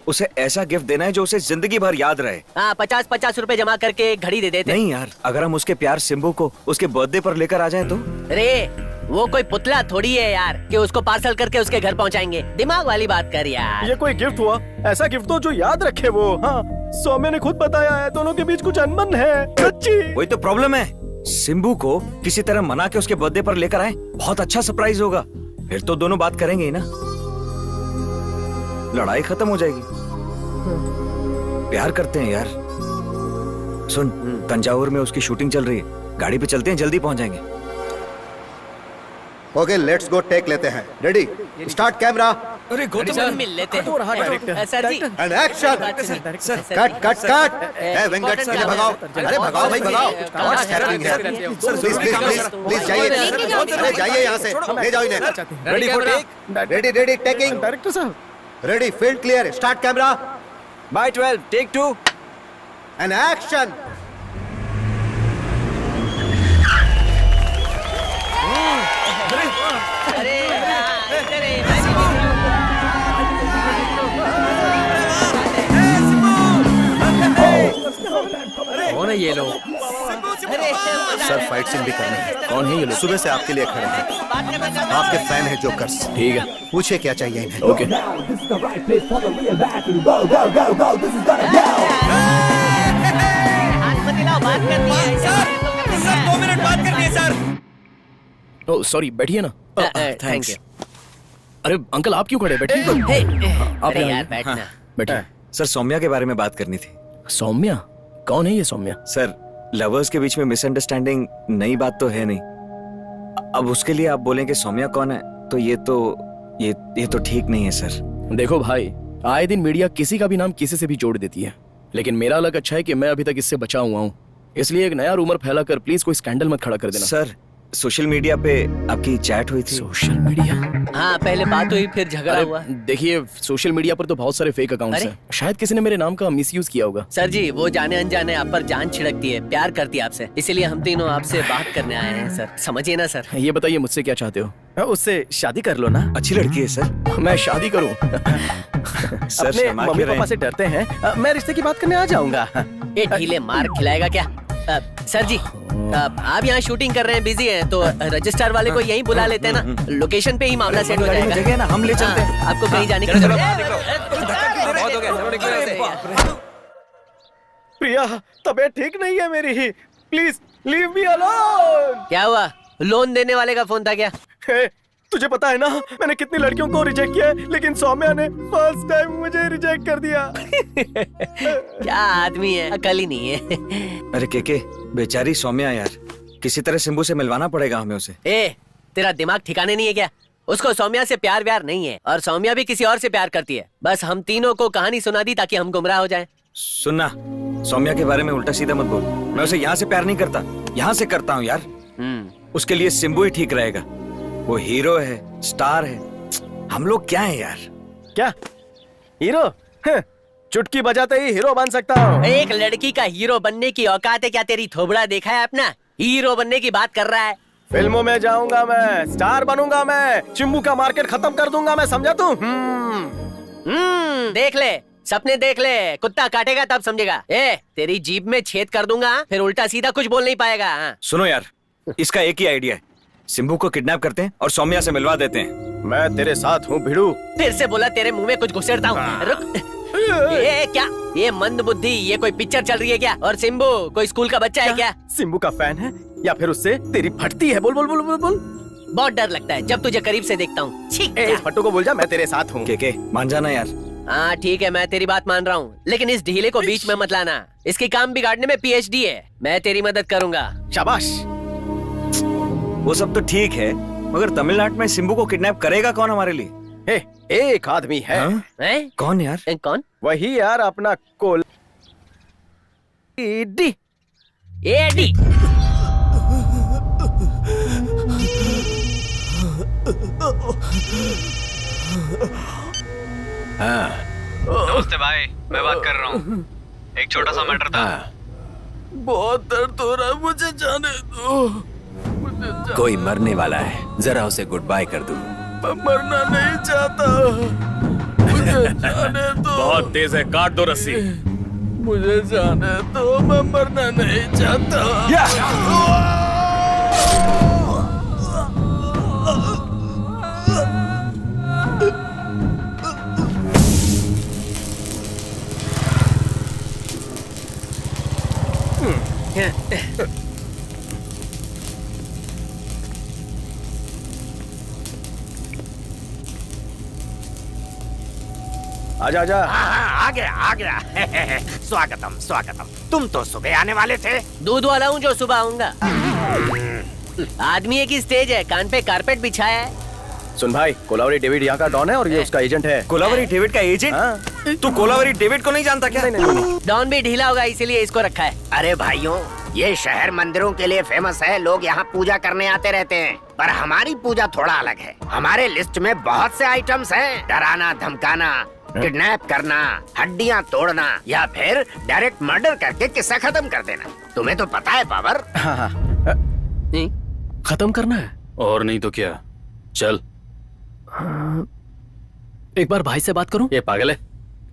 उसे ऐसा गिफ्ट देना है जो उसे जिंदगी भर याद रहे। 50-50 रुपए जमा करके घड़ी दे देते। नहीं यार, अगर हम उसके प्यार सिम्बू को उसके बर्थडे पर लेकर आ जाएं तो? अरे वो कोई पुतला थोड़ी है यार कि उसको पार्सल करके उसके घर पहुंचाएंगे। दिमाग वाली बात कर यार। ये कोई गिफ्ट हुआ? ऐसा गिफ्ट तो जो याद रखे वो। हाँ, सौम्या ने खुद बताया है, दोनों के बीच कुछ अनबन है। सच्ची। वही तो प्रॉब्लम है। सिम्बू को किसी तरह मना के उसके बर्थडे पर लेकर आए, बहुत अच्छा सरप्राइज होगा। फिर तो दोनों बात करेंगे ही ना, लड़ाई खत्म हो जाएगी। प्यार करते हैं यार। सुन, तंजावुर में उसकी शूटिंग चल रही है, गाड़ी पे चलते हैं, जल्दी पहुंच जाएंगे। ओके, लेट्स गो, टेक लेते हैं। Ready, start camera. अरे गौतम मिल लेते हैं। सर जी, and action. Cut cut cut. ए वेंकट, इन्हें भगाओ। अरे भगाओ भाई, भगाओ। What's happening here? Please please please please जाइए। अरे जाइए यहाँ से, ले जाओ इन्हें। Ready for take. Ready ready, taking. Director साहब ready, field clear, start camera. By 12, take 2 and action. अरे कौन है ये लोग? सर फाइट सीन भी करनी है। कौन है ये लोग? सुबह से आपके लिए खड़े हैं। आपके फैन है जोकर्स। ठीक है, पूछे क्या चाहिए इन्हें। Okay. This is the right place for the real bathroom. Go, go, go, go. This is gonna go. बात करनी है सर 2 मिनट बात करनी है सर। ओह सॉरी, बैठिए ना। Thank you. अरे अंकल आप क्यों खड़े? बैठिए। अरे यार बैठना। बैठिए। सर सौम्या के बारे में बात करनी थी। सौम्या? कौन है ये सौम्या? सर लवर्स के बीच में मिसअंडरस्टैंडिंग नई बात तो है नहीं। अब उसके लिए आप बोलें कि सौम्या कौन है, तो ये तो ठीक नहीं है सर। देखो भाई, आए दिन मीडिया किसी का भी नाम किसी से भी जोड़ देती है, लेकिन मेरा अलग अच्छा है कि मैं अभी तक इससे बचा हुआ हूँ। इसलिए एक नया रूमर फैलाकर प्लीज कोई स्कैंडल मत खड़ा कर देना। सर सोशल मीडिया पे आपकी चैट हुई थी। Social media? हाँ, पहले बात हुई फिर झगड़ा हुआ। देखिए सोशल मीडिया पर तो बहुत सारे फेक अकाउंट्स हैं। शायद किसी ने मेरे नाम का मिसयूज किया होगा। सर जी, वो जाने अनजाने आप पर जान छिड़कती है, प्यार करती है आपसे, इसीलिए हम तीनों आपसे बात करने आए हैं सर। समझिए ना सर। ये बताइए मुझसे क्या चाहते हो? उससे शादी कर लो ना। अच्छी लड़की है सर। मैं शादी करूं? सर अपने मम्मी पापा से डरते हैं, मैं रिश्ते की बात करने आ जाऊंगा। ये ढीले मार खिलाएगा क्या? सर जी, आप यहाँ शूटिंग कर रहे हैं, बिजी हैं, तो रजिस्ट्रार वाले को यहीं बुला लेते हैं ना, लोकेशन पे ही मामला सेट हो जाएगा। जगह ना, हम ले चलते हैं। आपको कहीं जाने की जरूरत नहीं। प्रिया, तबीयत ठीक नहीं है मेरी, प्लीज लीव मी अलोन। क्या हुआ? लोन देने वाले का फोन था क्या? तुझे पता है ना मैंने कितनी लड़कियों को रिजेक्ट किया है, लेकिन सौम्या ने फर्स्ट टाइम मुझे रिजेक्ट कर दिया। क्या आदमी है, अकल ही नहीं है। अरे के बेचारी सौम्या यार, किसी तरह सिंबू से मिलवाना पड़ेगा हमें उसे। तेरा दिमाग ठिकाने नहीं है क्या? उसको सौम्या से प्यार व्यार नहीं है, और सौम्या भी किसी और से प्यार करती है। बस हम तीनों को कहानी सुना दी ताकि हम गुमराह हो जाएं। सुनना, सौम्या के बारे में उल्टा सीधा मत बोल। मैं उसे यहाँ से प्यार नहीं करता, यहाँ से करता हूँ यार। उसके लिए सिंबू ही ठीक रहेगा। वो हीरो है, स्टार है, हम लोग क्या है यार? क्या हीरो? चुटकी बजाते ही हीरो बन सकता हूँ। एक लड़की का हीरो बनने की औकात है क्या तेरी? थोबड़ा देखा है अपना? हीरो बनने की बात कर रहा है। फिल्मों में जाऊंगा मैं, स्टार बनूंगा मैं, चिंबू का मार्केट खत्म कर दूंगा मैं, समझा तू? देख ले, सपने देख ले, कुत्ता काटेगा तब समझेगा। तेरी जीभ में छेद कर दूंगा, फिर उल्टा सीधा कुछ बोल नहीं पाएगा। सुनो यार, इसका एक ही आइडिया है, सिंबू को किडनैप करते हैं और सौम्या से मिलवा देते हैं। मैं तेरे साथ हूँ भिड़ू। फिर से बोला तेरे मुंह में कुछ घुसेड़ता हूँ। रुक। ये क्या? ये मंद बुद्धि, ये कोई पिक्चर चल रही है क्या? और सिंबू कोई स्कूल का बच्चा है क्या? सिंबू का फैन है या फिर उससे तेरी फटती है? बोल बोल बोल बोल बोल। बहुत डर लगता है जब तुझे करीब से देखता हूँ। इस फट्टू को बोल जा मैं तेरे साथ हूँ। के मान जाना यार। हाँ ठीक है, मैं तेरी बात मान रहा हूँ, लेकिन इस ढीले को बीच में मत लाना। इसकी काम बिगाड़ने में PhD है। मैं तेरी मदद करूंगा। शाबाश। वो सब तो ठीक है, मगर तमिलनाडु में सिंबू को किडनैप करेगा कौन हमारे लिए? एक आदमी है। कौन यार? कौन? वही यार, अपना कोल डी। एडी। नमस्ते भाई, मैं बात कर रहा हूँ। एक छोटा सा मैटर था। बहुत दर्द हो रहा है, मुझे जाने दो। कोई मरने वाला है, जरा उसे गुड बाय कर दो। मैं मरना नहीं चाहता, मुझे जाने दो। बहुत तेज है, काट दो रस्सी। मुझे जाने दो, मैं मरना नहीं चाहता। आजा आजा। आ गया स्वागतम स्वागतम। तुम तो सुबह आने वाले थे। दूध वाला हूँ जो सुबह आऊंगा। आदमी एक ही स्टेज है, कान पे कारपेट बिछाया है। सुन भाई, कोलावरी डेविड यहाँ का डॉन है और ये उसका एजेंट है। कोलावरी डेविड का एजेंट? तू कोलावरी डेविड को नहीं जानता क्या? डॉन भी ढीला होगा इसीलिए इसको रखा है। अरे भाइयों, ये शहर मंदिरों के लिए फेमस है, लोग यहाँ पूजा करने आते रहते हैं, पर हमारी पूजा थोड़ा अलग है। हमारे लिस्ट में बहुत से आइटम्स हैं। डराना, धमकाना, किडनैप करना, हड्डियाँ तोड़ना या फिर डायरेक्ट मर्डर करके किस्सा खत्म कर देना। तुम्हें तो पता है पावर। खत्म करना है और नहीं तो क्या। चल एक बार भाई से बात करूं? ये पागल है,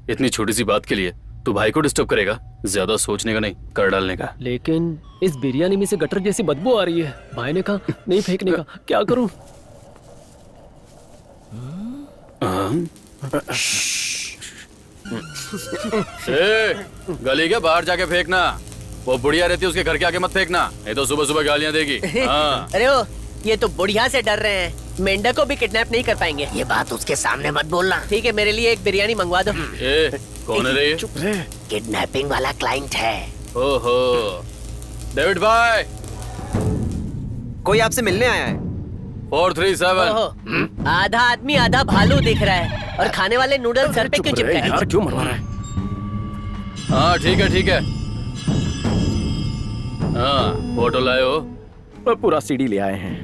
इतनी छोटी सी बात के लिए तू भाई को डिस्टर्ब करेगा, ज्यादा सोचने का नहीं, कर डालने का। लेकिन इस बिरयानी में से गटर जैसी बदबू आ रही है। भाई ने कहा नहीं फेंकने का, क्या करूं? गली के बाहर जाके फेंकना, वो बुढ़िया रहती है उसके घर के आगे मत फेंकना, नहीं तो सुबह सुबह गालियां देगी। हाँ। अरे ओ, ये तो बुढ़िया से डर रहे हैं, मेंढक को भी किडनैप नहीं कर पाएंगे। ये बात उसके सामने मत बोलना। ठीक है, मेरे लिए एक बिरयानी मंगवा दो। कौन है रे? चुप रहे। किडनैपिंग वाला क्लाइंट है। ओहो, डेविड भाई, कोई आपसे मिलने आया है। 437। आधा आदमी आधा भालू दिख रहा है, और खाने वाले नूडल सर पे क्यों चिपके हैं? यार क्यों मरवा रहा है? हाँ ठीक है ठीक है। हाँ फोटो लाए हो? पूरा सीडी ले आए हैं।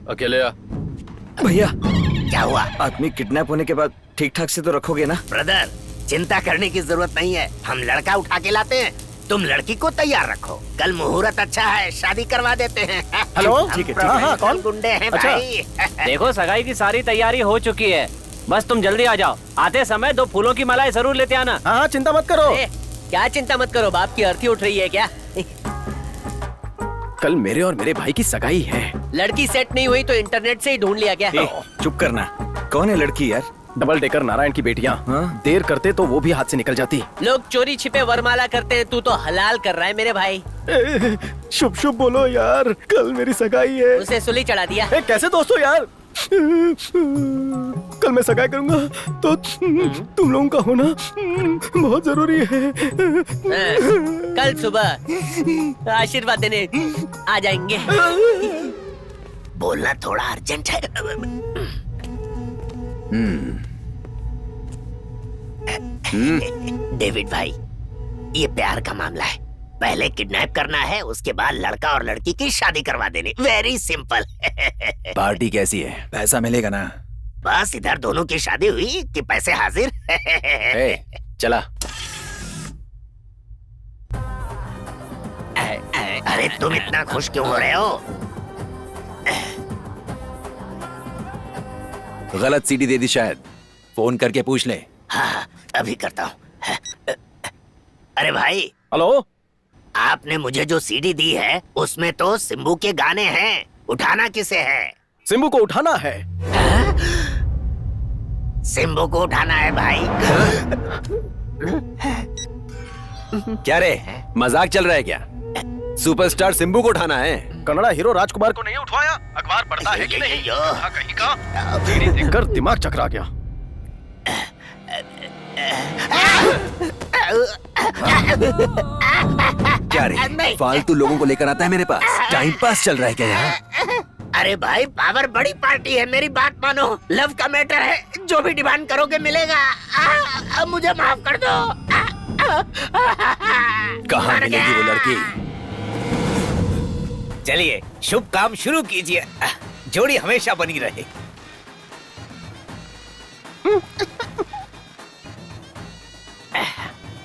अकेले आ। भैया क्या हुआ? आदमी किडनैप होने के बाद ठीक ठाक से तो रखोगे ना? ब्रदर, चिंता करने की जरूरत नहीं है, हम लड़का उठा के लाते हैं, तुम लड़की को तैयार रखो, कल मुहूर्त अच्छा है, शादी करवा देते हैं। हेलो, ठीक है, हाँ, कौन? गुंडे हैं अच्छा। भाई। देखो सगाई की सारी तैयारी हो चुकी है, बस तुम जल्दी आ जाओ। आते समय 2 फूलों की मालाएं जरूर लेते आना। हाँ चिंता मत करो। क्या चिंता मत करो, बाप की अर्थी उठ रही है क्या? कल मेरे और मेरे भाई की सगाई है। लड़की सेट नहीं हुई तो इंटरनेट से ही ढूंढ लिया क्या? चुप करना, कौन है लड़की यार? डबल डेकर नारायण की बेटियां। हाँ? देर करते तो वो भी हाथ से निकल जाती। लोग चोरी छिपे वरमाला करते हैं, तू तो हलाल कर रहा है मेरे भाई। शुभ शुभ बोलो यार, कल मेरी सगाई है। उसे सुली चढ़ा दिया। कैसे दोस्तों यार, कल मैं सगाई करूंगा तो तुम लोगों का होना बहुत जरूरी है। कल सुबह आशीर्वाद देने आ जाएंगे। बोलना थोड़ा अर्जेंट है। डेविड भाई, ये प्यार का मामला है, पहले किडनैप करना है, उसके बाद लड़का और लड़की की शादी करवा देनी, वेरी सिंपल। पार्टी कैसी है? पैसा मिलेगा ना? बस इधर दोनों की शादी हुई कि पैसे हाजिर। चला। अरे तुम इतना खुश क्यों हो रहे हो? गलत सीडी दे दी शायद, फोन करके पूछ ले। हाँ, अभी करता हूँ। अरे भाई। हेलो, आपने मुझे जो सीडी दी है उसमें तो सिम्बू के गाने हैं, उठाना किसे है? सिम्बू को उठाना है। सिम्बू को उठाना है भाई। क्या रे, मजाक चल रहा है क्या? सुपरस्टार सिम्बू को उठाना है? कन्नड़ा हीरो राजकुमार को नहीं उठाया? अखबार पढ़ता है कि नहीं? कहीं का सीडी देखकर दिमाग चकरा गया। क्या रे, फालतू लोगों को लेकर आता है मेरे पास? टाइम पास चल रहा है क्या यहाँ? अरे भाई, पावर बड़ी पार्टी है, मेरी बात मानो, लव का मैटर है, जो भी डिमांड करोगे मिलेगा। मुझे माफ कर दो। कहाँ मिलेगी वो लड़की? चलिए शुभ काम शुरू कीजिए, जोड़ी हमेशा बनी रहे।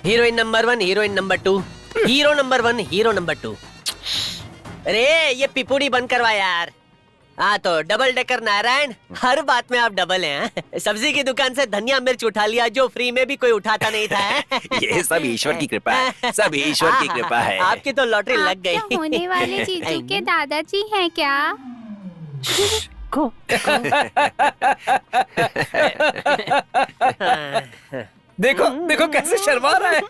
Heroine number 1, heroine number 2, hero number 1, hero number 2। अरे ये पिपुड़ी बंद करवा यार। हाँ तो डबल डेकर नारायण, हर बात में आप डबल हैं। सब्जी की दुकान से धनिया मिर्च उठा लिया जो फ्री में भी कोई उठाता नहीं था। ये सब ईश्वर की कृपा है, सब ईश्वर की कृपा है। आपकी तो लॉटरी लग गई। क्या होने वाले जीजू के दादाजी हैं क्या? देखो देखो कैसे शर्मा रहा है।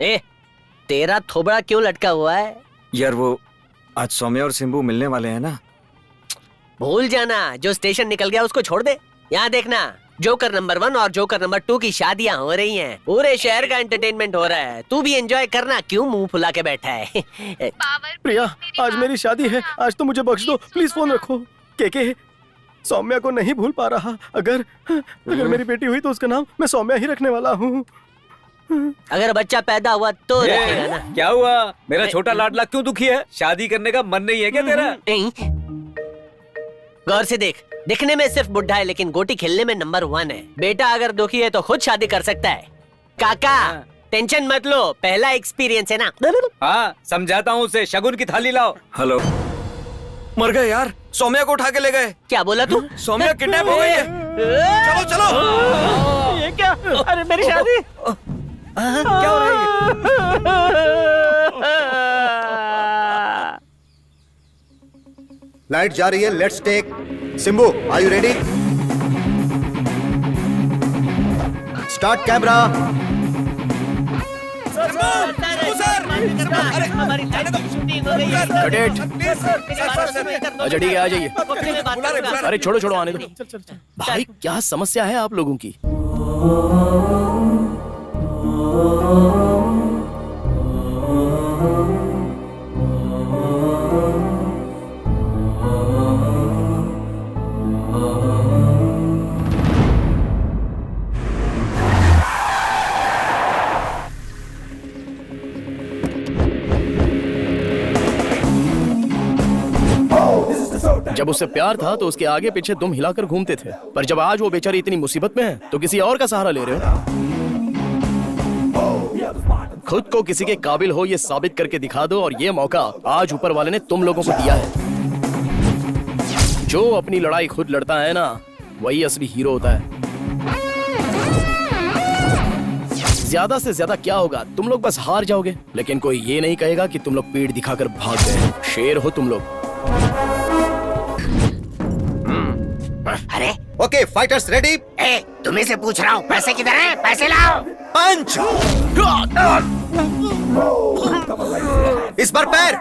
ए, तेरा थोबड़ा क्यों लटका हुआ है? यार वो आज सौम्या और सिम्बू मिलने वाले हैं ना। भूल जाना, जो स्टेशन निकल गया उसको छोड़ दे। यहाँ देखना, जोकर नंबर 1 और जोकर नंबर 2 की शादियाँ हो रही हैं। पूरे शहर का एंटरटेनमेंट हो रहा है, तू भी एंजॉय करना। क्यों मुंह फुला के बैठा है? प्रिया, आज मेरी शादी है, आज तो मुझे बख्श दो, प्लीज फोन रखो। के सौम्या को नहीं भूल पा रहा। अगर मेरी बेटी हुई तो उसका नाम मैं सौम्या ही रखने वाला हूँ। अगर बच्चा पैदा हुआ तो रखेगा ना। क्या हुआ? मेरा छोटा लाडला क्यों दुखी है? शादी करने का मन नहीं है क्या तेरा? गौर से देख, दिखने में सिर्फ बुढ़ा है लेकिन गोटी खेलने में नंबर 1 है। बेटा अगर दुखी है तो खुद शादी कर सकता है। काका टेंशन मत लो, पहला एक्सपीरियंस है ना। हाँ समझाता हूँ उसे, शगुन की थाली लाओ। हेलो, मर गए यार, सौम्या को उठा के ले गए। क्या बोला तू? सौम्या किडनैप हो गई है। चलो चलो। ये क्या? अरे मेरी शादी क्या हो रहा है? लाइट जा रही है, let's take. Simbu, are you ready? Start camera. अच्छा ठीक है, आ जाइए। अरे छोड़ो छोड़ो, आने दो। भाई क्या समस्या है आप लोगों की? जब उससे प्यार था तो उसके आगे पीछे दुम हिलाकर घूमते थे, पर जब आज वो बेचारी इतनी मुसीबत में है तो किसी और का सहारा ले रहे हो। खुद को किसी के काबिल हो ये साबित करके दिखा दो, और ये मौका आज ऊपर वाले ने तुम लोगों को दिया है। जो अपनी लड़ाई खुद लड़ता है ना, वही असली हीरो होता है। ज्यादा से ज्यादा क्या होगा, तुम लोग बस हार जाओगे, लेकिन कोई ये नहीं कहेगा कि तुम लोग पीठ दिखाकर भाग गए। शेर हो तुम लोग। अरे ओके फाइटर्स रेडी? ए, तुम्हें से पूछ रहा हूँ, पैसे किधर है? पैसे लाओ। पंच। इस बार पैर।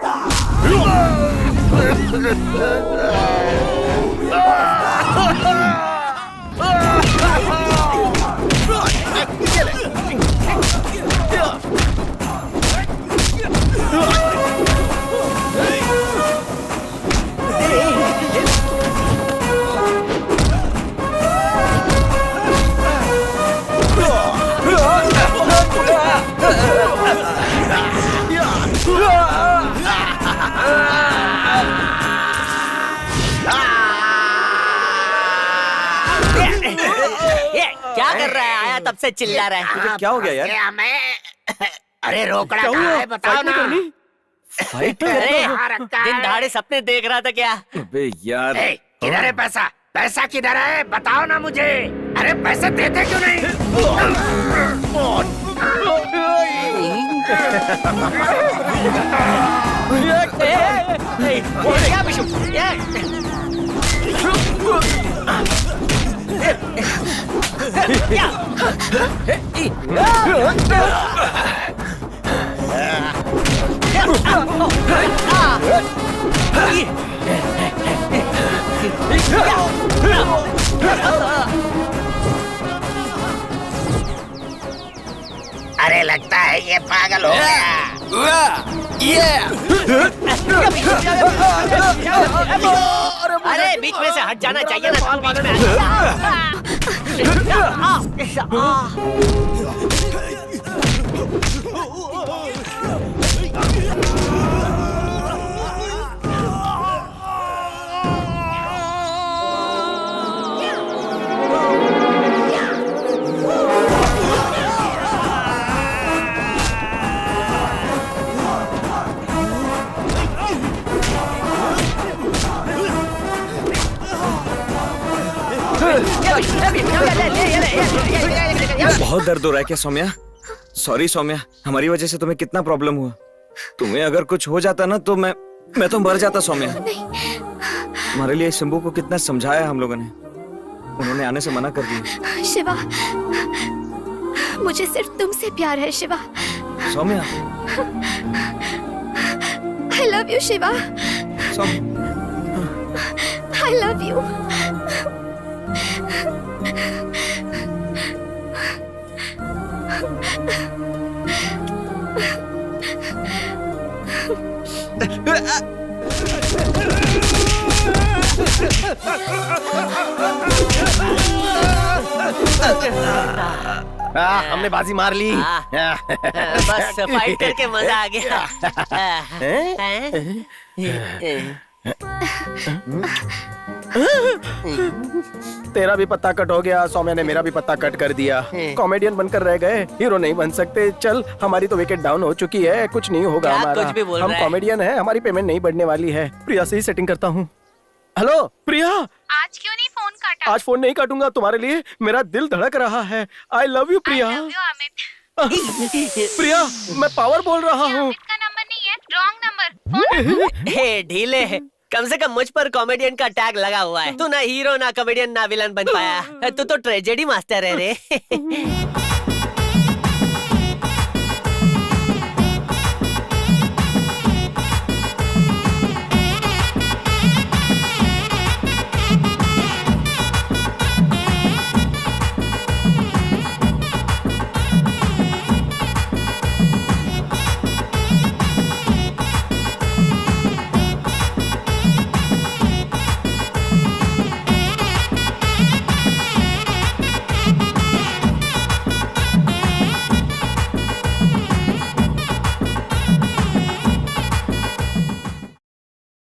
क्या कर रहा है? आया तब से चिल्ला रहा है। तुझे क्या हो गया यार? अरे रोकड़ा कहाँ है, बताओ ना। फाइट अरे यहाँ रखा दिन है। दहाड़े सपने देख रहा था क्या? अबे यार, ए, किधर है पैसा? पैसा किधर है? बताओ ना मुझे। अरे पैसे देते क्यों नहीं? क्या बिशु? अरे लगता है ये पागल हो गया। अरे बीच में से हट जाना चाहिए ना, तुम बीच में बहुत दर्द हो रहा है क्या सौम्या? सॉरी सौम्या, हमारी वजह से तुम्हें कितना प्रॉब्लम हुआ। तुम्हें अगर कुछ हो जाता ना तो मैं तो मर जाता सौम्या। हमारे लिए शंभू को कितना समझाया हम लोगों ने, उन्होंने आने से मना कर दिया। शिवा, मुझे सिर्फ तुमसे प्यार है Shiva. Saumya, I love you Shiva. I love you। हमने बाजी मार ली। बस फाइट करके मजा आ गया। तेरा भी पत्ता कट हो गया, सौम्या ने मेरा भी पत्ता कट कर दिया। कॉमेडियन बनकर रह गए, हीरो नहीं बन सकते। चल, हमारी तो विकेट डाउन हो चुकी है, कुछ नहीं होगा क्या हमारा। कुछ भी बोल हम रहा है? कॉमेडियन हैं, हमारी पेमेंट नहीं बढ़ने वाली है। प्रिया से ही सेटिंग करता हूँ। हेलो प्रिया, आज क्यों नहीं फोन काटा? आज फोन नहीं काटूंगा तुम्हारे लिए, मेरा दिल धड़क रहा है। आई लव यू प्रिया। प्रिया, मैं पावर बोल रहा हूँ। का नंबर नहीं है, रॉन्ग नंबर। हे ढीले है, कम से कम मुझ पर कॉमेडियन का टैग लगा हुआ है। तू ना हीरो ना कॉमेडियन ना विलन बन पाया, तू तो ट्रेजेडी मास्टर है रे।